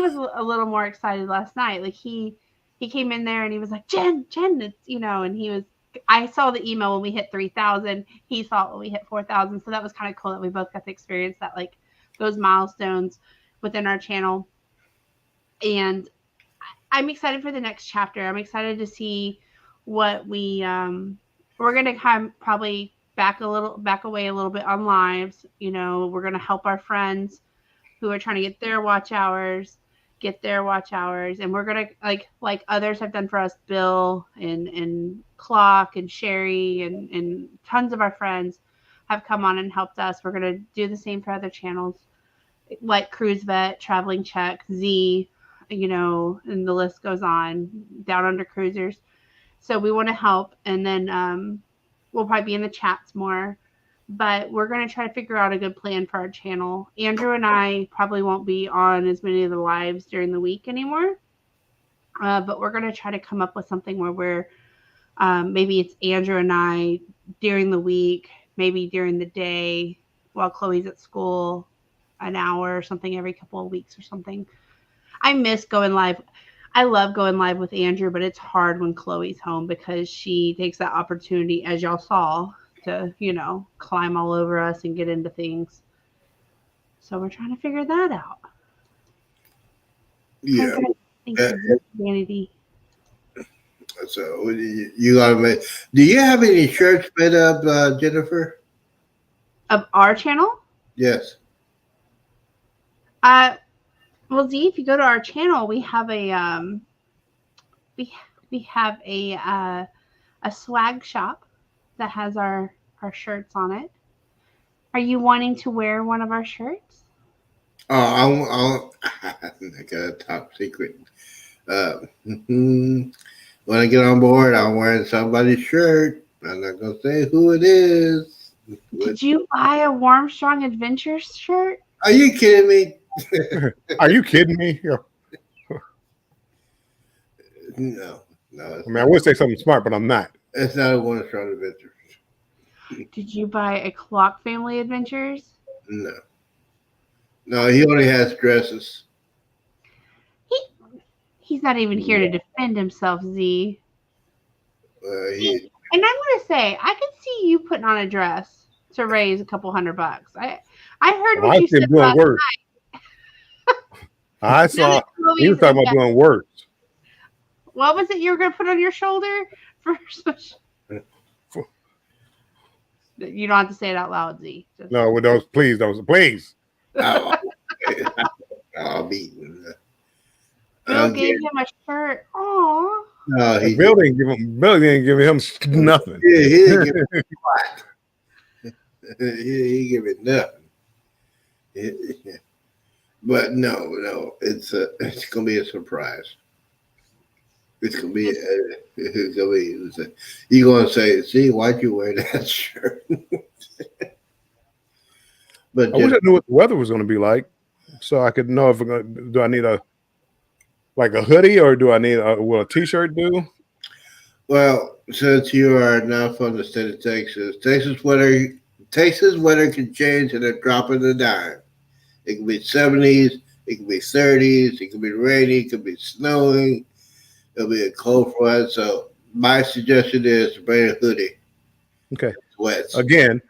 was a little more excited last night. Like he came in there and he was like, Jen, it's, and I saw the email when we hit 3,000. He saw it when we hit 4,000. So that was kind of cool that we both got to experience that, like those milestones within our channel. And I'm excited for the next chapter. I'm excited to see what we're going to come probably back away a little bit on lives. We're going to help our friends who are trying to get their watch hours. And we're going to, like others have done for us, Bill and Clock and Sherry and tons of our friends have come on and helped us. We're going to do the same for other channels like Cruise Vet, Traveling Check, Z, and the list goes on, Down Under Cruisers. So we want to help. And then we'll probably be in the chats more. But we're going to try to figure out a good plan for our channel. Andrew and I probably won't be on as many of the lives during the week anymore. But we're going to try to come up with something where we're maybe it's Andrew and I during the week, maybe during the day while Chloe's at school, an hour or something every couple of weeks or something. I miss going live. I love going live with Andrew, but it's hard when Chloe's home because she takes that opportunity, as y'all saw, to, climb all over us and get into things. So we're trying to figure that out. Yeah. Thank you, Vanity. So you gotta make. Do you have any shirts made up, Jennifer? Of our channel? Yes. Well, Z, if you go to our channel, we have a we have a swag shop that has our shirts on it. Are you wanting to wear one of our shirts? Oh, I got a top secret. When I get on board, I'm wearing somebody's shirt. I'm not gonna say who it is. Did you buy a Warm Strong Adventures shirt? Are you kidding me? Are you kidding me? Yeah. No, I mean, I would say something smart, but I'm not. it's not a one strong adventure. Did you buy a Clock Family Adventures? No, no, he only has dresses. He's not even here to defend himself, Z. He, And I'm gonna say, I could see you putting on a dress to raise a couple $100. I heard what I you see him said doing last worse. I saw night. he was talking about doing worse. What was it you were gonna put on your shoulder for? You don't have to say it out loud, Z. Just- No, with those, please. oh, I'll be. Bill gave him a shirt. Aw. No, he Bill didn't give him nothing. Yeah, he didn't give it what. He give it nothing. But no, it's gonna be a surprise. It's gonna be you're gonna say, see, why'd you wear that shirt? But I wish I knew what the weather was going to be like, so I could know if do I need a hoodie or do I need will a t-shirt do? well, since you are now from the state of Texas, Texas weather can change in a drop of a dime. It can be 70s, it can be 30s, it can be rainy, it can be snowing, it'll be a cold front. So my suggestion is to bring a hoodie. Okay. Sweats. Again,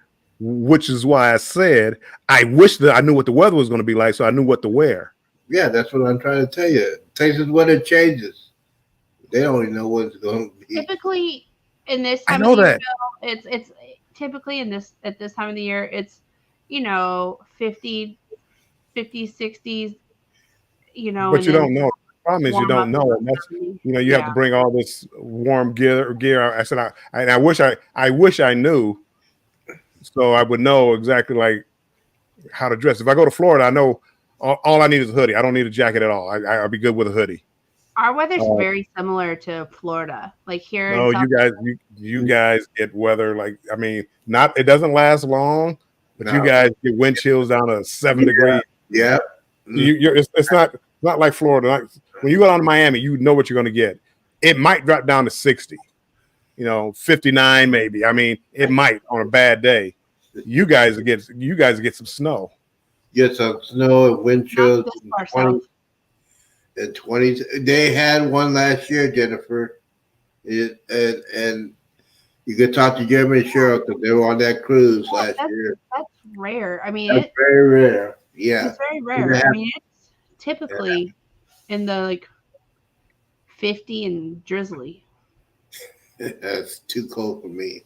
which is why I said I wish that I knew what the weather was going to be like, so I knew what to wear. Yeah, that's what I'm trying to tell you. Texas weather changes. They don't even know what it's going to be. Typically, in this I time know of the year, that. Bill, it's typically at this time of the year, it's 50, 60s. But you don't know. The problem is you warm don't up know. to And that's, 30. you have to bring all this warm gear. I said I wish I knew, so I would know exactly like how to dress. If I go to Florida, I know all I need is a hoodie. I don't need a jacket at all. I'll be good with a hoodie. Our weather's very similar to Florida. Like here No, in South you guys get weather like it doesn't last long, but you No. guys get wind chills down to 7 degrees. Yeah. It's not like Florida. When you go down to Miami, you know what you're going to get. It might drop down to 60, 59 maybe. I mean, it might on a bad day. You guys get some snow. Get some snow and wind Not chills. this far 20 south. and 20. They had one last year, Jennifer. And you could talk to Jeremy and Cheryl because they were on that cruise last year. That's rare. I mean, That's very rare. Yeah. it's very rare. Yeah. I mean, it's typically in the 50 and drizzly. That's too cold for me.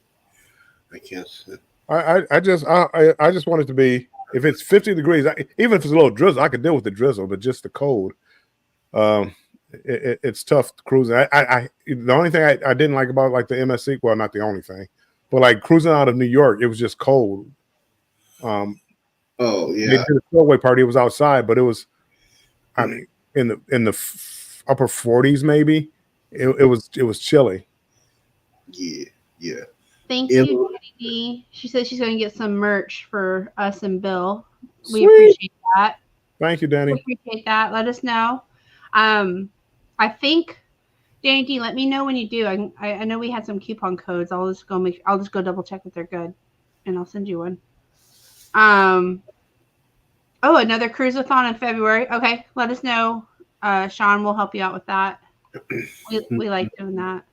I can't sit. I just want it to be, if it's 50 degrees, even if it's a little drizzle, I could deal with the drizzle, but just the cold, it's tough cruising. The only thing I didn't like about like the MSC, well, not the only thing, but like cruising out of New York, it was just cold. Oh They yeah. did a spillway party. It was outside, but it was, I mean, in the upper 40s maybe. It was chilly. Yeah. Thank Yeah. you, Jenny D. She said she's going to get some merch for us and Bill. We Sweet. appreciate that. Thank you, We Danny. appreciate that. Let us know. I think, Danny D, let me know when you do. I know we had some coupon codes. I'll just go double check that they're good, and I'll send you one. Oh, another cruise-a-thon in February. Okay, let us know. Sean will help you out with that. We like doing that.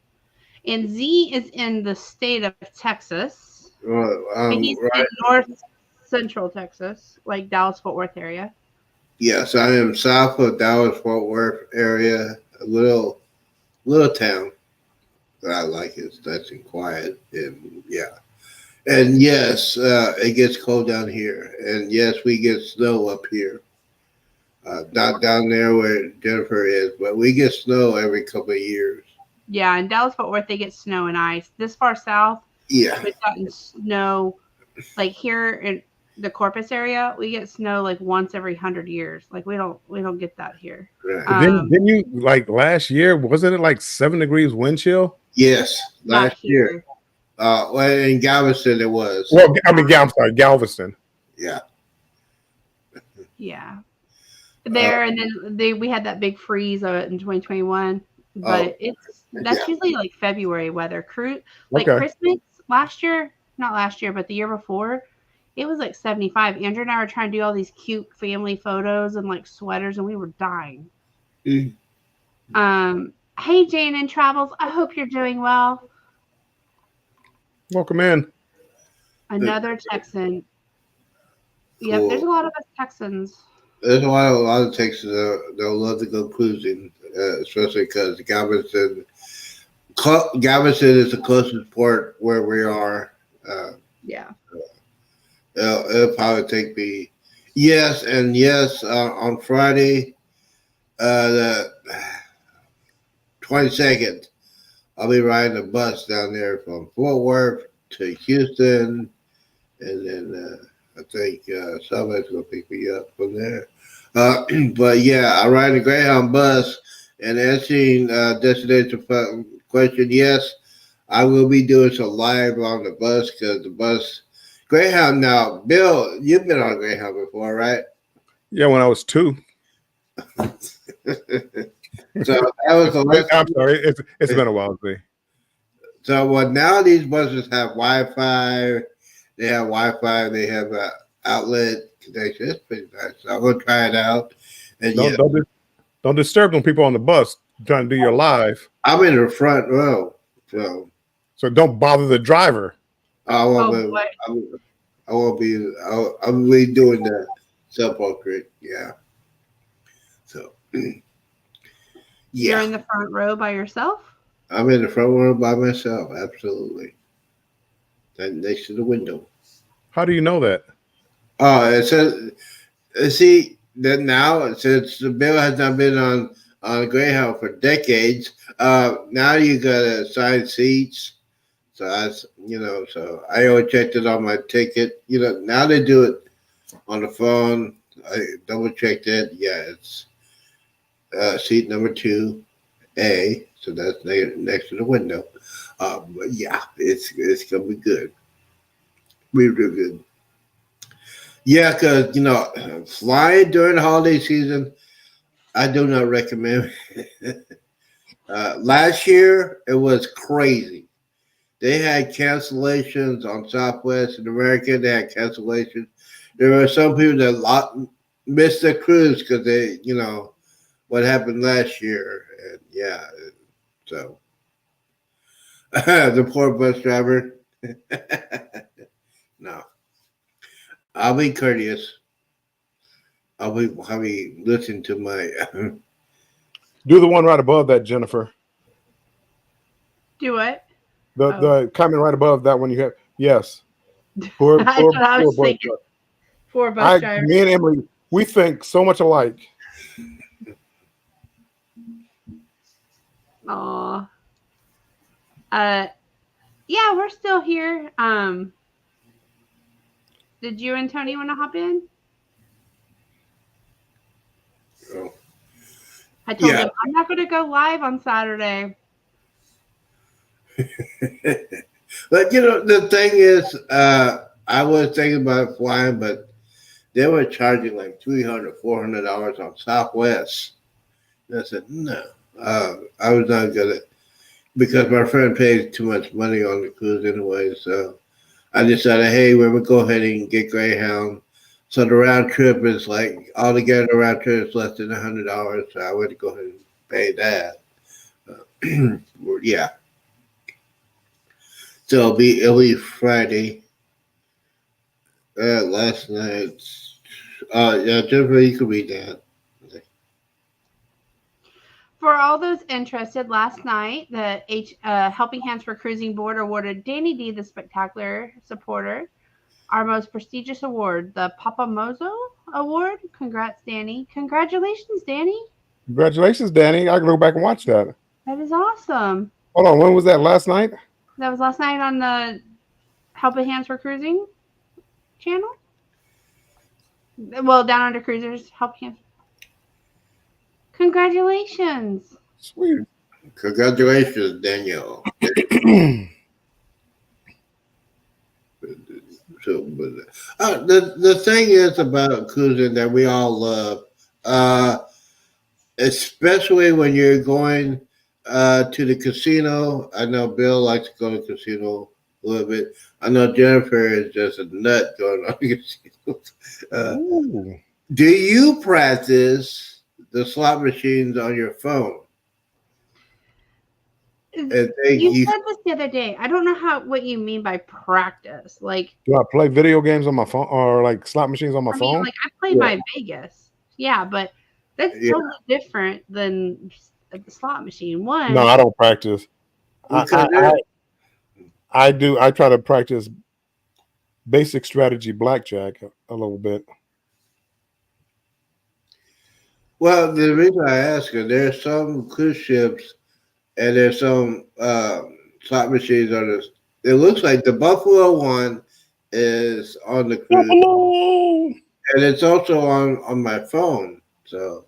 And Z is in the state of Texas. Well, He's right. in north central Texas, like Dallas Fort Worth area. Yes, I am south of Dallas Fort Worth area, a little town that I like. It's nice and quiet, and yeah. And yes, it gets cold down here, and yes, we get snow up here. Not down there where Jennifer is, but we get snow every couple of years. Yeah, in Dallas Fort Worth, they get snow and ice. This far south, Yeah, we've gotten snow. Like here in the Corpus area, we get snow like once every 100 years. Like we don't get that here. right. Didn't you like last year? Wasn't it like 7 degrees wind chill? Yes, Not last year. Well, in Galveston it was. Well, I mean, I'm sorry, Galveston. Yeah. Yeah. There and then we had that big freeze in 2021, but that's usually like February weather. Like Okay. Christmas not last year, but the year before, it was like 75. Andrew and I were trying to do all these cute family photos and like sweaters, and we were dying. Hey, Jane in Travels, I hope you're doing well. Welcome in. Another Texan. Cool. Yep, there's a lot of us Texans. There's a lot of Texans they'll love to go cruising, especially because Galveston is the closest port where we are. Yeah. It'll probably take me. Yes, on Friday, the 22nd, I'll be riding a bus down there from Fort Worth to Houston, and then I think somebody's going to pick me up from there. But yeah, I ride a Greyhound bus, and answering destination question, yes, I will be doing some live on the bus because the bus Greyhound. Now, Bill, you've been on Greyhound before, right? Yeah, when I was 2. So that was the last. I'm sorry, it's been a while. See. So now these buses have Wi-Fi. They have Wi-Fi. They have an outlet connection. It's pretty nice. So I'm gonna try it out. And Don't disturb them people on the bus trying to do your live. I'm in the front row, So don't bother the driver. I'll be doing the self-portrait. Yeah. So. You're Yeah, in the front row by yourself? I'm in the front row by myself. Absolutely. And next to the window. How do you know that? It says, see, that now, since the bill has not been on Greyhound for decades, now you got to assign seats. So so I always checked it on my ticket. Now they do it on the phone. I double checked it. Yeah, it's seat number 2A. So that's next to the window. But yeah, it's gonna be good. Real good. Yeah, because flying during the holiday season, I do not recommend. Last year it was crazy. They had cancellations on Southwest and American. They had cancellations. There were some people that missed their cruise because they, what happened last year. And yeah, so the poor bus driver. No, I'll be courteous. I'll be listening to my. Do the one right above that, Jennifer. Do what? The comment right above that one you have. Yes. Poor I was bus thinking, driver. poor bus driver. Me and Emily, we think so much alike. Aw. Yeah, we're still here. Did you and Tony want to hop in? Oh. I told him I'm not going to go live on Saturday. But the thing is, I was thinking about flying, but they were charging like $300, $400 on Southwest. And I said, no, I was not gonna, because my friend pays too much money on the cruise anyway. So I decided, hey, we're gonna go ahead and get Greyhound. So the round trip is like altogether, the round trip is less than $100. So I went to go ahead and pay that. Yeah. So it'll be Friday. Last night. Yeah, Jennifer, you can read that. For all those interested, last night the Helping Hands for Cruising Board awarded Danny D, the spectacular supporter, our most prestigious award, the Papa Mozo Award. Congrats, Danny. Congratulations, Danny. Congratulations, Danny. I can go back and watch that. That is awesome. Hold on, when was that? Last night? That was last night on the Helping Hands for Cruising channel. Well, Down Under Cruisers, Helping Hands. Congratulations. Sweet. Congratulations, Daniel. So, but the thing is about cruising that we all love, especially when you're going to the casino. I know Bill likes to go to the casino a little bit. I know Jennifer is just a nut going on the casino. Ooh. Do you practice the slot machines on your phone? And You said this the other day. I don't know what you mean by practice. Like, Do I play video games on my phone or like slot machines on my I phone? mean, like I play my Vegas. Yeah, but that's totally different than the slot machine. One. No, I don't practice. I do. I try to practice basic strategy blackjack a little bit. Well, the reason I ask is there's some cruise ships and there's some slot machines on this. It looks like the Buffalo one is on the cruise, and it's also on my phone. So,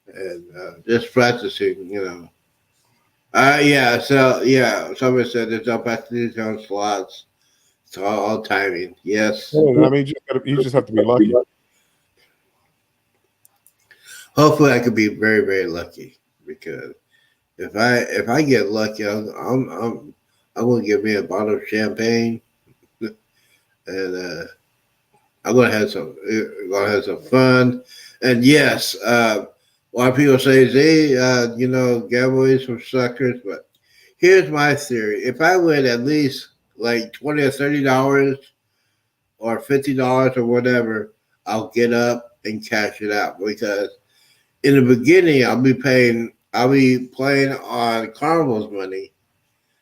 and just practicing, yeah. So yeah, somebody said there's no practicing on slots. It's all timing. Yes. I mean, you just have to be lucky. Hopefully, I could be very, very lucky because if I get lucky, I'm gonna give me a bottle of champagne, and I'm gonna have some fun. And yes, a lot of people say, gamblers for suckers, but here's my theory: if I win at least like $20 or $30 or $50 or whatever, I'll get up and cash it out because in the beginning I'll be playing on Carnival's money.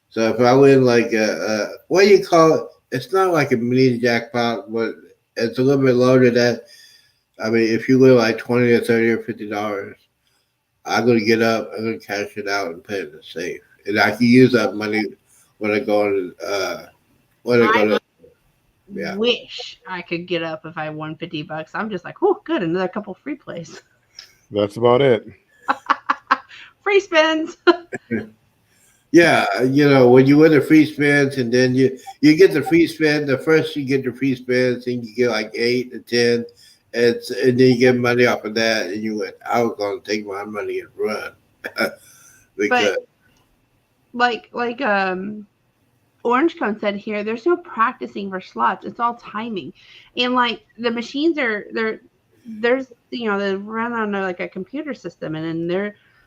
So if I win like what do you call it? It's not like a mini jackpot, but it's a little bit lower than that. I mean, if you win like $20 or $30 or $50, I'm gonna get up, I'm gonna cash it out and put it in the safe, and I can use that money when I go to yeah. Wish I could get up if I won $50. I'm just like, oh, good, another couple free plays. That's about it. Free spins. Yeah, when you win the free spins and then you get the free spin, the first you get the free spins and you get like 8 to 10, and then you get money off of that and you went, I was gonna take my money and run. Because but like Orange Cone said here, there's no practicing for slots. It's all timing. And like the machines they run on like a computer system, and then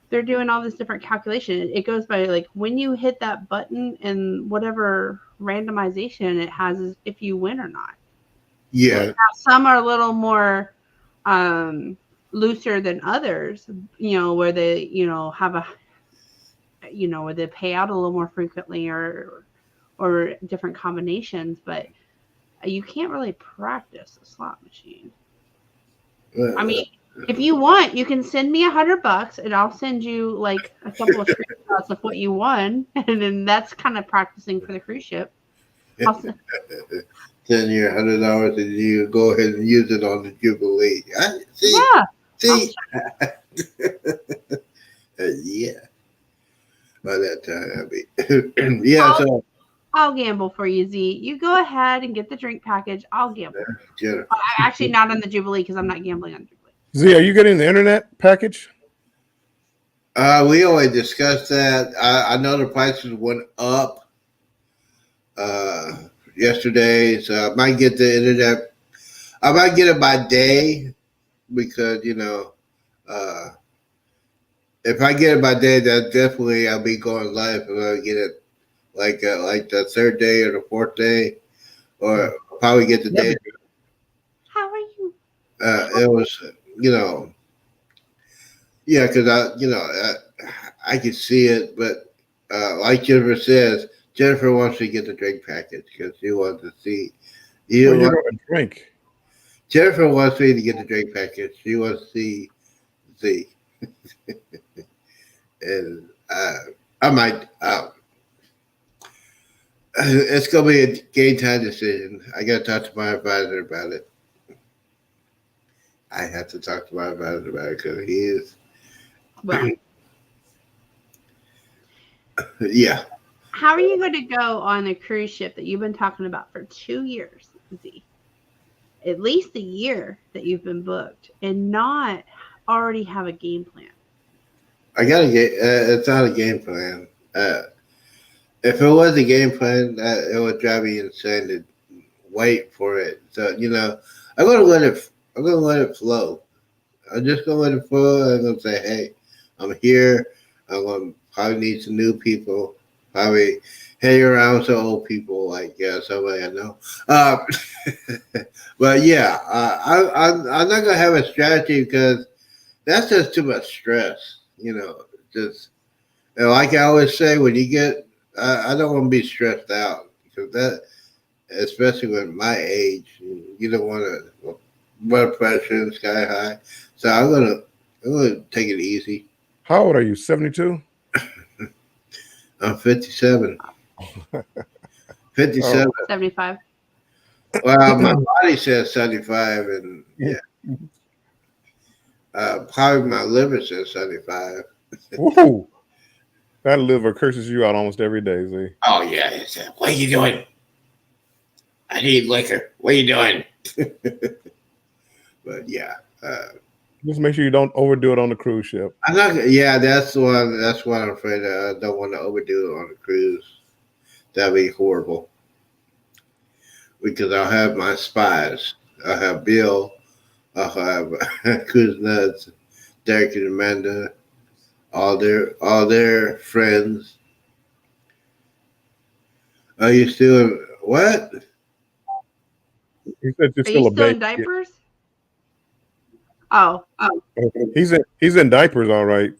they're doing all this different calculation. It goes by like when you hit that button and whatever randomization it has is if you win or not. yeah. Now, some are a little more looser than others, where they, have a, where they pay out a little more frequently or different combinations, but you can't really practice a slot machine. I mean, if you want, you can send me $100 and I'll send you like a couple of screenshots of what you won. And then that's kind of practicing for the cruise ship. Send you $100 and you go ahead and use it on the Jubilee. See? Yeah. By that time, I'll be yeah. I'll gamble for you, Z. You go ahead and get the drink package. I'll gamble. Jennifer. Actually, not on the Jubilee because I'm not gambling on Jubilee. Z, are you getting the internet package? We only discussed that. I know the prices went up yesterday, so I might get the internet. I might get it by day because if I get it by day, that definitely I'll be going live. If I get it like the third day or the fourth day, or probably get the day. How are you? It was yeah, because I could see it, but like Jennifer says, Jennifer wants to get the drink package because she wants to see. Drink. Jennifer wants me to get the drink package. She wants to see. And I might. It's gonna be a game time decision. I got to talk to my advisor about it. I have to talk to my advisor about it because he is. Well, yeah. how are you going to go on a cruise ship that you've been talking about for 2 years? crazy. At least a year that you've been booked and not already have a game plan. I got to get. It's not a game plan. If it was a game plan, it would drive me insane to wait for it. So I'm gonna let it. I'm gonna let it flow. I'm just gonna let it flow. I'm gonna say, hey, I'm here. I'm gonna probably need some new people. Probably hang around with some old people like somebody I know. But yeah, I'm not gonna have a strategy because that's just too much stress. Just like I always say, when you get, I don't want to be stressed out because that, especially with my age, you don't want to blood pressure sky high. So I'm gonna take it easy. How old are you? 72? I'm 57. 57. 75. Well, my body says 75, and yeah, probably my liver says 75. Woo! That liver curses you out almost every day, Z. Oh yeah, what are you doing? I need liquor. What are you doing? But yeah, Just make sure you don't overdo it on the cruise ship. I'm not. Yeah, that's the one. That's what I'm afraid of. I don't want to overdo it on the cruise. That'd be horrible. Because I'll have my spies. I'll have Bill. I'll have Cruise Nuts, Derek and Amanda, all their friends. Are you still what? He said you're Are still you a still in baby. diapers? Oh, He's in diapers, all right.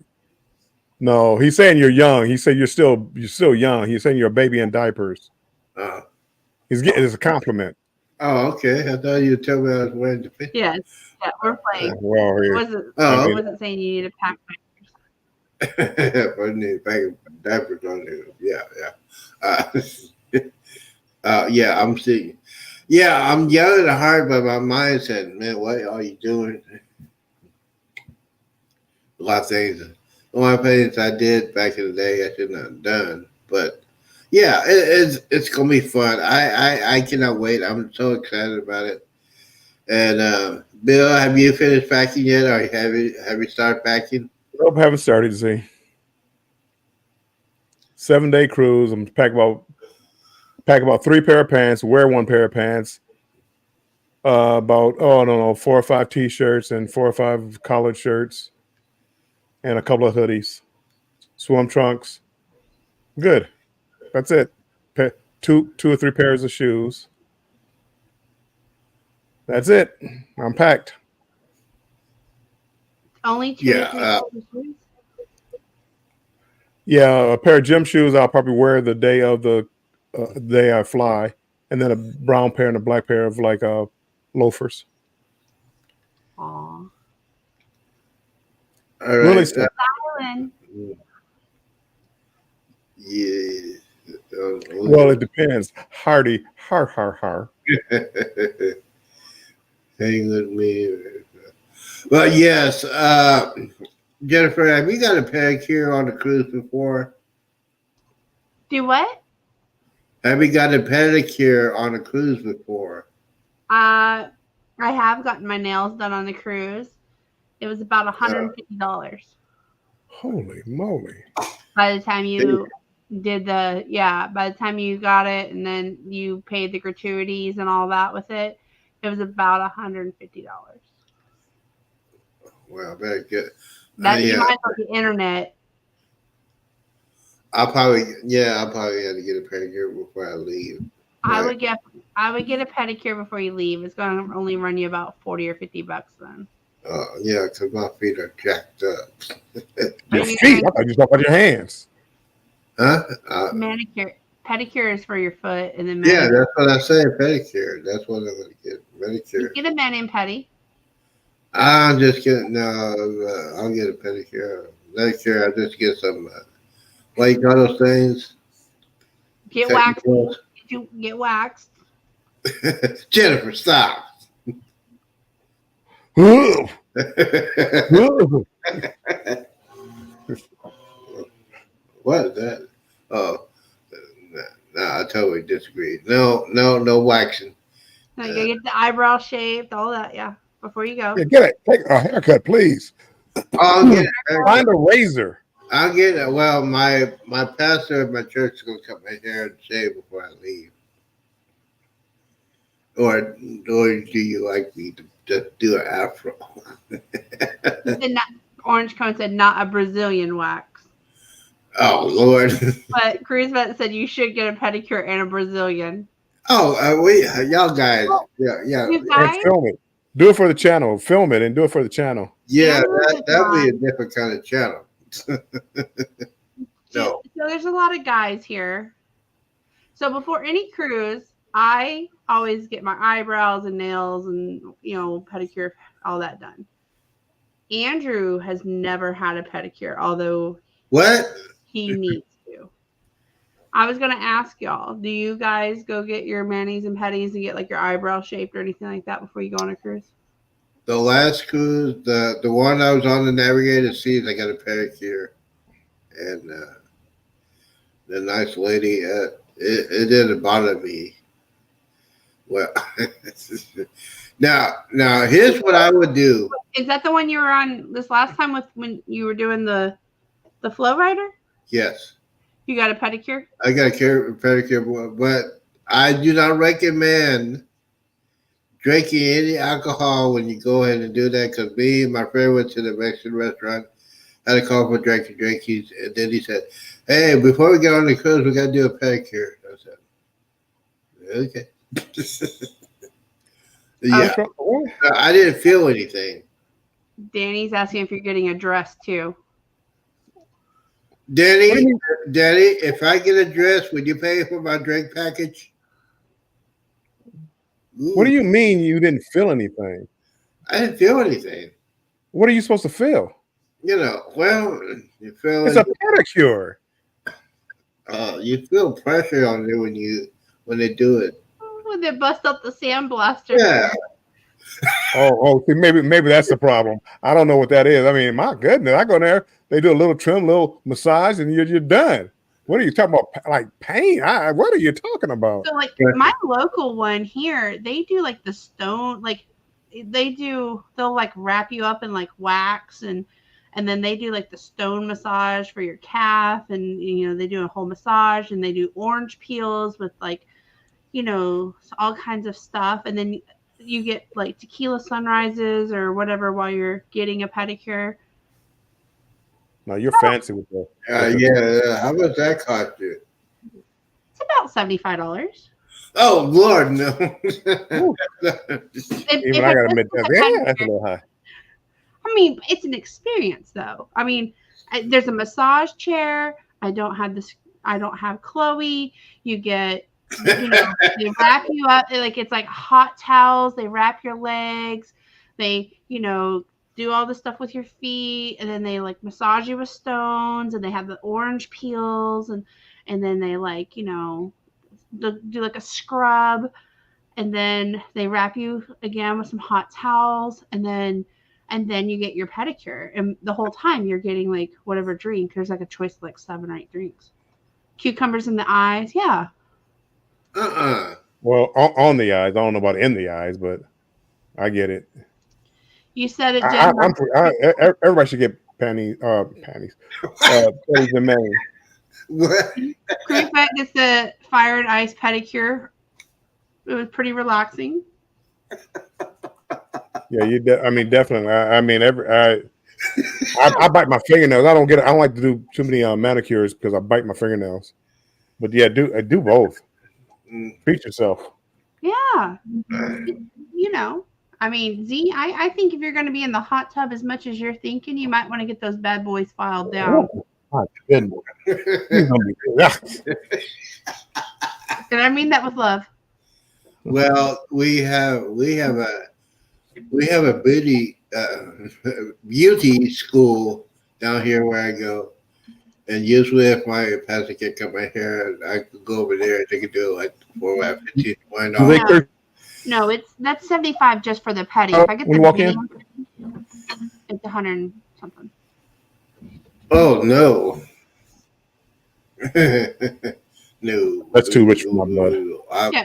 No, he's saying you're young. He said you're still young. He's saying you're a baby in diapers. He's getting it's a compliment. Oh, okay. I thought you told me I was wearing the fit. yes. Yeah, we're playing. Well, It here. wasn't saying you need to pack diapers. I need bag diapers on there. Yeah. Yeah, I'm seeing. Yeah, I'm young at heart, but my mind said, "Man, what are you doing?" A lot of things. A lot of things I did back in the day I shouldn't have done, but yeah, it's gonna be fun. I cannot wait. I'm so excited about it. And Bill, have you finished packing yet, or have you started packing? Nope, haven't started. Z. 7-day cruise. I'm pack about 3 pair of pants. Wear 1 pair of pants. About 4 or 5 t-shirts and 4 or 5 collared shirts, and a couple of hoodies, swim trunks. Good. That's it. 2 or 3 pairs of shoes. That's it. I'm packed. Only 2 Yeah, or 3 pairs of shoes? Yeah, a pair of gym shoes I'll probably wear the day of the day I fly, and then a brown pair and a black pair of loafers. Aw. All right. Really simple. Island. Yeah. Well, it depends. Hardy, har. Hang with me. Well, yes. Jennifer, have you got a pedicure on the cruise before? Do what? Have you got a pedicure on a cruise before? I have gotten my nails done on the cruise. It was about $150 Holy moly! by the time you did by the time you got it and then you paid the gratuities and all that with it, it was about $150. Well, very good. That you might on the internet. I'll probably have to get a pedicure before I leave. I would get a pedicure before you leave. It's going to only run you about $40 or $50 then. Yeah, because my feet are jacked up. Your feet? I thought you talking about your hands. Huh? Pedicure is for your foot, and then Yeah, that's what I say. Pedicure. That's what I'm going to get. Pedicure. Get a man named Petty. I'm just kidding. No, I'll get a pedicure. Pedicure. I'll just get some. What you call those things? Get waxed. Get waxed. Jennifer, stop. Ugh. What is that? Oh, no, I totally disagree. No waxing. Now you gotta get the eyebrow shaved, all that, yeah, before you go. Yeah, get it. Take a haircut, please. I'll get Find a razor. I'll get it. Well, my pastor at my church is gonna cut my hair and shave before I leave. Or do you like me to just do an afro? Orange Cone said not a Brazilian wax. Oh Lord! But Cruise Vet said you should get a pedicure and a Brazilian. Oh, y'all guys, yeah, You And guys? film it. Do it for the channel. Film it and do it for the channel. yeah. Yeah, That'd be a different kind of channel. No. So there's a lot of guys here. So before any cruise, I always get my eyebrows and nails and pedicure, all that done. Andrew has never had a pedicure, although What? he needs to. I was gonna ask y'all, do you guys go get your manis and petties and get like your eyebrow shaped or anything like that before you go on a cruise? The last cruise, the one I was on the Navigator Seas, I got a pedicure, and the nice lady, it didn't bother me. Well, now here's what I would do. Is that the one you were on this last time with when you were doing the Flow Rider? Yes, You got a pedicure? I got a pedicure, but I do not recommend drinking any alcohol when you go ahead and do that. Because me and my friend went to the Mexican restaurant, had a call for drinkies, and then he said, "Hey, before we get on the cruise, we got to do a pedicure." I said, "Okay." Yeah, I didn't feel anything. Danny's asking if you're getting a dress too. Danny, if I get a dress, would you pay for my drink package? Ooh, What do you mean you didn't feel anything? I didn't feel anything. What are you supposed to feel? Well, you feel It's a pedicure. you feel pressure on you when they do it. Oh, they bust up the sandblaster. Yeah. See, maybe that's the problem. I don't know what that is. I mean, my goodness, I go there, they do a little trim, little massage, and you're done. Like pain? What are you talking about? So like my local one here, they do like the stone, like they'll like wrap you up in like wax and then they do like the stone massage for your calf, and they do a whole massage, and they do orange peels with like all kinds of stuff, and then you get like tequila sunrises or whatever while you're getting a pedicure. No, you're fancy with that. Yeah. How much that cost you? It's about $75. Oh Lord, no. Even I gotta admit that. That's a little high. I mean, it's an experience, though. I mean, there's a massage chair. I don't have Chloe. You get, they wrap you up. Like, it's like hot towels. They wrap your legs. They, do all the stuff with your feet. And then they, like, massage you with stones. And they have the orange peels. And then they, like, do like a scrub. And then they wrap you again with some hot towels. And then you get your pedicure, and the whole time you're getting like whatever drink. There's like a choice of like 7 or 8 drinks. Cucumbers in the eyes, yeah. Well, on the eyes, I don't know about in the eyes, but I get it. You said it, Jen. Everybody should get panties in Maine. What? Creekback gets the fire and ice pedicure. It was pretty relaxing. Yeah, definitely. I bite my fingernails. I don't like to do too many manicures because I bite my fingernails. But yeah, do both. Treat yourself. Yeah. Z, I think if you're going to be in the hot tub as much as you're thinking, you might want to get those bad boys filed down. Oh, my goodness. And I mean that with love. Well, we have a beauty school down here where I go, and usually if my pastor can cut my hair, I could go over there and they could do it like $4, $15, $20. No, that's $75 just for the petty. If I get the medium, it's $100 and something. Oh no. No. That's too rich for my blood. Yeah,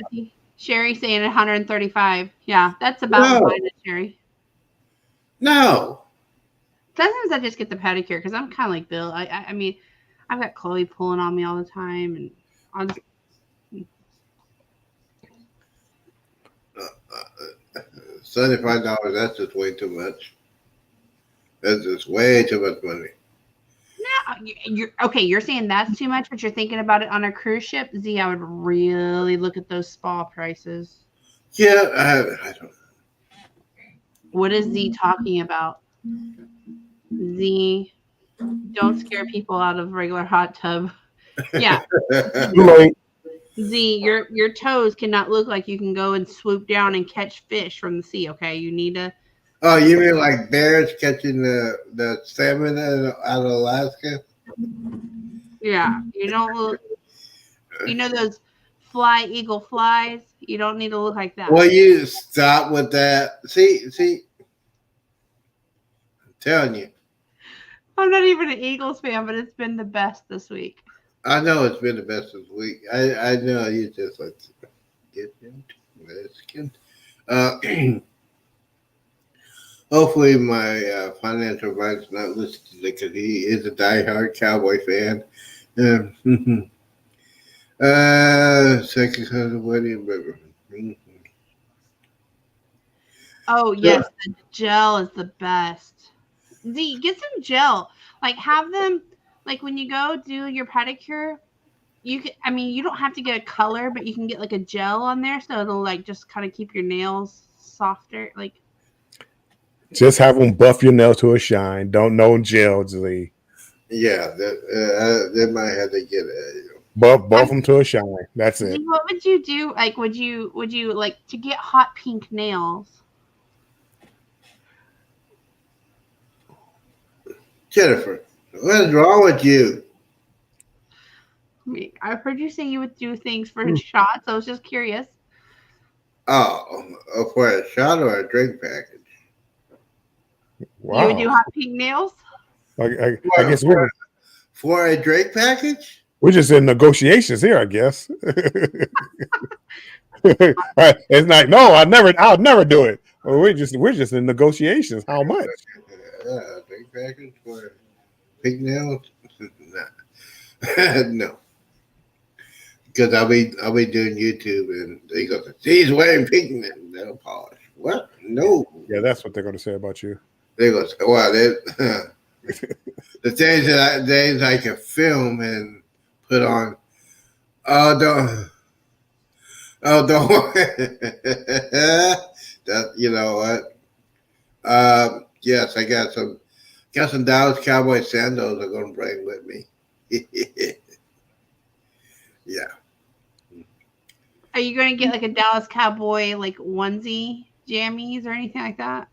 Sherry saying 135. Yeah, that's about No. fine, Sherry. No. Sometimes I just get the pedicure because I'm kind of like Bill. I mean, I've got Chloe pulling on me all the time, and I'll just $75. That's just way too much. That's just way too much money. you're okay. You're saying that's too much, but you're thinking about it on a cruise ship. Z, I would really look at those spa prices. Yeah, I don't. What is Z talking about? Z, don't scare people out of regular hot tub. Yeah, Too late. Z, your toes cannot look like you can go and swoop down and catch fish from the sea. Okay, you need to. Oh, you mean like bears catching the salmon out of Alaska? Yeah, you don't look. You know those eagle flies. You don't need to look like that. Will you stop with that? See, I'm telling you. I'm not even an Eagles fan, but it's been the best this week. I know it's been the best this week. I know you just like to get into this. Hopefully my financial advisor's not listening because he is a diehard Cowboy fan. Second cousin wedding, baby. Oh yes, the gel is the best. Z, get some gel. Like have them like when you go do your pedicure, you can you don't have to get a color, but you can get like a gel on there so it'll like just kind of keep your nails softer. Like Just have them buff your nails to a shine. Don't know gel, Z. Yeah, they might have to get it. Buff them to a shine. That's it. Z, what would you do? Like would you like to get hot pink nails? Jennifer, what is wrong with you? I've heard you say you would do things for shots. I was just curious. Oh, for a shot or a drink package? Wow. You would do hot pink nails? I guess For a drink package? we're just in negotiations here, I guess. Right. It's like, no, I'll never do it. Well, we're just in negotiations. How much? Drink package for pink nails? Nah. No. Because I'll be doing YouTube and they go, he's wearing pink nail polish. What? No. Yeah, that's what they're going to say about you. They go, well, the things I can film and put on. Don't. That, you know what? Yes, I got some Dallas Cowboy sandals I'm gonna bring with me. Yeah. Are you going to get like a Dallas Cowboy like onesie jammies or anything like that?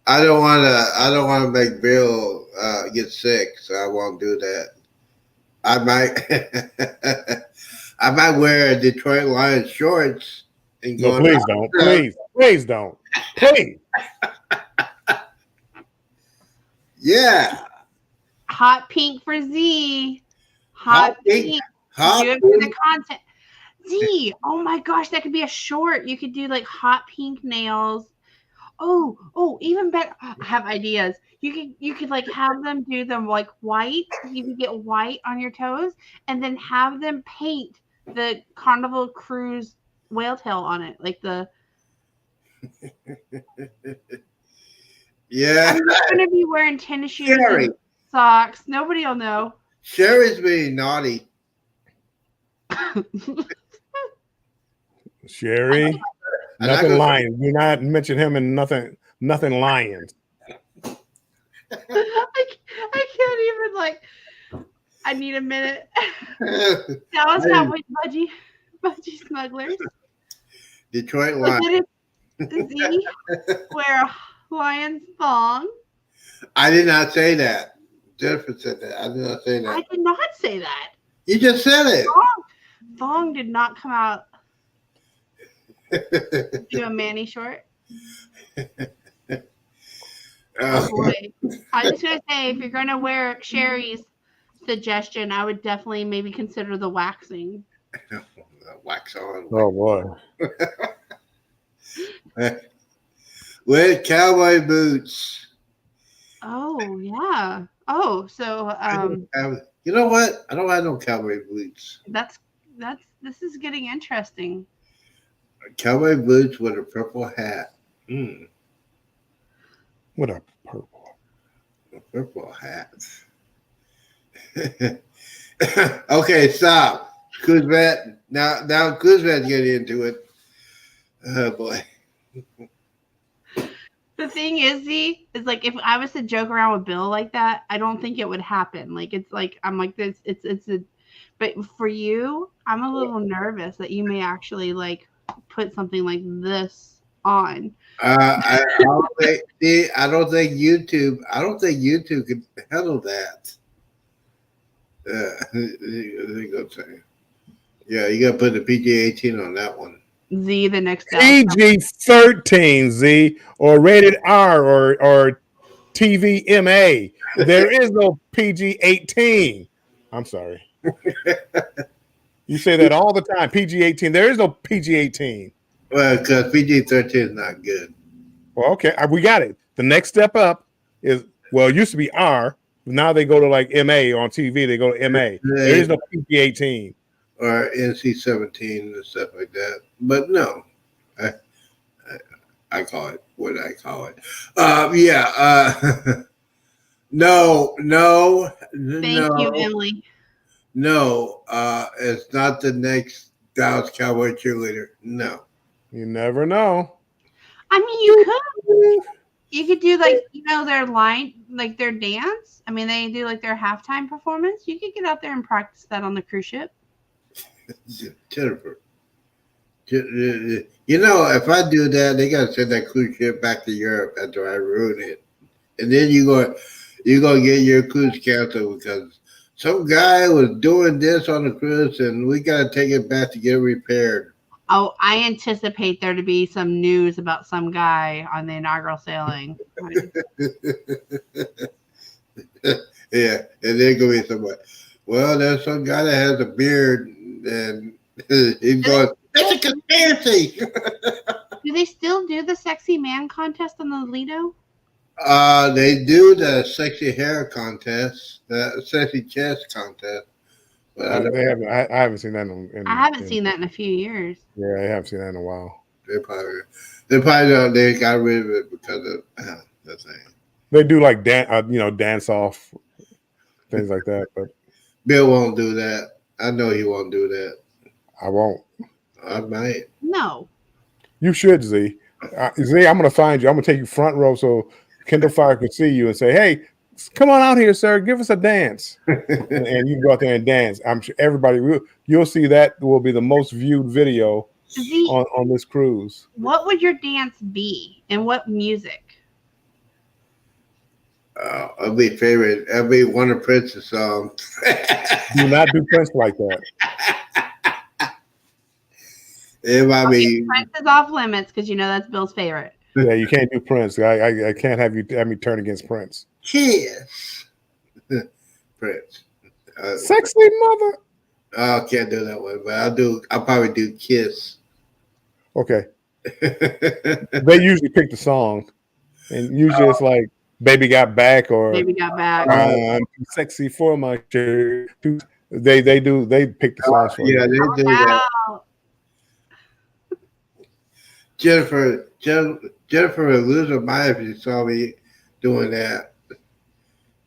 I don't wanna make Bill get sick, so I won't do that. I might wear Detroit Lions shorts and go. No, please don't. Please don't. Please. Yeah. Hot pink for Z. Hot pink. Hot Do it for the content. Z. Oh my gosh, that could be a short. You could do like hot pink nails. Oh, even better. I have ideas. You could like have them do them like white. You could get white on your toes and then have them paint the Carnival Cruise whale tail on it. Like the Yeah. I'm just gonna be wearing tennis shoes Sherry. and socks. Nobody will know. Sherry's being naughty. Sherry, nothing lions. Do not mention him in nothing lions. I can't even like. I need a minute. Dallas Cowboys budgie smugglers. Detroit Lions. Z wear a Lions thong. I did not say that. Jennifer said that. I did not say that. I did not say that. You just said it. Thong did not come out. Do a Manny short. Oh, Boy. I was just gonna say if you're gonna wear Sherry's suggestion, I would definitely maybe consider the waxing. wax on. Oh boy. With cowboy boots. Oh yeah. Oh, so You know what? I don't have no cowboy boots. that's this is getting interesting. Cowboy boots with a purple hat. What a purple. A purple hat. Okay, stop. Kuzmet. Now Kuzmet's getting into it. Oh boy. The thing is, Z, is like if I was to joke around with Bill like that, I don't think it would happen. Like it's like I'm like this. It's a, but for you, I'm a little nervous that you may actually like put something like this on. I don't think YouTube. I don't think YouTube can handle that. Yeah, you got to put the PG-18 on that one. Z, the next PG-13, Z, or rated R, or TVMA. There is no PG-18. I'm sorry. You say that all the time. PG-18. There is no PG-18. Well, because PG-13 is not good. Well, okay, we got it. The next step up is, well, it used to be R. Now they go to like MA on TV. They go to MA. There is no PG-18. Or NC-17 and stuff like that. But no, I call it what I call it. No. Thank you, Emily. No, it's not the next Dallas Cowboy cheerleader. No. You never know. I mean, you could do like their line, like their dance. I mean, they do like their halftime performance. You could get out there and practice that on the cruise ship. Jennifer, if I do that, they gotta send that cruise ship back to Europe after I ruin it, and then you're gonna get your cruise canceled because some guy was doing this on the cruise, and we gotta take it back to get it repaired. Oh, I anticipate there to be some news about some guy on the inaugural sailing. Yeah, and then gonna be somebody. Well, there's some guy that has a beard, and he's going, "That's a conspiracy." Do they still do the sexy man contest on the Lido? They do the sexy hair contest, the sexy chest contest. But I haven't seen that I haven't seen that in a few years. Yeah, I haven't seen that in a while. They probably got rid of it because of the thing. They do like dance off things like that, but Bill won't do that. I know he won't do that. I won't. I might. No. You should, Z. Z, I'm going to find you. I'm going to take you front row so Kendall Fire can see you and say, "Hey, come on out here, sir. Give us a dance." and you go out there and dance. I'm sure everybody you'll see that will be the most viewed video Z, on this cruise. what would your dance be and what music? It'll be favorite. It'll be one of Prince's songs. Do not do Prince like that. It might be. Prince is off limits because that's Bill's favorite. Yeah, you can't do Prince. I can't have me turn against Prince. Kiss. Prince. Sexy mother. I can't do that one, but I'll probably do Kiss. Okay. They usually pick the song, and usually it's like "Baby Got Back" or Baby Got Back. "I'm too sexy for my shirt." They pick the songs for Yeah, you. they do that. Jennifer would lose her mind if she saw me doing that.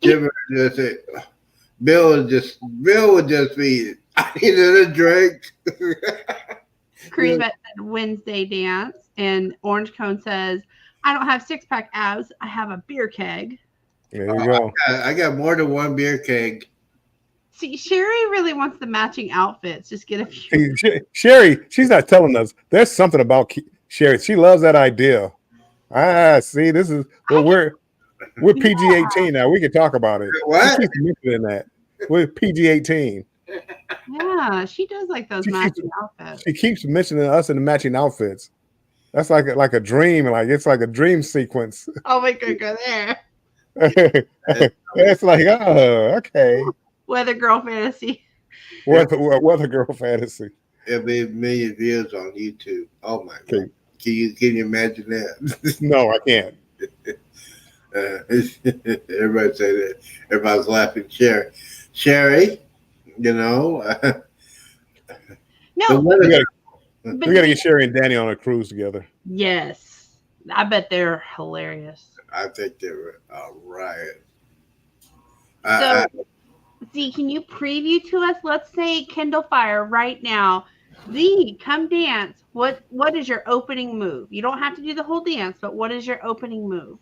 Jennifer would just say, Bill would just be, "I needed a drink." Cruise Bet said Wednesday dance, and Orange Cone says, "I don't have six-pack abs. I have a beer keg." There you go. I got more than one beer keg. See, Sherry really wants the matching outfits. Just get a few. Sherry, she's not telling us. There's something about Sherry. She loves that idea. See, this is we're PG-18 now. We can talk about it. What? She keeps mentioning that. We're PG-18. Yeah, she does like those matching outfits. She keeps mentioning us in the matching outfits. That's like a dream. Like it's like a dream sequence. Oh, we could go there. It's like, oh, okay. Weather girl fantasy. Weather girl fantasy. it'll be a million views on YouTube. Oh my Okay. god! Can you imagine that? No, I can't. Everybody say that. Everybody's laughing. Sherry, you know. No, what We is- gotta, we gotta get Sherry and Danny on a cruise together. yes, I bet they're hilarious. I think they were a riot. So, Z, can you preview to us? Let's say Kindle Fire right now. Z, come dance. What is your opening move? You don't have to do the whole dance, but what is your opening move?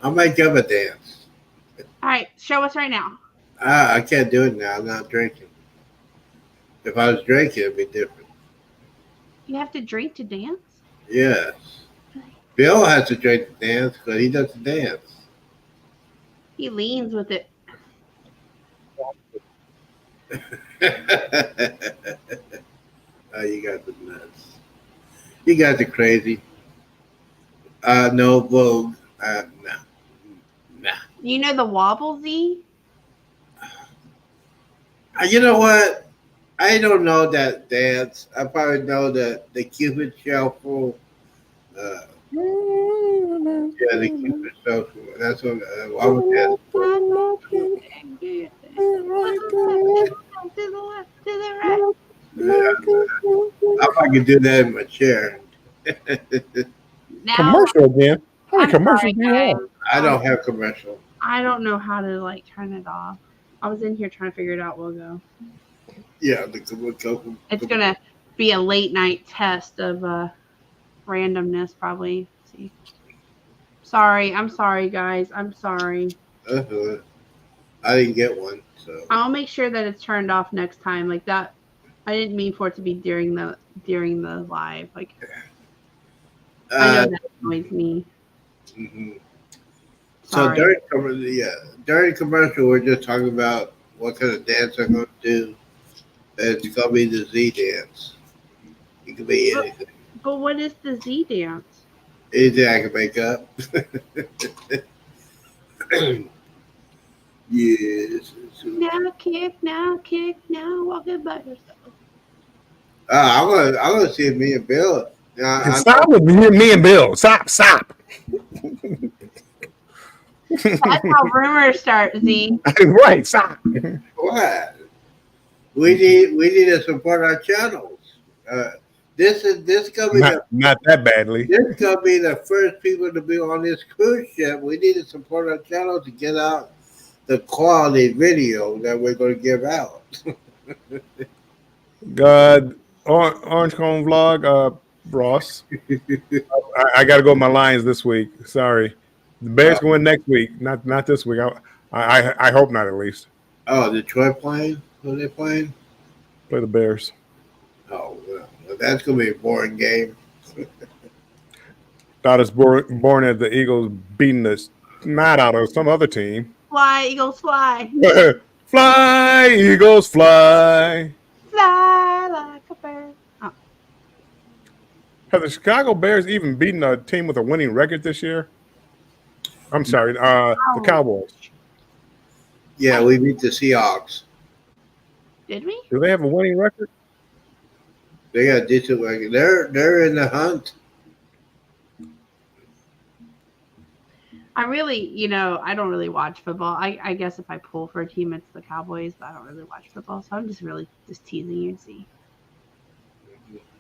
I'll make up a dance. All right, show us right now. I can't do it now. I'm not drinking. If I was drinking, it'd be different. You have to drink to dance? Yes. Bill has to drink to dance because he doesn't dance. He leans with it. Oh, you got the nuts. You got the crazy. No Vogue. Nah. You know the wobble, Z? You know what? I don't know that dance. I probably know the Cupid Shuffle. Yeah, the Cupid Shuffle. That's what I would dance. To the left, to the right. Yeah, I could do that in my chair. Now, Commercial again. How many I'm commercials sorry, do you guys. have? I don't have commercial. I don't know how to like turn it off. I was in here trying to figure it out. We'll go. Yeah, the commercial. It's gonna be a late night test of randomness, probably. See. Sorry, I'm sorry, guys. I'm sorry. I didn't get one, so I'll make sure that it's turned off next time. Like that. I didn't mean for it to be during the live. Like I know that annoys me. mhm. So Sorry. during commercial, we're just talking about what kind of dance I'm going to do. It's going to be the Z dance. It could be anything. But what is the Z dance? Anything I can make up. Yes. Now kick, now walk it by yourself. I'm gonna see me and Bill. Stop with me and Bill. Stop. That's how rumors start, Z. Right, stop. What? We need to support our channels. This gonna be Not that badly. this gonna be the first people to be on this cruise ship. We need to support our channel to get out the quality video that we're gonna give out. Orange Cone vlog, Ross. I got to go with my Lions this week. Sorry, the Bears go in next week, not this week. I hope not, at least. Oh, Detroit playing? Who they playing? Play the Bears. Oh, well, that's gonna be a boring game. Thought it's born as the Eagles beating the snot out of some other team. Fly, Eagles, fly. Fly, Eagles, fly. Fly like a bird. Oh. Have the Chicago Bears even beaten a team with a winning record this year? I'm sorry, the Cowboys. Yeah, we beat the Seahawks. Did we? Do they have a winning record? They got a decent record. They're in the hunt. I really, I don't really watch football. I guess if I pull for a team, it's the Cowboys, but I don't really watch football. So I'm just really just teasing you. See.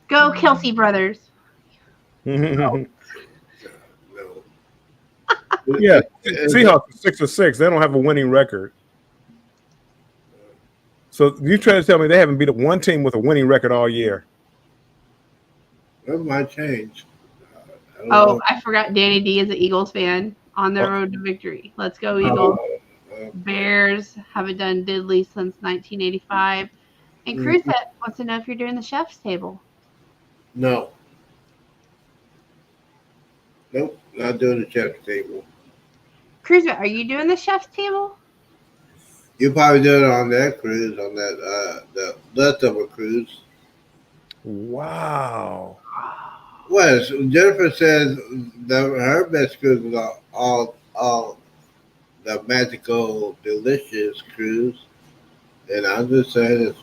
Go Kelsey brothers. No. Yeah, Seahawks are 6-6. They don't have a winning record. So you trying to tell me they haven't beat one team with a winning record all year? That might change. I don't Oh, know. I forgot Danny D is an Eagles fan on their road to victory. Let's go Eagles. Oh, Bears haven't done diddly since 1985. And Cruzette wants to know if you're doing the chef's table. no. Nope, not doing the chef's table. Cruzette, are you doing the chef's table? You probably do it on that cruise, on that the leftover cruise. Wow. Well, Jennifer says her best cruise was all the magical, delicious cruise, and I'm just saying it's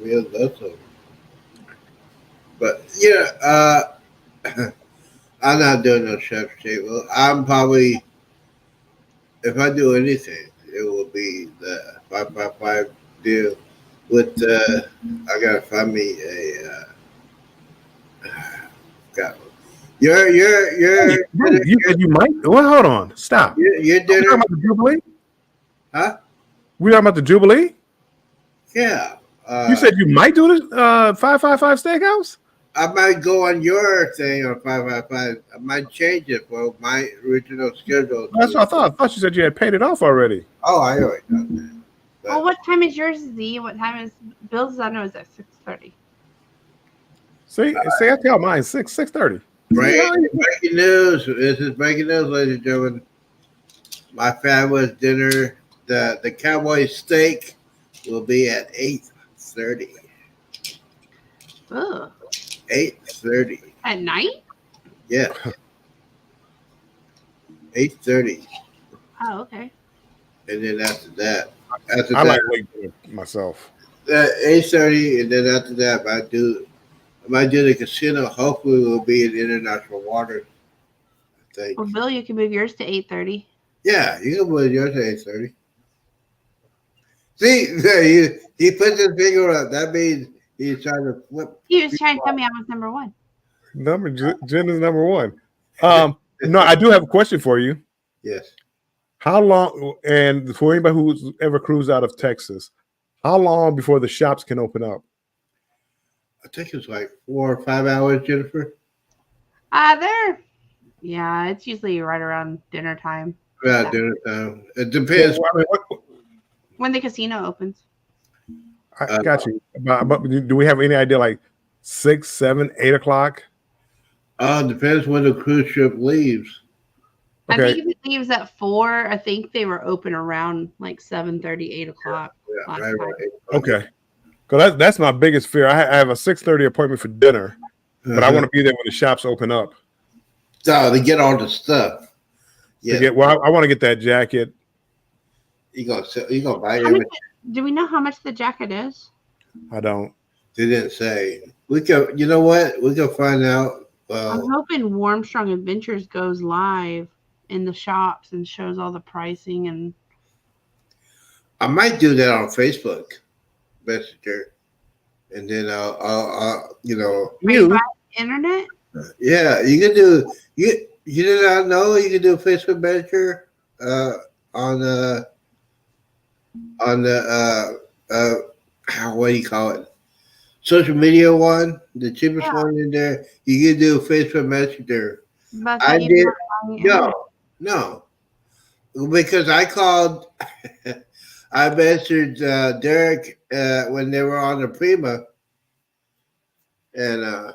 real leftover. But yeah, I'm not doing no chef's table. I'm probably, if I do anything, it will be the 555 deal with I gotta find me a God. Your Wait, you said you might. Well, hold on. Stop. your We talking dinner, about the Jubilee? huh? We talking about the Jubilee? Yeah. You said you might do this 555 steakhouse? I might go on your thing on 555. I might change it for my original schedule. That's what I thought. I thought you said you had paid it off already. Oh, I already done that. Well, what time is yours, Z? What time is Bill's? I know is at 6:30. See, I tell mine 6:30. Breaking news. This is breaking news, ladies and gentlemen. My fabulous dinner, the cowboy steak, will be at 8:30. Ugh. 8:30. At night? Yeah. 8:30. Oh, okay. And then after that, I like late dinner myself. 8:30, and then after that, I might do the casino. Hopefully, we'll be in international waters. I think. Well, Bill, you can move yours to 8:30. Yeah, you can put yours at 8:30. See, he put his finger up. That means he's trying to flip. He was trying to tell me I was number one. Jen is number one. No, I do have a question for you. Yes. How long, and for anybody who's ever cruised out of Texas, how long before the shops can open up? I think it's like 4 or 5 hours, Jennifer. There. Yeah, it's usually right around dinner time. About dinner time. It depends. When the casino opens. I got you. But do we have any idea, like 6, 7, 8 o'clock? Depends when the cruise ship leaves. Okay. I think if it leaves at 4, I think they were open around like 7:30, 8 o'clock. Yeah, last right, time. right. Okay. Because that's my biggest fear. I have a 6:30 appointment for dinner, but I want to be there when the shops open up. So to get all the stuff. Yeah. I want to get that jacket. You gonna buy How everything? much, do we know how much the jacket is? I don't. They didn't say. We can. You know what? We can find out. I'm hoping Warmstrong Adventures goes live in the shops and shows all the pricing and I might do that on Facebook Messenger, and then I'll internet. yeah, you can do you did not know you can do Facebook Messenger on the what do you call it, social media one, the cheapest one in there. You can do Facebook Messenger. But I you did not buying internet. no because I called. I messaged Derek when they were on the Prima, and I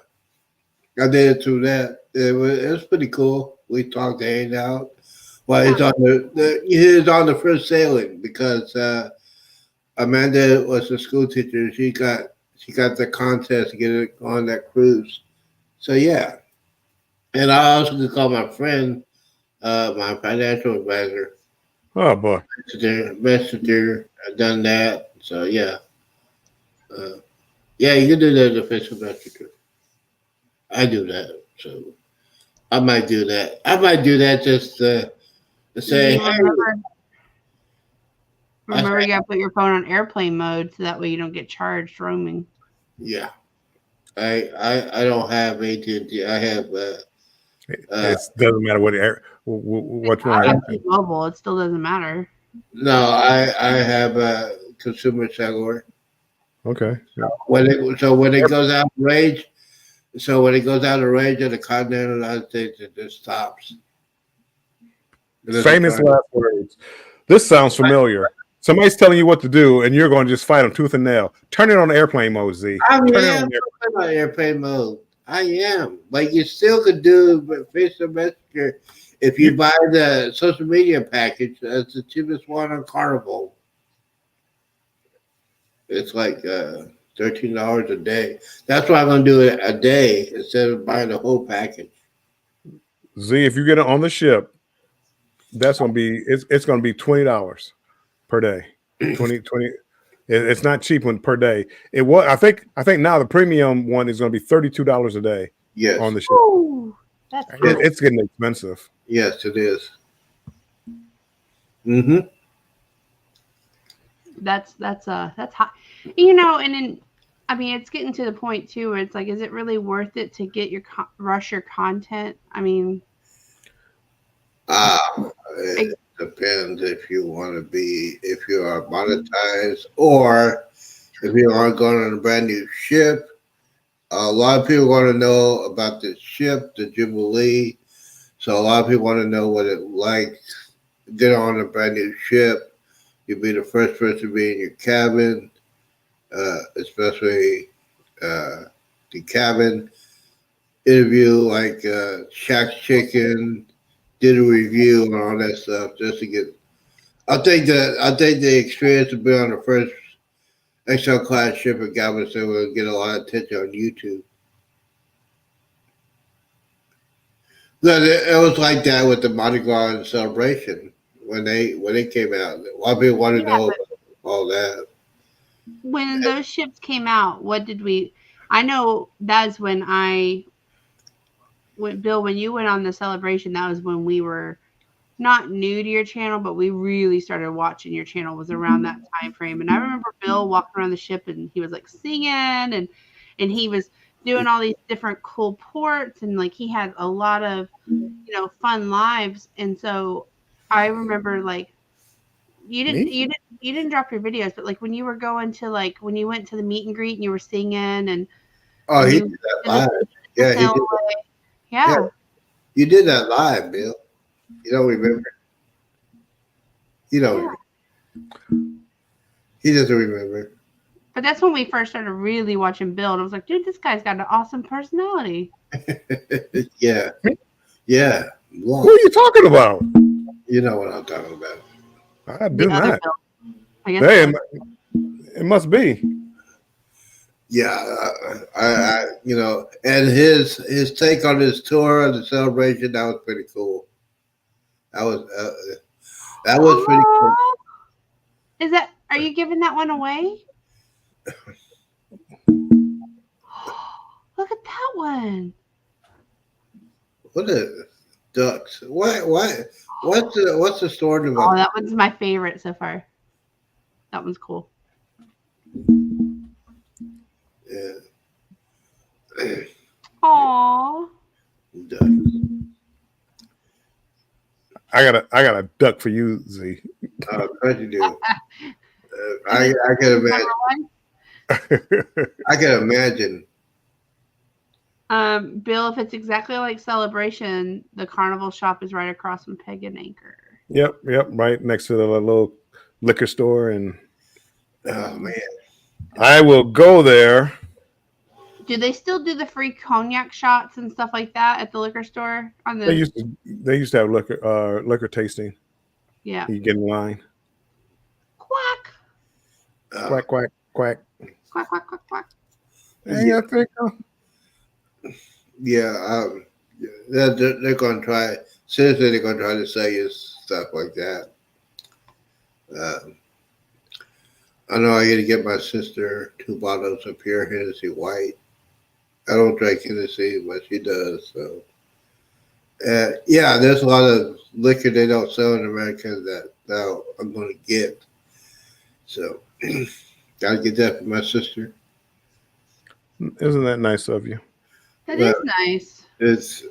did it through that. It was pretty cool. We talked to hang out. Well, he's on he was on the first sailing because Amanda was a school teacher. She got the contest to get it on that cruise. So yeah, and I also could call my friend, my financial advisor. Oh boy. Messenger. I've done that. So yeah. Yeah, you can do that in the Facebook Messenger. I do that. So I might do that. I might do that just to say, hey, Remember, you gotta put your phone on airplane mode so that way you don't get charged roaming. yeah. I don't have AT&T. I have It doesn't matter which I one. have T-Mobile. It still doesn't matter. no, I have consumer cellular. Okay. Yeah. When it goes out of range, of the continental United States, it just stops. Famous last words. This sounds familiar. Somebody's telling you what to do, and you're going to just fight them tooth and nail. Turn it on airplane mode, Z. I Turn it am on airplane mode. I am. But you still could do Facebook Messenger if you buy the social media package. That's the cheapest one on Carnival. It's like $13 a day. That's why I'm going to do it a day instead of buying the whole package. Z, if you get it on the ship, that's going to be it's going to be $20 per day. 20. It's not cheap one per day. It was. I think now the premium one is going to be $32 a day Yes. on the ship. Ooh, that's high. It's getting expensive. Yes, it is. Mm-hmm. That's high. You know, and then I mean, it's getting to the point too where it's like, is it really worth it to get your rush your content? I mean, It depends if you want to be, if you are monetized or if you are going on a brand new ship. A lot of people want to know about the ship, the Jubilee. So a lot of people want to know what it like to get on a brand new ship. You'll be the first person to be in your cabin, especially the cabin interview, like Shaq's Chicken did a review and all that stuff just to get. I think the experience of being on the first XL class ship at Galveston will get a lot of attention on YouTube. But it was like that with the Mardi Gras celebration when they came out. A lot of people want to know about all that. when those ships came out, what did we? I know that's when Bill, when you went on the celebration, that was when we were not new to your channel, but we really started watching your channel. Was around that time frame, and I remember Bill walking around the ship and he was like singing and he was doing all these different cool ports, and like he had a lot of fun lives. And so I remember like you didn't drop your videos, but like when you were going to like when you went to the meet and greet and you were singing and He did that live. Yeah, he did that. Yeah. You did that live, Bill. You don't remember? You don't. He doesn't remember. But that's when we first started really watching Bill, and I was like, dude, this guy's got an awesome personality. Yeah. Yeah. Who are you talking about? You know what I'm talking about. I do not. Bill. I guess Hey, it must be. Yeah, I and his take on his tour of the celebration, that was pretty cool. That was pretty cool. Are you giving that one away? Look at that one. What a ducks. What's the story about? Oh, that one's my favorite so far. That one's cool. Yeah. Aww. Ducks. I got a duck for you, Z. Of course you do. I can imagine. I can imagine. Bill, if it's exactly like Celebration, the carnival shop is right across from Peg and Anchor. Yep, right next to the little liquor store, and Oh man. I will go there. Do they still do the free cognac shots and stuff like that at the liquor store? They used to have liquor tasting. Yeah. You get in line. Quack. Quack, quack, quack. Quack, quack, quack, quack. Hey, I think. Yeah, they're going to try. Seriously, they're going to try to sell you stuff like that. I know I got to get my sister 2 bottles of pure Hennessy White. I don't drink Hennessy, but she does. So, yeah, there's a lot of liquor they don't sell in America that now I'm going to get. So, got to get that for my sister. Isn't that nice of you? That is nice. It's.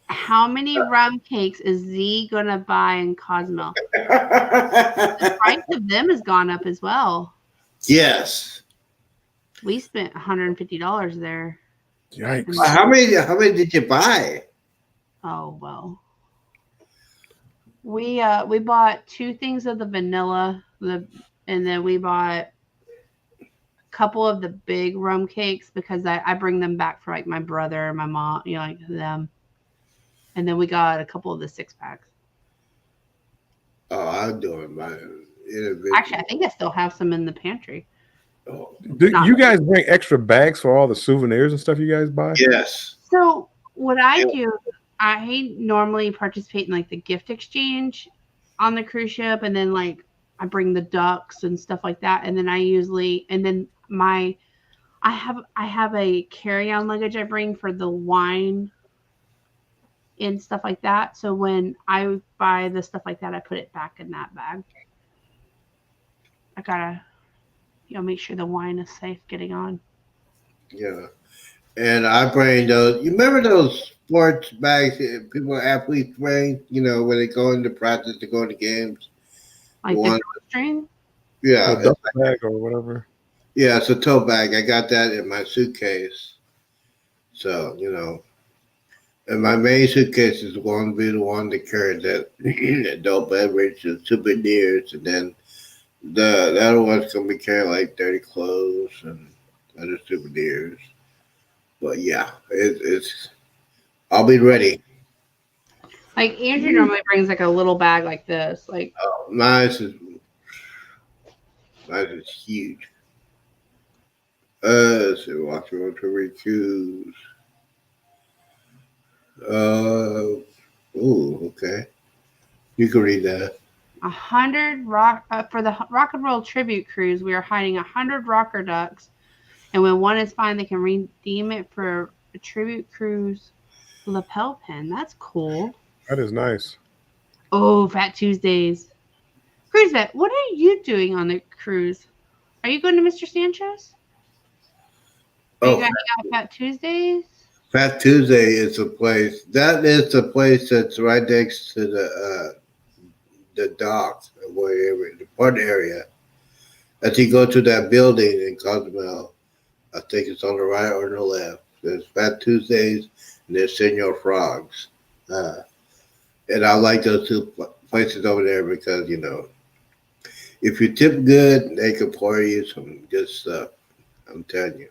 How many rum cakes is Z gonna buy in Cozumel? The price of them has gone up as well. Yes. We spent $150 there. Yikes! How many did you buy? Oh well. We bought 2 things of the vanilla, and then we bought a couple of the big rum cakes because I bring them back for like my brother and my mom, like them. And then we got a couple of the 6-packs. Oh, I'm doing mine. Actually, I think I still have some in the pantry. Oh. Do you guys bring extra bags for all the souvenirs and stuff you guys buy? Yes. So what I do, I normally participate in like the gift exchange on the cruise ship, and then like I bring the ducks and stuff like that, and then I have a carry-on luggage I bring for the wine and stuff like that. So when I buy the stuff like that, I put it back in that bag. I gotta, make sure the wine is safe getting on. Yeah. And I bring those. You remember those sports bags that people, athletes bring? When they go into practice to go to games. Like One- the string. Yeah, A duffel bag or whatever. yeah, it's a tote bag. I got that in my suitcase. So and my main suitcase is going to be the one that carries that adult beverage and souvenirs, and then the other one's going to be carrying like dirty clothes and other souvenirs. But yeah, it's. I'll be ready. Like Andrew normally brings like a little bag like this. Like Mine is huge. Let's see, watch what to choose. Okay. You can read that. 100 rock for the rock and roll tribute cruise. We are hiding 100 rocker ducks, and when one is found, they can redeem it for a tribute cruise lapel pin. That's cool. That is nice. Oh, Fat Tuesdays. Cruise Vet, what are you doing on the cruise? Are you going to Mr. Sanchez? Are you Oh, going to hang out Fat Tuesdays? Fat Tuesday is a place. That is the place that's right next to the dock, wherever the port area. As you go to that building in Cozumel, I think it's on the right or the left. There's Fat Tuesdays and there's Senor Frogs. And I like those two places over there because, if you tip good, they can pour you some good stuff. I'm telling you.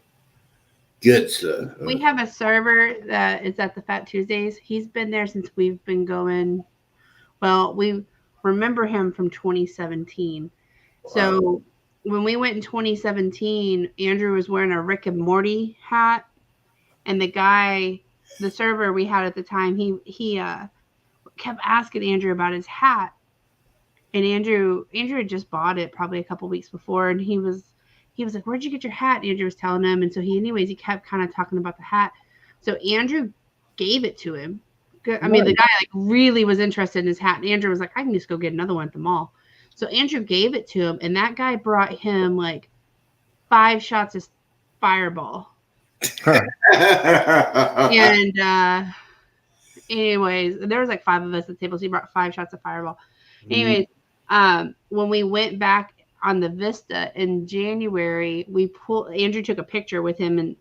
Good stuff. We have a server that is at the Fat Tuesdays. He's been there since we've been going. Well, we remember him from 2017. So when we went in 2017, Andrew was wearing a Rick and Morty hat, and the server we had at the time, he kept asking Andrew about his hat, and Andrew had just bought it probably a couple weeks before, and he was like, "Where'd you get your hat?" Andrew was telling him, and so he kept kind of talking about the hat. So Andrew gave it to him. I mean, the guy like really was interested in his hat, and Andrew was like, "I can just go get another one at the mall." So Andrew gave it to him, and that guy brought him like 5 shots of Fireball. And anyways, there was like 5 of us at the table, so he brought 5 shots of Fireball. Anyways, when we went back on the Vista in January, Andrew took a picture with him and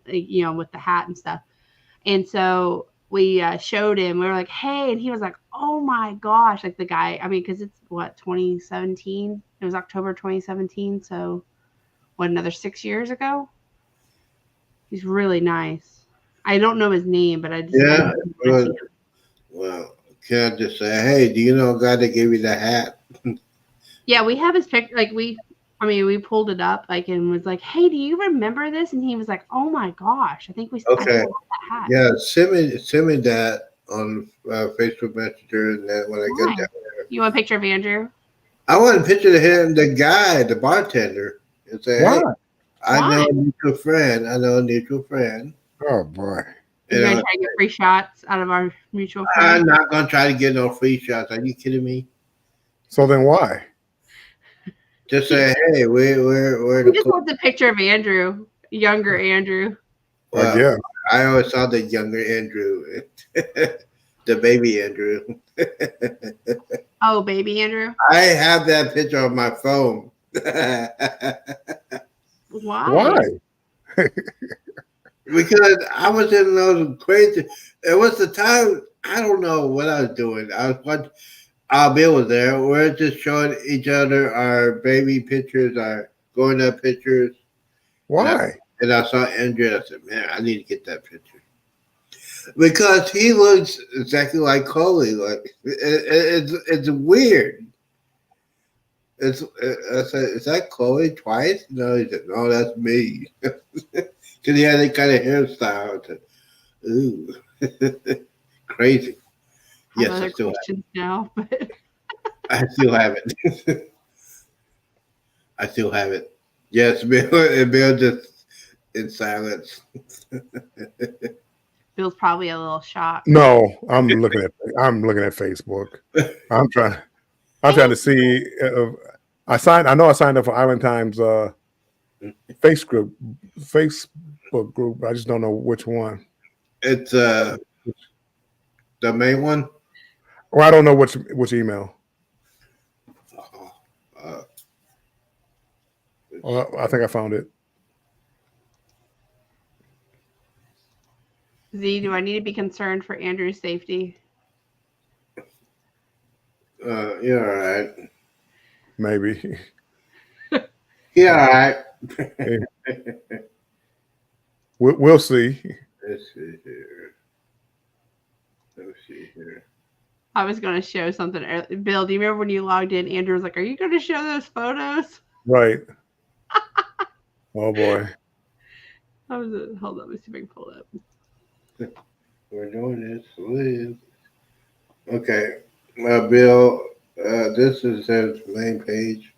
with the hat and stuff, and so we showed him. We were like, "Hey," and he was like, "Oh my gosh!" Like the guy. I mean, because it's 2017. It was October 2017. So another 6 years ago. He's really nice. I don't know his name, but I just Well, can I just say, hey, do you know a guy that gave you the hat? Yeah, we have his picture. Like we pulled it up, like, and was like, "Hey, do you remember this?" And he was like, "Oh my gosh, I think we Okay. I still have that hat." Yeah, send me that on Facebook Messenger, and then when I get Why? there, You want a picture of Andrew? I want a picture of him, the guy, the bartender, and say, Why? hey, I know Why? a mutual friend. Oh boy. You're And, gonna try to get free shots out of our mutual I'm friend. not gonna try to get no free shots. Are you kidding me? So then why? Just say, hey, we're We the just want the picture of Andrew, younger Andrew. Well, Yeah. I always saw the younger Andrew, the baby Andrew. Oh, baby Andrew. I have that picture on my phone. Why? Why? Because I was in those crazy. It was the time, I don't know what I was doing. Bill was there. We're just showing each other our baby pictures, our growing up pictures. Why? And I saw Andrew. I said, man, I need to get that picture. Because he looks exactly like Coley. Like it's weird. I said, is that Chloe twice? No, he said, no, that's me. Because he had that kind of hairstyle. Said, ooh, crazy. I have Yes, other I still questions now, but I still have it. I still have it. Yes, Bill just in silence. Bill's probably a little shocked. No, I'm looking at Facebook. I'm trying to see. I know I signed up for Island Times Facebook group. I just don't know which one. It's the main one. Or I don't know which email. I think I found it. Z, do I need to be concerned for Andrew's safety? You're all right. Maybe. You're all right. We'll see. Let's see here. Let's see here. I was going to show something earlier. Bill, do you remember when you logged in? Andrew was like, "Are you going to show those photos?" Right. Oh boy. Hold on, let me see if I can pull it up. We're doing this, Liz. Okay, Bill. This is his main page.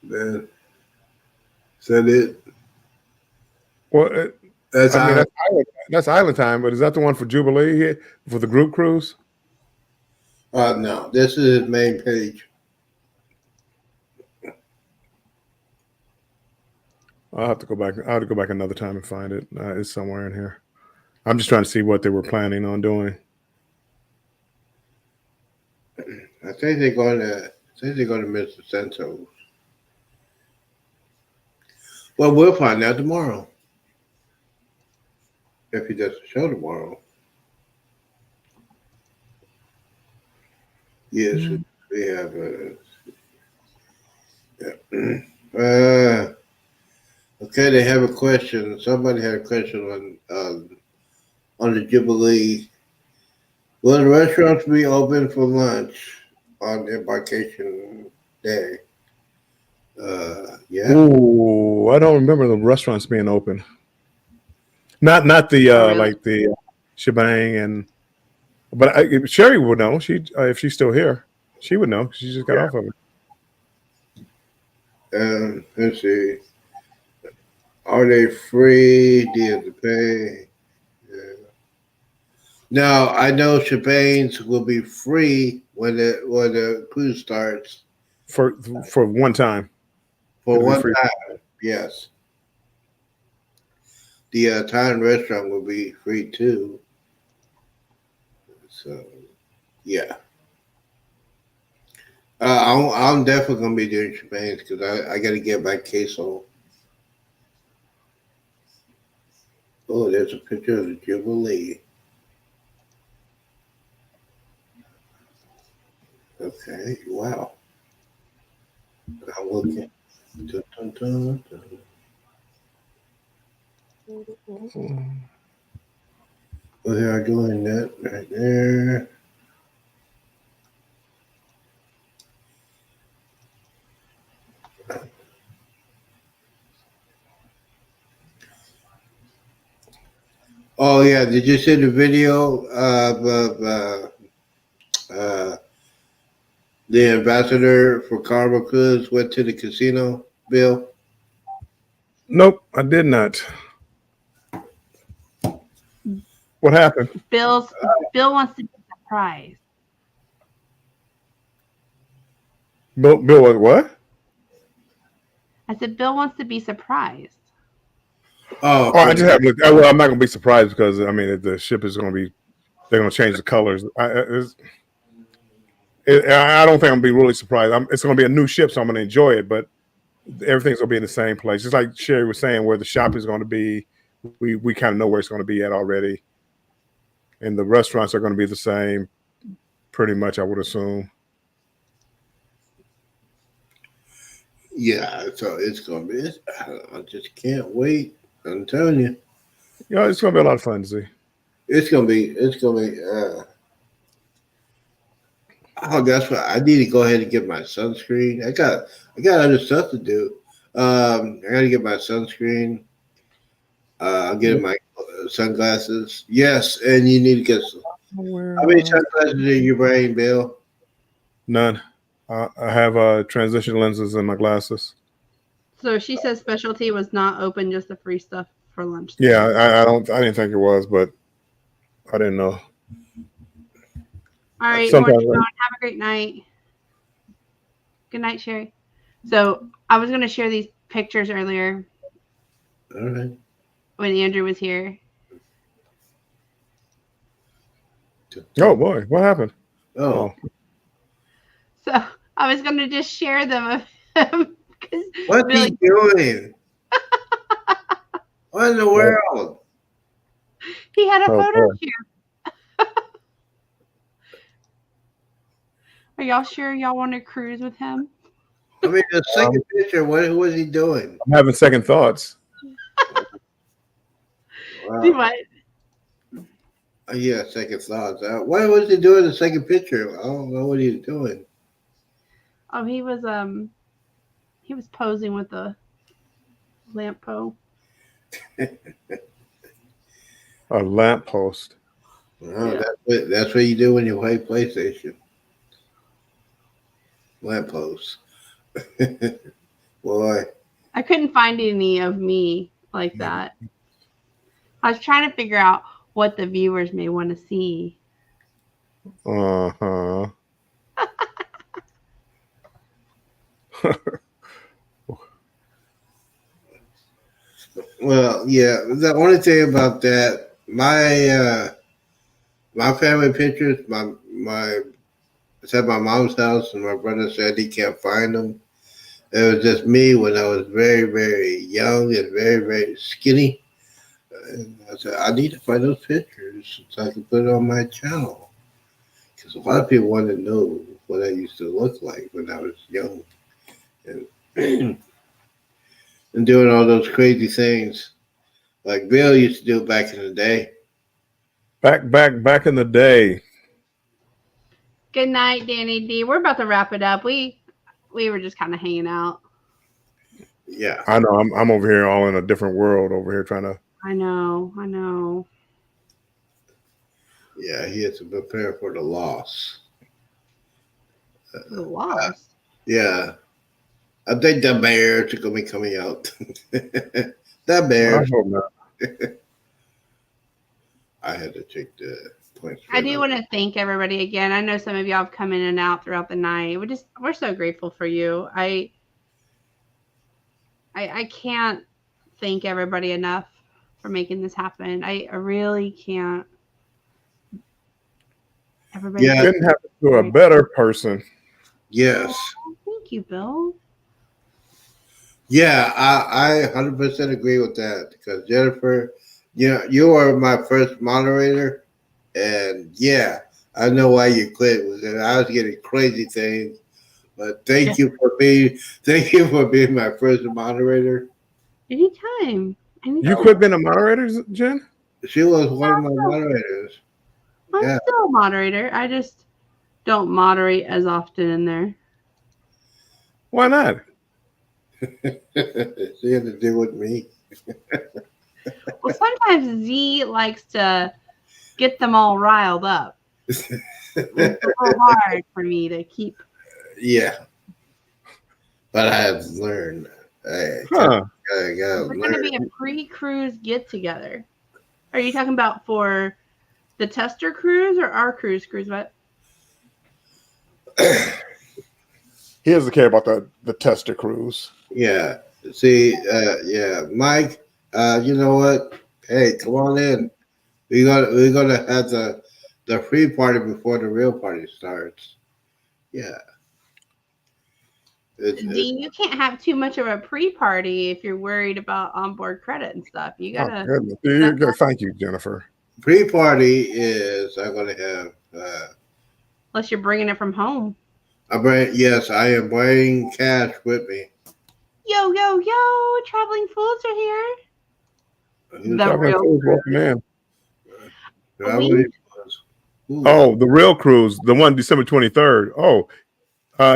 Then said it. Well, That's that's Island Time, but is that the one for Jubilee here for the group cruise? no. This is his main page. I'll have to go back. I'll have to go back another time and find it. It's somewhere in here. I'm just trying to see what they were planning on doing. I think they're going to Mr. Santos. Well, we'll find out tomorrow. If he does the show tomorrow. Yes, we have. Okay, they have a question. Somebody had a question on the Jubilee. Will the restaurants be open for lunch on embarkation day? Yeah. Ooh, I don't remember the restaurants being open. Not the Really? like the shebang but Sherry would know. She if she's still here, she would know. She just got off of it. Let's see. Are they free? Do you have to pay? Yeah. Now I know shebangs will be free when the cruise starts For one time. for It'll be one free. time. Yes. The Thai restaurant will be free too. So, yeah. I'm definitely gonna be doing shebangs because I got to get my queso. Oh, there's a picture of the Jubilee. Okay, wow. I'm looking. Dun, dun, dun, dun. Well, they are doing that right there. Oh yeah, did you see the video of the ambassador for Carnival Cruise went to the casino, Bill? Nope, I did not. What happened? Bill wants to be surprised. Bill was what? I said Bill wants to be surprised. Oh, I just haven't looked. Well, I'm not gonna be surprised because I mean the ship is gonna be. They're gonna change the colors. I don't think I'm gonna be really surprised. It's gonna be a new ship, so I'm gonna enjoy it. But everything's gonna be in the same place. Just like Sherry was saying, where the shop is gonna be, we kind of know where it's gonna be at already, and the restaurants are gonna be the same, pretty much. I would assume. yeah. So it's gonna be. I just can't wait. I'm telling you, Yeah, it's gonna be a lot of fun to see. it's gonna be. Oh, that's what I need to go ahead and get my sunscreen. I got other stuff to do. I got to get my sunscreen. I'm getting my sunglasses. Yes, and you need to get some. How many sunglasses in your brain, Bill? None. I have transition lenses in my glasses. So she says specialty was not open, just the free stuff for lunch. Yeah, I didn't think it was, but I didn't know. All right, Sometimes Morning Dawn, have a great night. Good night, Sherry. So I was going to share these pictures earlier All right. when Andrew was here. Oh boy, what happened? Oh, So I was going to just share them of him. 'Cause what's really, he doing? What in the world? he had a Oh, photo boy. shoot. Are y'all sure y'all want to cruise with him? I mean, the second picture, what was he doing? I'm having second thoughts. Wow. Do what? Yeah, second thoughts. What was he doing in the second picture? I don't know what he was doing. Oh, he was posing with a lamp pole. A lamppost. Oh, Yeah. that's what you do when you play PlayStation. Lamppost. Boy. I couldn't find any of me like that. I was trying to figure out what the viewers may want to see. Uh-huh. Well, yeah. The only thing about that, my family pictures, it's at my mom's house, and my brother said he can't find them. It was just me when I was very, very young and very, very skinny. And I said, I need to find those pictures so I can put it on my channel. Because a lot of people want to know what I used to look like when I was young. And, and doing all those crazy things like Bill used to do back in the day. Back in the day. Good night, Danny D. We're about to wrap it up. We were just kind of hanging out. Yeah. I know I'm over here all in a different world over here trying to. I know. Yeah, he had to prepare for the loss. The loss. Yeah. I think the Bears are going to be coming out. The I Bears. hope not. I had to take the points. I do want to thank everybody again. I know some of y'all have come in and out throughout the night. We're so grateful for you. I can't thank everybody enough for making this happen. I really can't. Everybody. Yeah. Didn't happen to a better person. Yes. Thank you, Bill. Yeah, I 100% agree with that because Jennifer, you are my first moderator, and yeah, I know why you quit. I was getting crazy things, but thank you for being my first moderator. Anytime. You quit being a moderator, Jen? She was one of my moderators. I'm Yeah. still a moderator. I just don't moderate as often in there. Why not? She had to deal with me. Well, sometimes Z likes to get them all riled up. It's a little hard for me to keep. Yeah, but I have learned. I Huh. gotta We're going to learn. be a pre-cruise get-together. Are you talking about for the tester cruise or our cruise? What? He doesn't care about the tester cruise. Yeah. See, yeah, Mike. You know what? Hey, come on in. We're gonna have the free party before the real party starts. Yeah. D, you can't have too much of a pre-party if you're worried about onboard credit and stuff. You Oh, gotta. goodness. Thank you, Jennifer. Pre party is I'm gonna have. Unless you're bringing it from home. I am bringing cash with me. Yo! Traveling fools are here. The Traveling real Fools, welcome in. Ooh. Oh, the real cruise, the one December 23rd. Oh,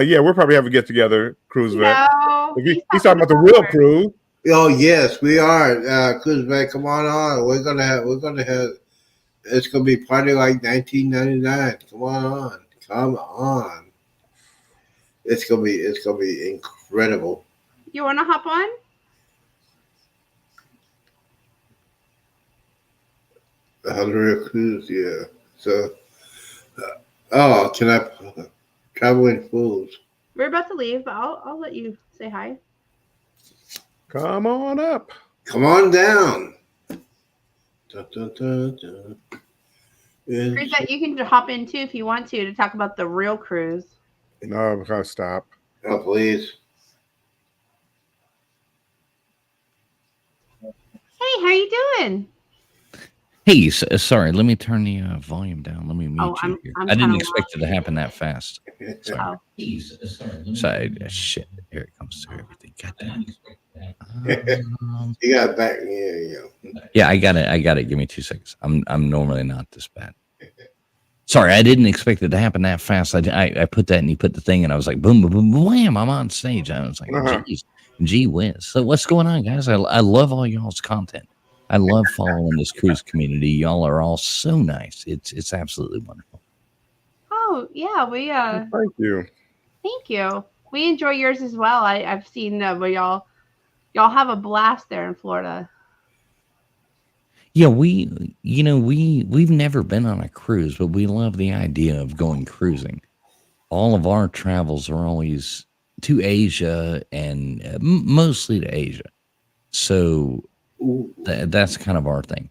yeah, we'll probably have a get together, cruise vet. No, He's talking about the real cruise. Oh yes, we are. Cruise Vet, come on. We're gonna have. It's gonna be party like 1999. Come on. It's gonna be incredible. You want to hop on? The Honduras cruise, yeah. So, oh, can I traveling fools? We're about to leave, but I'll let you say hi. Come on up. Come on down. Dun, dun, dun, dun. And- Cruise that you can hop in too if you want to talk about the real cruise. No, we gotta stop. oh, please. Hey, how you doing? Hey, sorry. Let me turn the volume down. Let me mute Oh, you here. I'm I didn't kinda expect it to happen that fast. Sorry. Oh, Sorry. Shit. Here it comes through everything. Goddamn. You got back. Yeah. Yeah, I got it. I got it. Give me 2 seconds. I'm normally not this bad. Sorry, I didn't expect it to happen that fast. I put that and you put the thing and I was like, boom, boom, boom, wham! I'm on stage. I was like, geez, gee whiz. So what's going on, guys? I love all y'all's content. I love following this cruise community. Y'all are all so nice. It's absolutely wonderful. oh yeah, we Thank you. thank you. We enjoy yours as well. I've seen where y'all have a blast there in Florida. Yeah, we've never been on a cruise, but we love the idea of going cruising. All of our travels are always to Asia and mostly to Asia. So that's kind of our thing.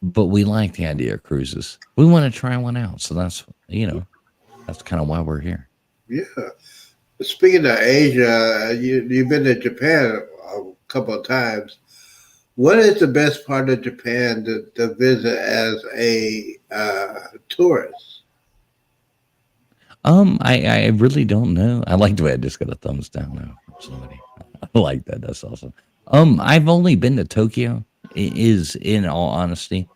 But we like the idea of cruises. We want to try one out. So that's kind of why we're here. Yeah. Speaking of Asia, you've been to Japan a couple of times. What is the best part of Japan to visit as a tourist? I really don't know. I like the way I just got a thumbs down now from somebody. I like that. That's awesome. I've only been to Tokyo, is in all honesty.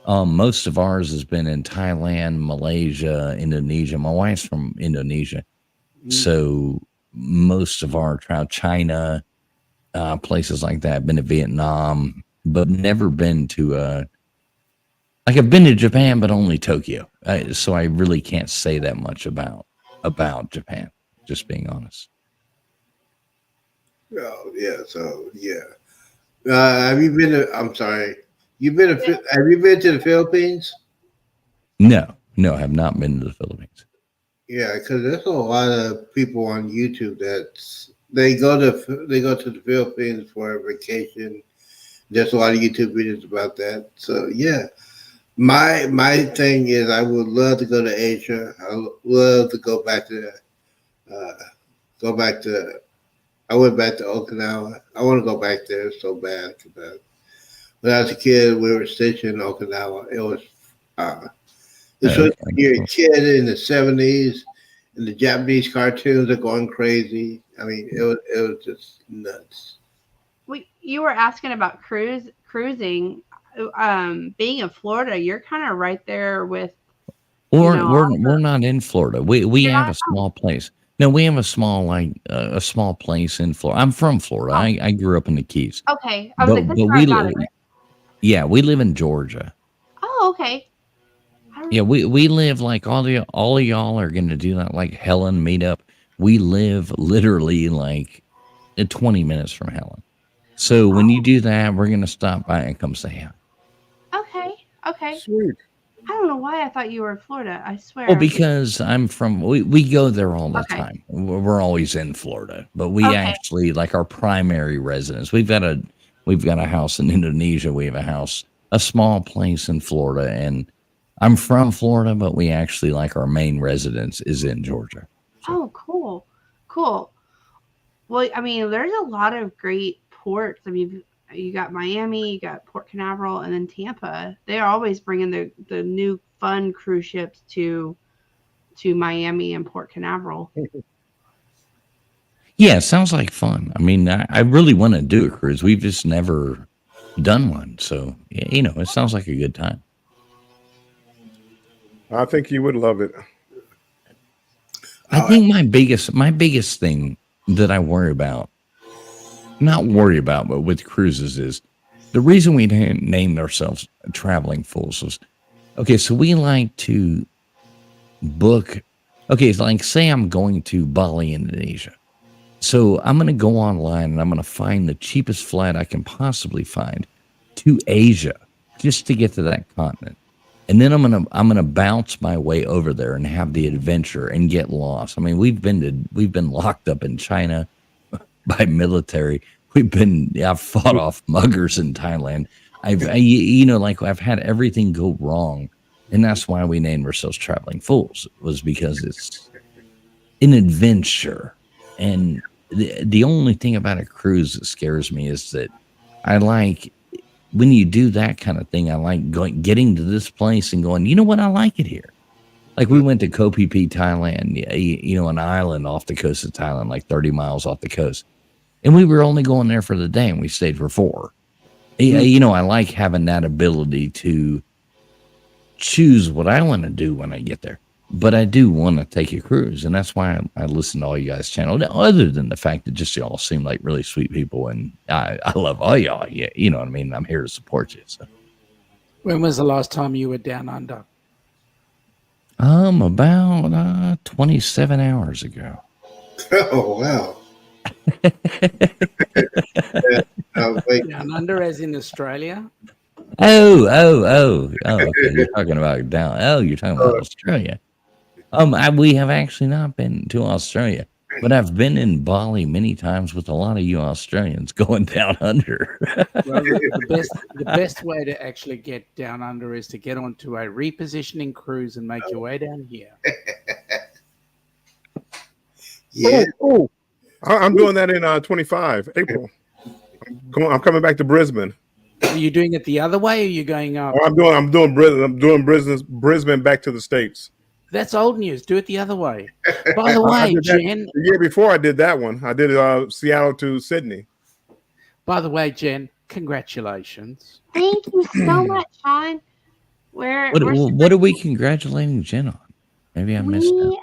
Most of ours has been in Thailand, Malaysia, Indonesia. My wife's from Indonesia. So most of our travel, China, places like that. I've been to Vietnam, but never been to I've been to Japan, but only Tokyo. So I really can't say that much about Japan. Just being honest. Oh, yeah. So, yeah. Have you been to, I'm sorry, have you been to the Philippines? No, I have not been to the Philippines. Yeah, because there's a lot of people on YouTube they go to the Philippines for a vacation. There's a lot of YouTube videos about that. So yeah, my thing is I would love to go to Asia. I would love to go back to. I went back to Okinawa. I want to go back there so bad. When I was a kid, we were stationed in Okinawa. It was. It's when you're a kid in the 70s, and the Japanese cartoons are going crazy. I mean, it was just nuts. You were asking about cruising. Being in Florida, you're kind of right there with. We're not in Florida. We have a small place. No, we have a small a small place in Florida. I'm from Florida. Oh. I grew up in the Keys. Okay, I was we live in Georgia. Oh, okay. Yeah, we live like all of y'all are going to do that like Helen meetup. We live literally like 20 minutes from Helen. So when you do that, we're going to stop by and come say hi. Okay. Sweet. I don't know why I thought you were in Florida. I swear. Well, because I'm from, we go there all the time. We're always in Florida, but we actually like our primary residence. We've got a house in Indonesia. We have a small place in Florida, and I'm from Florida, but we actually like our main residence is in Georgia. So. Oh, cool. Well, I mean, there's a lot of great ports. I mean, you got Miami, you got Port Canaveral, and then Tampa. They're always bringing the new fun cruise ships to Miami and Port Canaveral. Yeah, it sounds like fun. I mean, I really want to do a cruise. We've just never done one. So, it sounds like a good time. I think you would love it. I think my biggest thing that I not worry about, but with cruises is the reason we named ourselves Traveling Fools was, okay, so we like to book Okay, it's like say I'm going to Bali, Indonesia. So I'm going to go online and I'm going to find the cheapest flight I can possibly find to Asia just to get to that continent. And then I'm going to bounce my way over there and have the adventure and get lost. I mean, we've been locked up in China by military. I've fought off muggers in Thailand. I've had everything go wrong. And that's why we named ourselves Traveling Fools, was because it's an adventure. And the only thing about a cruise that scares me is that I like when you do that kind of thing. I like getting to this place and going, you know what? I like it here. Like we went to Koh Phi Phi, Thailand, an island off the coast of Thailand, like 30 miles off the coast. And we were only going there for the day and we stayed for 4. I like having that ability to choose what I want to do when I get there. But I do want to take a cruise, and that's why I listen to all you guys' channel. Other than the fact that just y'all seem like really sweet people, and I love all y'all. Yeah, you know what I mean. I'm here to support you. So. When was the last time you were down under? About 27 hours ago. Oh wow. Wait. Down under, as in Australia? Oh. Okay. You're talking about down. Oh, you're talking about Australia. We have actually not been to Australia, but I've been in Bali many times with a lot of you Australians going down under. Well, the best way to actually get down under is to get onto a repositioning cruise and make your way down here. Yeah. I'm doing that in 25 April. I'm coming back to Brisbane. Are you doing it the other way, or are you going up? I'm doing Brisbane back to the States. That's old news. Do it the other way. By the way, Jen. The year before I did that one, I did Seattle to Sydney. By the way, Jen, congratulations. Thank you so much, Sean. What are we congratulating Jen on? Maybe I missed it.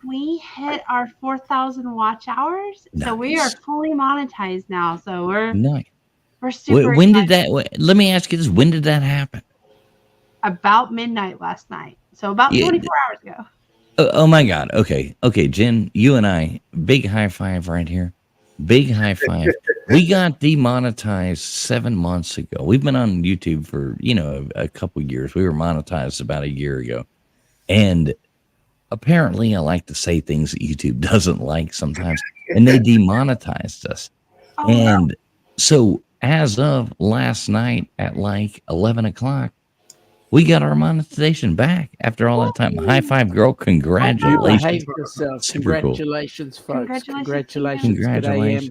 We hit our 4,000 watch hours, so we are Nice. fully monetized now. So we're Nice. super. When did excited. let me ask you this. When did that happen? About midnight last night. So about Yeah. 24 hours ago. Oh my God. Okay. Jen, you and I, big high five right here. Big high five. We got demonetized 7 months ago. We've been on YouTube for, a couple years. We were monetized about a year ago. And apparently I like to say things that YouTube doesn't like sometimes. And they demonetized us. Oh, And so as of last night at like 11 o'clock, we got our monetization back after all that time. High five, girl. You Congratulations. behaved yourself. Super cool. Congratulations, folks. Congratulations. Congratulations.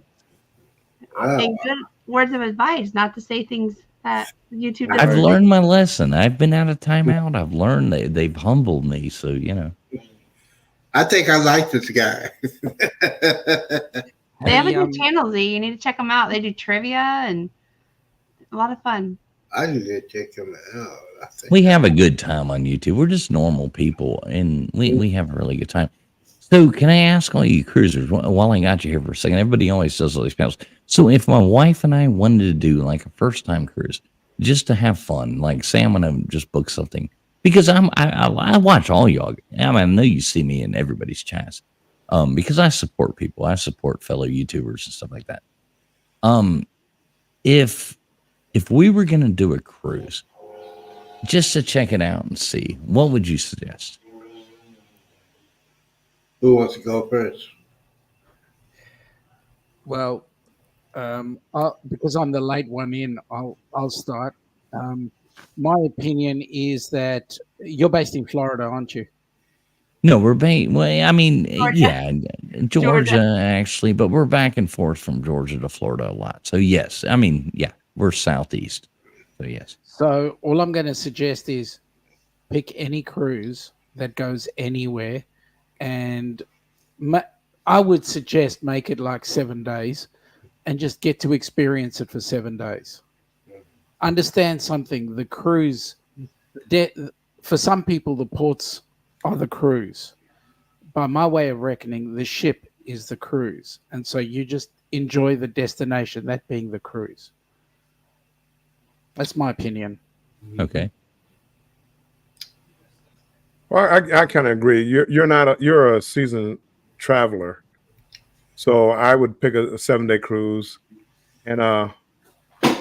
and good words of advice not to say things that YouTube I've doesn't. learned my lesson. I've been out of timeout. I've learned they've humbled me. So, I think I like this guy. They have a Hey, good channel, Z. You need to check them out. They do trivia and a lot of fun. I need to check him out. I think. we have a good time on YouTube. We're just normal people and we have a really good time. So can I ask all you cruisers while I got you here for a second? Everybody always does all these panels. So if my wife and I wanted to do like a first time cruise just to have fun, like say I'm going to just book something because I watch all y'all. I know you see me in everybody's chats because I support people. I support fellow YouTubers and stuff like that. If we were going to do a cruise just to check it out and see, what would you suggest? Who wants to go first? Well, because I'm the late one in, I'll start. My opinion is that you're based in Florida, aren't you? No, we're well, I mean, Georgia. yeah, Georgia Georgia. actually, but we're back and forth from Georgia to Florida a lot. So yes, I mean, yeah, we're southeast. So yes. So all I'm going to suggest is pick any cruise that goes anywhere, and I would suggest make it like 7 days, and just get to experience it for 7 days. Understand something: the cruise, for some people, the ports are the cruise. By my way of reckoning, the ship is the cruise, and so you just enjoy the destination, that being the cruise. That's my opinion. Okay. Well, I kind of agree. You're a seasoned traveler, so I would pick a 7 day cruise, and I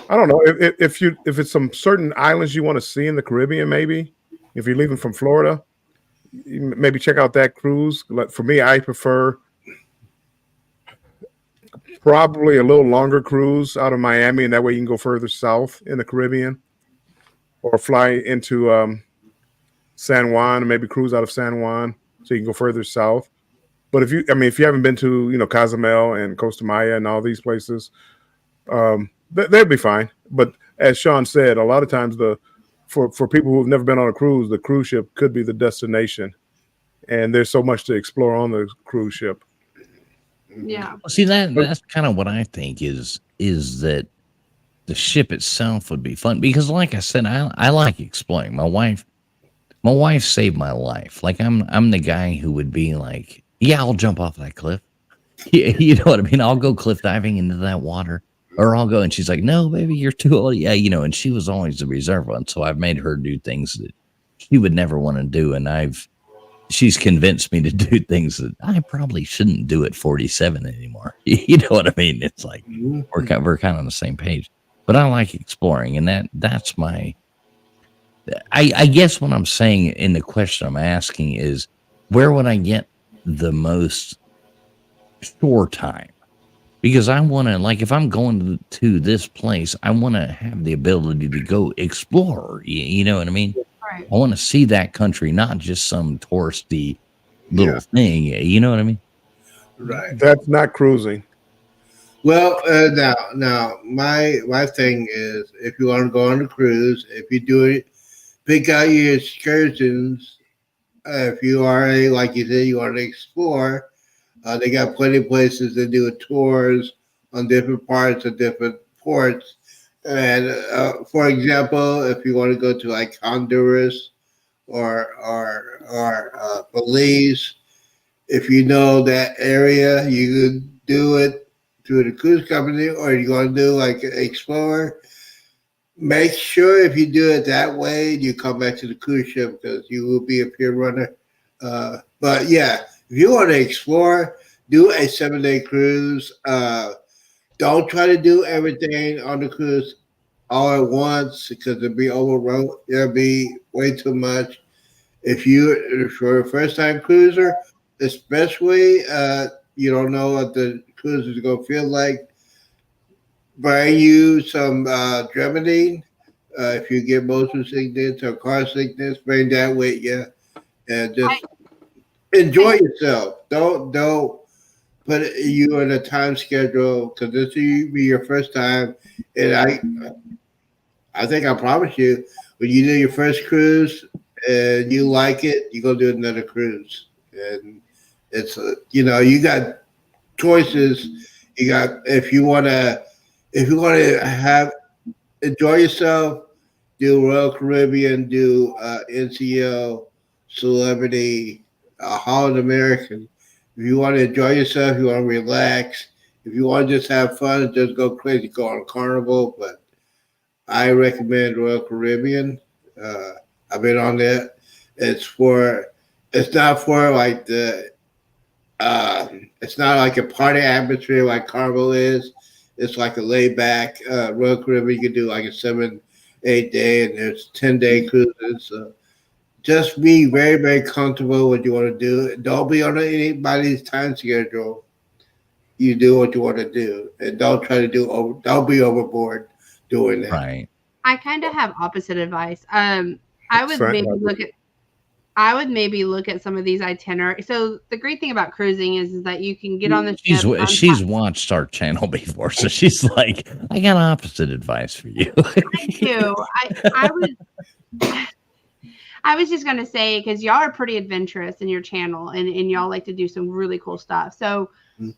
don't know if it's some certain islands you want to see in the Caribbean. Maybe if you're leaving from Florida, maybe check out that cruise. Like for me, I prefer probably a little longer cruise out of Miami, and that way you can go further south in the Caribbean, or fly into San Juan and maybe cruise out of San Juan so you can go further south. But if you haven't been to Cozumel and Costa Maya and all these places, they'll be fine. But as Sean said, a lot of times for people who've never been on a cruise, the cruise ship could be the destination, and there's so much to explore on the cruise ship. Yeah. Well, see, that's kind of what I think is that the ship itself would be fun because, like I said, I like exploring. My wife saved my life. Like I'm the guy who would be like, yeah, I'll jump off that cliff. You know what I mean? I'll go cliff diving into that water, or I'll go. And she's like, no, baby, you're too old. Yeah, and she was always the reserve one, so I've made her do things that she would never want to do, and she's convinced me to do things that I probably shouldn't do at 47 anymore. You know what I mean? It's like we're kind of on the same page. But I like exploring, and that's my. I guess what I'm saying in the question I'm asking is, where would I get the most shore time? Because I want to, like, if I'm going to this place, I want to have the ability to go explore. You know what I mean? Right. I want to see that country, not just some touristy little thing. You know what I mean? Right. That's not cruising. Well, now, my thing is, if you want to go on a cruise, if you do it, pick out your excursions. If you are like you said, you want to explore, they got plenty of places to do tours on different parts of different ports. And for example, if you want to go to like Honduras or Belize, if you know that area, you could do it through the cruise company, or you're going to do like Explorer. Make sure if you do it that way, you come back to the cruise ship because you will be a peer runner. But yeah, if you want to explore, do a 7 day cruise. Don't try to do everything on the cruise all at once because it'll be overrun. It'll be way too much. If you're a first time cruiser, especially you don't know what the cruise is going to feel like, bring you some Dramamine. If you get motion sickness or car sickness, bring that with you, and just enjoy yourself. Don't put you on a time schedule because this will be your first time. And I think I promise you, when you do your first cruise and you like it, you're gonna do another cruise. And it's you got choices. You got if you want to enjoy yourself, do Royal Caribbean, do NCL, Celebrity, Holland American. If you want to enjoy yourself, you want to relax. If you want to just have fun, just go crazy, go on Carnival. But I recommend Royal Caribbean. I've been on there. It's not for like it's not like a party atmosphere like Carnival is. It's like a laid back Royal Caribbean. You can do like a 7-8 day, and there's 10-day cruises. So just be very, very comfortable with what you want to do. Don't be on anybody's time schedule. You do what you want to do, and don't try to don't be overboard doing that. Right. I kind of have opposite advice. I would maybe look at some of these itineraries. So the great thing about cruising is that you can get on the ship. She's watched our channel before, so she's like, I got opposite advice for you. I do. I was just gonna say, because y'all are pretty adventurous in your channel, and y'all like to do some really cool stuff. So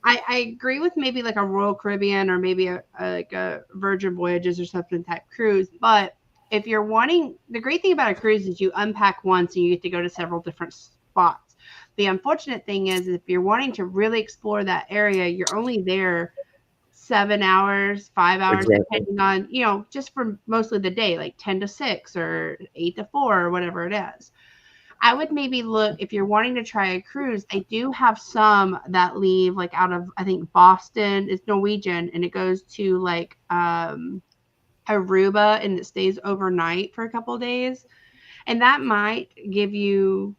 I agree with maybe like a Royal Caribbean or maybe like a Virgin Voyages or something type cruise. But if you're wanting, the great thing about a cruise is you unpack once and you get to go to several different spots. The unfortunate thing is if you're wanting to really explore that area, you're only there 7 hours, 5 hours, depending on, just for mostly the day, like 10 to 6 or 8 to 4 or whatever it is. I would maybe look if you're wanting to try a cruise. I do have some that leave like out of I think Boston. It's Norwegian and it goes to like Aruba and it stays overnight for a couple of days, and that might give you.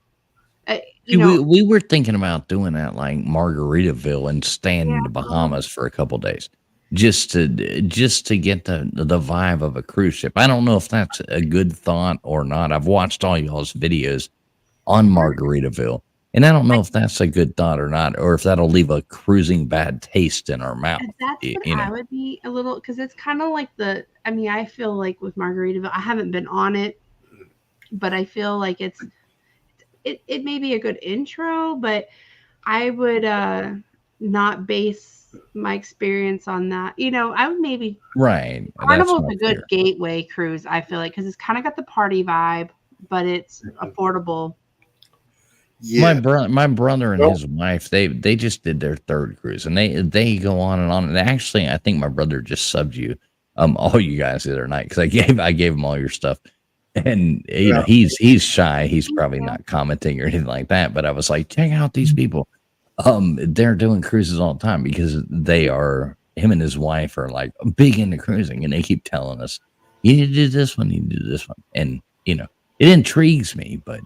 We were thinking about doing that like Margaritaville and staying in the Bahamas for a couple of days. Just to get the vibe of a cruise ship. I don't know if that's a good thought or not. I've watched all y'all's videos on Margaritaville, and I don't know if that's a good thought or not, or if that'll leave a cruising bad taste in our mouth. That's what I would be a little, because it's kind of like I feel like with Margaritaville, I haven't been on it, but I feel like it may be a good intro, but I would not base my experience on that. I would maybe Carnival's a good gateway cruise, I feel like, because it's kind of got the party vibe, but it's affordable. Yeah. My brother and his wife, they just did their third cruise, and they go on and on. And actually, I think my brother just subbed you, all you guys the other night, because I gave him all your stuff, and he's shy. He's probably not commenting or anything like that. But I was like, check out these people. They're doing cruises all the time because him and his wife are like big into cruising, and they keep telling us, you need to do this one, you need to do this one, and it intrigues me, but.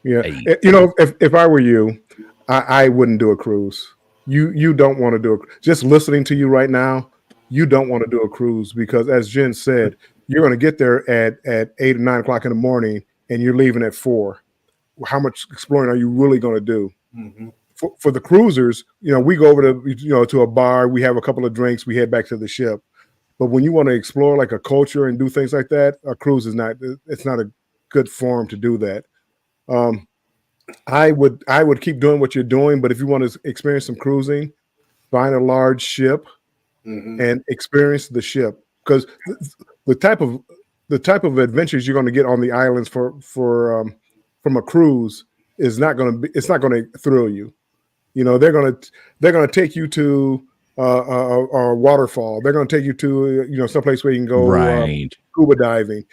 Yeah, if I were you, I wouldn't do a cruise. You don't want to do just listening to you right now, you don't want to do a cruise because, as Jen said, you're going to get there at 8 or 9 o'clock in the morning, and you're leaving at 4. How much exploring are you really going to do? Mm-hmm. For the cruisers, we go over to a bar, we have a couple of drinks, we head back to the ship. But when you want to explore like a culture and do things like that, a cruise is not a good form to do that. I would keep doing what you're doing, but if you want to experience some cruising, find a large ship and experience the ship, because the type of adventures you're going to get on the islands from a cruise is not going to thrill you. They're going to take you to a waterfall. They're going to take you to someplace where you can go scuba diving.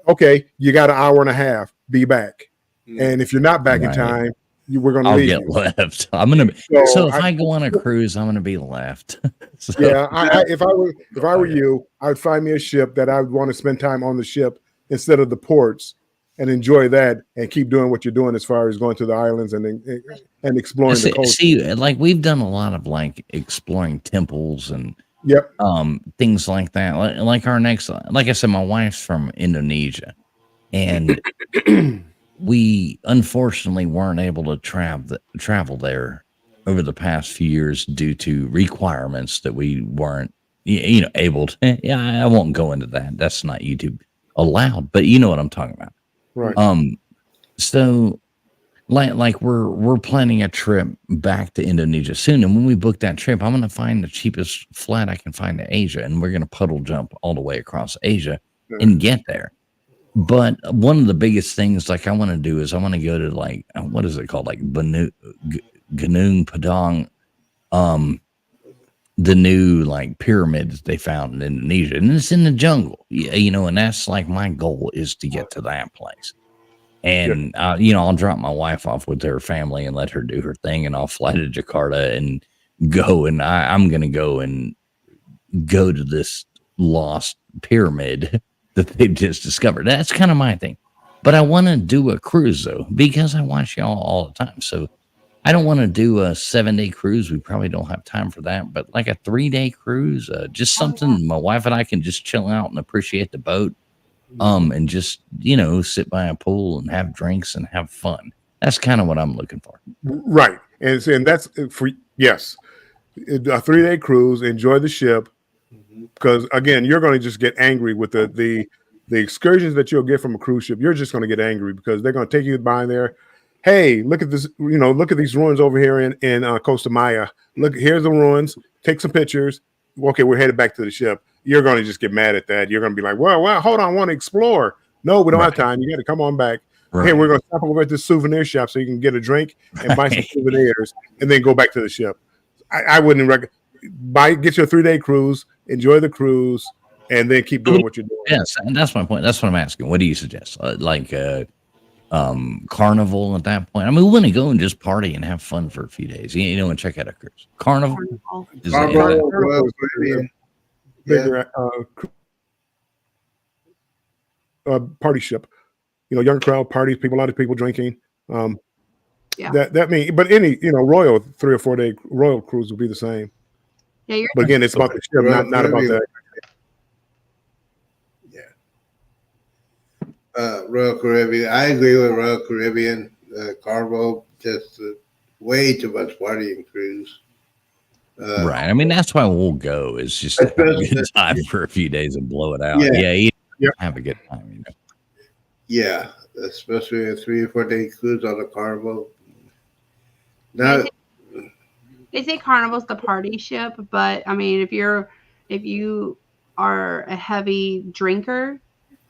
Okay, you got an hour and a half. Be back. And if you're not back in time, we're going to leave. I'll get left. I'm going to. So if I go on a cruise, I'm going to be left. So. Yeah, if I were you, I would find me a ship that I would want to spend time on the ship instead of the ports, and enjoy that, and keep doing what you're doing as far as going to the islands and exploring the culture. See, like we've done a lot of like exploring temples and things like that. Like our next, like I said, my wife's from Indonesia, and we unfortunately weren't able to travel there over the past few years due to requirements that we weren't, able to. Yeah, I won't go into that. That's not YouTube allowed, but you know what I'm talking about. Right. So like we're planning a trip back to Indonesia soon, and when we book that trip, I'm going to find the cheapest flight I can find to Asia, and we're going to puddle jump all the way across Asia and get there. But one of the biggest things like I want to do is I want to go to like, what is it called? Like Gunung Padang, the new like pyramids they found in Indonesia, and it's in the jungle, and that's like my goal is to get to that place. And, I'll drop my wife off with her family and let her do her thing, and I'll fly to Jakarta and go. And I'm going to go to this lost pyramid that they've just discovered. That's kind of my thing. But I want to do a cruise, though, because I watch y'all all the time. So I don't want to do a 7-day cruise. We probably don't have time for that. But like a 3-day cruise, just something my wife and I can just chill out and appreciate the boat. And just, sit by a pool and have drinks and have fun. That's kind of what I'm looking for. Right. And that's for, yes, a 3-day cruise, enjoy the ship. Because again, you're going to just get angry with the excursions that you'll get from a cruise ship. You're just going to get angry because they're going to take you by there. Hey, look at this, look at these ruins over here in Costa Maya. Look, here's the ruins. Take some pictures. Okay, we're headed back to the ship. You're going to just get mad at that. You're going to be like, well, hold on, I want to explore. No, we don't have time. You got to come on back. Right. Hey, we're going to stop over at this souvenir shop so you can get a drink and buy some souvenirs and then go back to the ship. I wouldn't get your 3-day cruise, enjoy the cruise, and then keep doing what you're doing. Yes, and that's my point. That's what I'm asking. What do you suggest? Carnival at that point. I mean, we want to go and just party and have fun for a few days, you know, and check out a cruise. Carnival. Carnival. Is Carnival, that- Royal Caribbean. Bigger party ship. You know, young crowd parties, people, a lot of people drinking. Yeah. That mean, but any, you know, Royal 3 or 4 day Royal cruise would be the same. Yeah, you're But again, it's about the ship, not about that. Royal Caribbean. I agree with Royal Caribbean. Carnival, just way too much partying cruise. right. I mean, that's why we'll go. Is just to have a good time for a few days and blow it out. Yeah. Have a good time. You know. Yeah, especially a 3 or 4 day cruise on a Carnival. Now, They say Carnival's the party ship, but I mean, if you are a heavy drinker,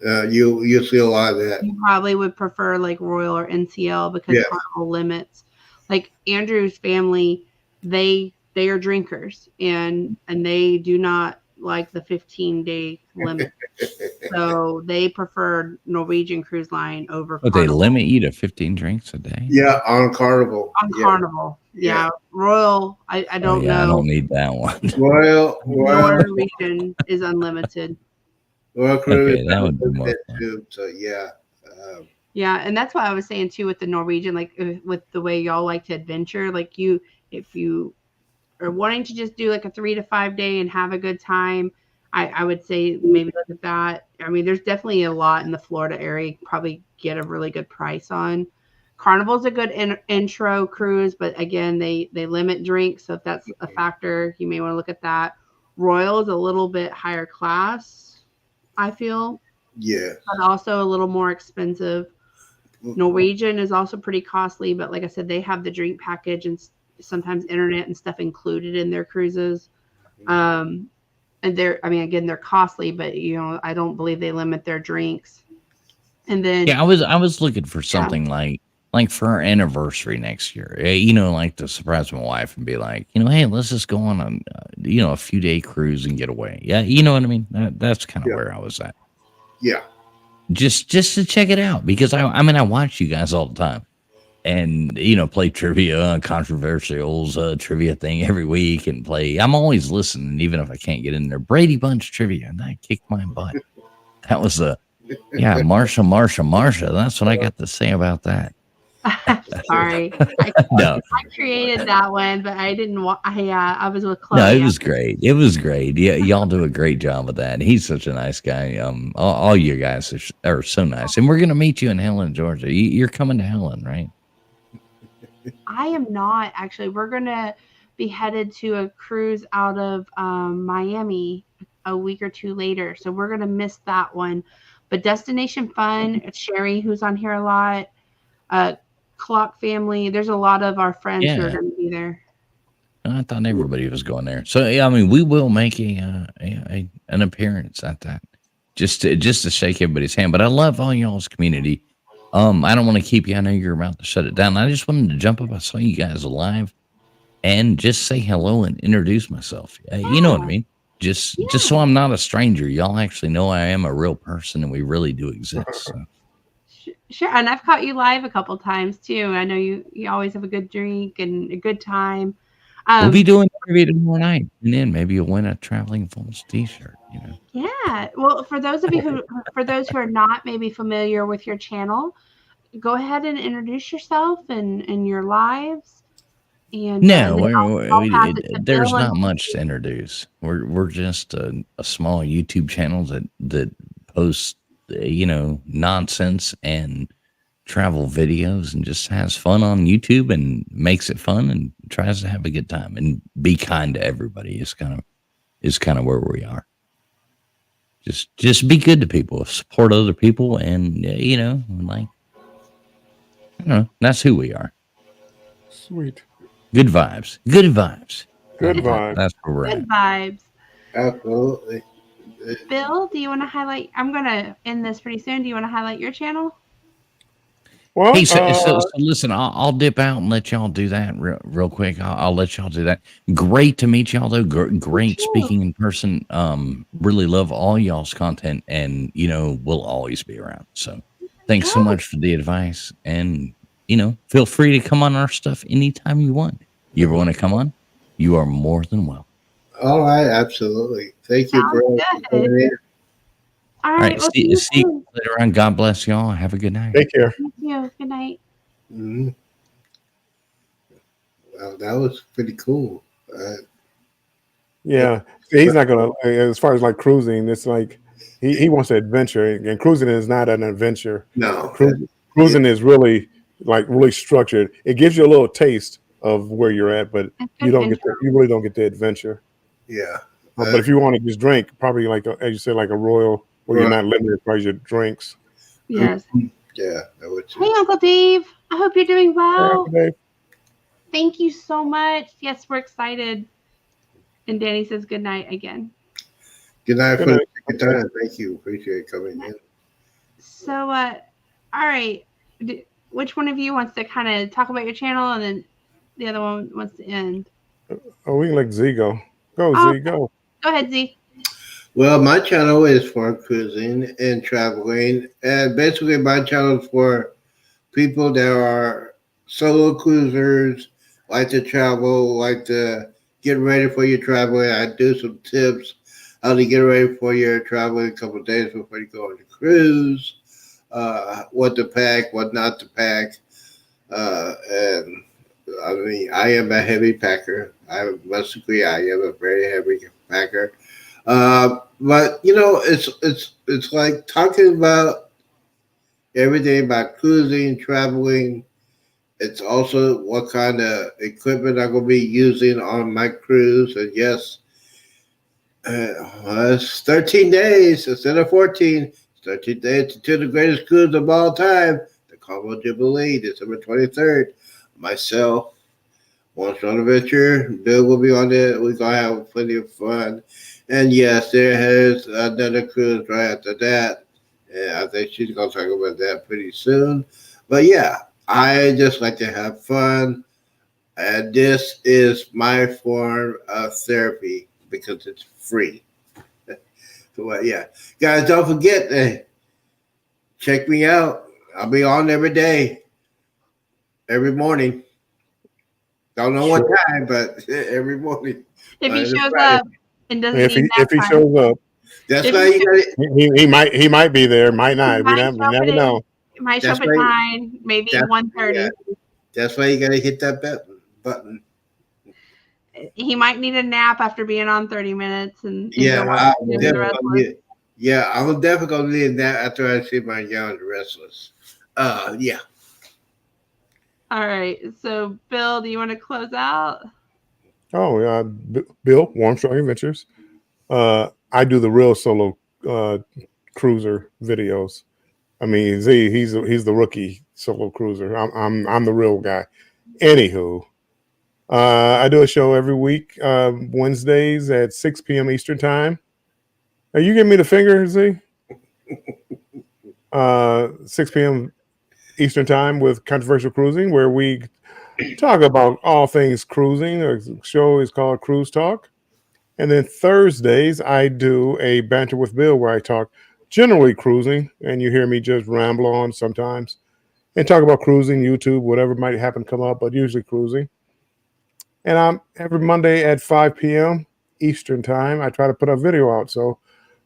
you see a lot of that. you probably would prefer like Royal or NCL because Yeah. Carnival limits. Like Andrew's family, they are drinkers and they do not like the 15-day limit. So they prefer Norwegian Cruise Line over But they Carnival. limit you to 15 drinks a day. Yeah, on Carnival. On Yeah. Carnival. Yeah. Royal, I don't I know. don't need that one. Royal Norwegian is unlimited. Caribbean. that would be more fun. too. So yeah, Yeah, and that's why I was saying too with the Norwegian, like with the way y'all like to adventure, like if you are wanting to just do like a 3 to 5 day and have a good time, I would say maybe look at that. I mean, there's definitely a lot in the Florida area you can probably get a really good price on. Carnival's a good intro cruise, but again, they limit drinks, so if that's a factor, you may want to look at that. Royal is a little bit higher class, I feel, yeah. but also a little more expensive. Norwegian is also pretty costly, but like I said, they have the drink package and sometimes internet and stuff included in their cruises. And they're costly, but you know, I don't believe they limit their drinks. And then Yeah, I was looking for something like for our anniversary next year, you know, like to surprise my wife and be like, you know, hey, let's just go on a, a few day cruise and get away. Yeah. You know what I mean? That's kind of where I was at. Yeah. Just to check it out because I mean, I watch you guys all the time and, you know, play trivia, controversials, trivia thing every week and I'm always listening, even if I can't get in there. Brady Bunch trivia and I kicked my butt. That was Marsha. That's what I got to say about that. sorry, No, I created that one, but I didn't. I was with Chloe. no, it was great. It was great. Yeah, y'all do a great job of that. He's such a nice guy. All you guys are so nice, and we're gonna meet you in Helen, Georgia. You're coming to Helen, right? I am not actually. We're gonna be headed to a cruise out of Miami a week or two later, so we're gonna miss that one. But Destination Fun, it's Sherry who's on here a lot. Clock family. There's a lot of our friends who are going to be there. I thought everybody was going there. So yeah, I mean, we will make an appearance at that, just to shake everybody's hand. But I love all y'all's community. I don't want to keep you. I know you're about to shut it down. I just wanted to jump up. I saw you guys live, and just say hello and introduce myself. You know what I mean? Just so I'm not a stranger. Y'all actually know I am a real person, and we really do exist. So. Sure, and I've caught you live a couple times too. I know you always have a good drink and a good time. We'll be doing trivia tomorrow night, and then maybe you'll win a Traveling Falls T-shirt. You know. Yeah. Well, for those of you who are not maybe familiar with your channel, go ahead and introduce yourself and your lives. And no, Bill there's not and- much to introduce. We're just a small YouTube channel that posts nonsense and travel videos and just has fun on YouTube and makes it fun and tries to have a good time and be kind to everybody. Is kind of where we are. Just be good to people, support other people, and that's who we are. Sweet. Good vibes. Good vibes. Good vibes. That's where we're Good at. vibes. Absolutely. Bill, do you want to highlight? I'm going to end this pretty soon. Do you want to highlight your channel? Well, Hey, so listen, I'll dip out and let y'all do that real quick. I'll let y'all do that. Great to meet y'all, though. Great speaking in person. Really love all y'all's content, and we'll always be around. So Thanks so much for the advice. And, feel free to come on our stuff anytime you want. You ever want to come on? You are more than welcome. All right, absolutely. Thank you, Sounds bro. good. for coming in. All All right. right. Well, See you later on. God bless y'all. Have a good night. Take care. Thank you. Good night. Mhm. Well, that was pretty cool. Yeah, he's not gonna. As far as like cruising, it's like he wants to adventure, and cruising is not an adventure. No, Cruising is really really structured. It gives you a little taste of where you're at, but you really don't get the adventure. yeah. But if you want to just drink, probably as you said, like a Royal, where you're not limited as far as your drinks. Yes. Yeah. That would Hey, Uncle Dave. I hope you're doing well. Okay. Thank you so much. Yes, we're excited. And Danny says good night again. Good night Good for night. the second time. Thank you. Appreciate coming in. So, all right. Which one of you wants to kind of talk about your channel, and then the other one wants to end? Oh, we can let Z go. Go, Z, go. Go ahead, Z. Well, my channel is for cruising and traveling, and basically my channel is for people that are solo cruisers, like to travel, like to get ready for your traveling. I do some tips how to get ready for your traveling a couple of days before you go on the cruise, what to pack, what not to pack, and I mean, I am a heavy packer. I must agree, I am a very heavy packer. But it's like talking about everything about cruising, traveling. It's also what kind of equipment I'm going to be using on my cruise. And yes, it's 13 days instead of 14. It's 13 days to the greatest cruise of all time, the Carnival Jubilee, December 23rd. Myself, One Strong Adventure, Bill will be on it. We're going to have plenty of fun. And yes, there is another cruise right after that. And I think she's going to talk about that pretty soon. But yeah, I just like to have fun. And this is my form of therapy because it's free. So, yeah. Guys, don't forget, check me out. I'll be on every day, every morning. Don't know what time, but every morning. If he Monday to shows Friday. up and doesn't If need he that shows up, That's If why he you got it. he might be there, might not. We never know. It might show up That's at right. 9, maybe That's- 1:30. yeah. That's why you got to hit that button. He might need a nap after being on 30 minutes and Yeah, go I watch will the rest of it. I'm definitely gonna need that after I see my Young Restless. Yeah. All right. So, Bill, do you want to close out? Oh, yeah. Bill, Warm Strong Adventures. I do the real solo cruiser videos. I mean, Z, he's the rookie solo cruiser. I'm the real guy. Anywho, I do a show every week, Wednesdays at 6 p.m. Eastern time. Are you giving me the finger, Z? 6 p.m. Eastern time with Controversial Cruising, where we talk about all things cruising. The show is called Cruise Talk. And then Thursdays, I do a Banter with Bill where I talk generally cruising, and you hear me just ramble on sometimes and talk about cruising, YouTube, whatever might happen to come up, but usually cruising. And I'm every Monday at 5 p.m. Eastern time, I try to put a video out. So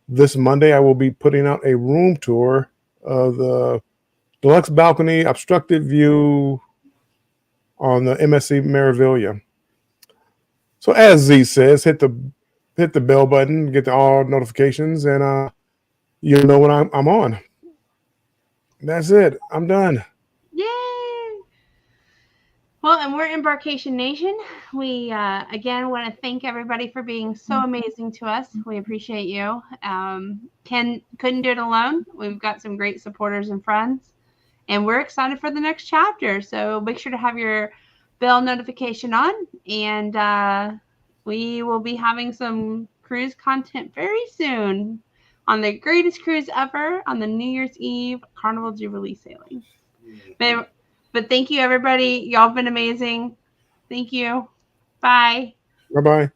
this Monday, I will be putting out a room tour of the deluxe balcony obstructed view on the MSC Meraviglia. So as Z says, hit the bell button, get all notifications, and you'll know when I'm on. That's it. I'm done. Yay! Well, and we're Embarkation Nation. We, again, want to thank everybody for being so amazing to us. We appreciate you. Ken couldn't do it alone. We've got some great supporters and friends. And we're excited for the next chapter. So make sure to have your bell notification on. And we will be having some cruise content very soon on the greatest cruise ever on the New Year's Eve Carnival Jubilee sailing. But thank you, everybody. Y'all have been amazing. Thank you. Bye. Bye-bye.